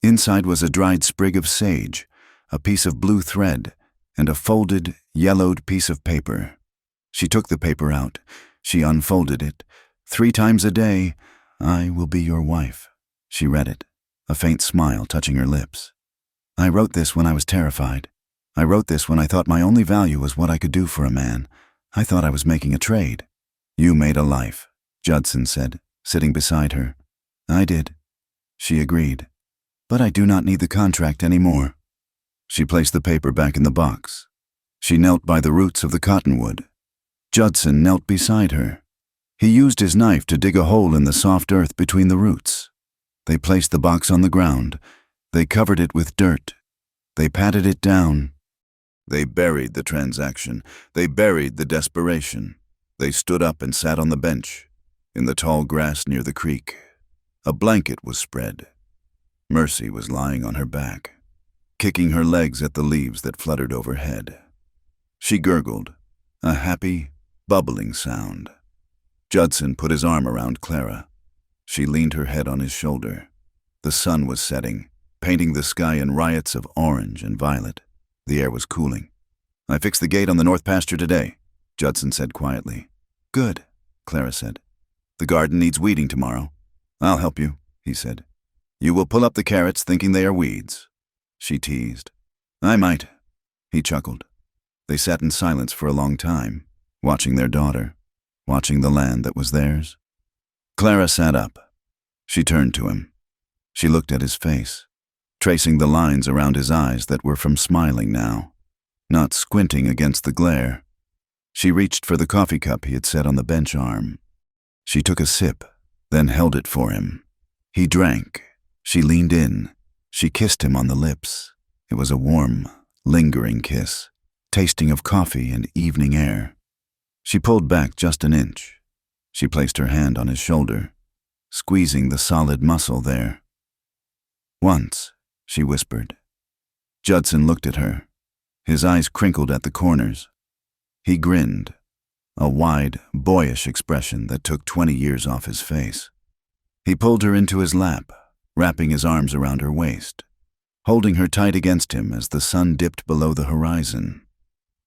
Inside was a dried sprig of sage, a piece of blue thread, and a folded, yellowed piece of paper. She took the paper out. She unfolded it. "3 times a day, I will be your wife." She read it, a faint smile touching her lips. "I wrote this when I was terrified. I wrote this when I thought my only value was what I could do for a man. I thought I was making a trade." "You made a life," Judson said, sitting beside her. "I did." She agreed. "But I do not need the contract anymore." She placed the paper back in the box. She knelt by the roots of the cottonwood. Judson knelt beside her. He used his knife to dig a hole in the soft earth between the roots. They placed the box on the ground. They covered it with dirt. They patted it down. They buried the transaction. They buried the desperation. They stood up and sat on the bench, in the tall grass near the creek. A blanket was spread. Mercy was lying on her back, kicking her legs at the leaves that fluttered overhead. She gurgled, a happy, bubbling sound. Judson put his arm around Clara. She leaned her head on his shoulder. The sun was setting, painting the sky in riots of orange and violet. The air was cooling. "I fixed the gate on the north pasture today," Judson said quietly. "Good," Clara said. "The garden needs weeding tomorrow." "I'll help you," he said. "You will pull up the carrots thinking they are weeds." She teased. "I might." He chuckled. They sat in silence for a long time, watching their daughter, watching the land that was theirs. Clara sat up. She turned to him. She looked at his face, tracing the lines around his eyes that were from smiling now, not squinting against the glare. She reached for the coffee cup he had set on the bench arm. She took a sip, then held it for him. He drank. She leaned in. She kissed him on the lips. It was a warm, lingering kiss, tasting of coffee and evening air. She pulled back just an inch. She placed her hand on his shoulder, squeezing the solid muscle there. "Once," she whispered. Judson looked at her. His eyes crinkled at the corners. He grinned, a wide, boyish expression that took 20 years off his face. He pulled her into his lap, wrapping his arms around her waist, holding her tight against him as the sun dipped below the horizon.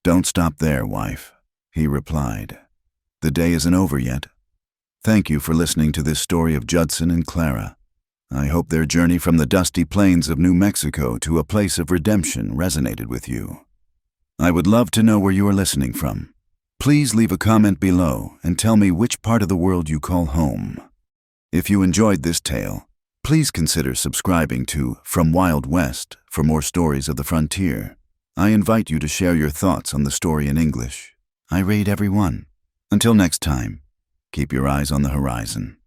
"Don't stop there, wife," he replied. "The day isn't over yet." Thank you for listening to this story of Judson and Clara. I hope their journey from the dusty plains of New Mexico to a place of redemption resonated with you. I would love to know where you are listening from. Please leave a comment below and tell me which part of the world you call home. If you enjoyed this tale, please consider subscribing to From Wild West for more stories of the frontier. I invite you to share your thoughts on the story in English. I read every one. Until next time, keep your eyes on the horizon.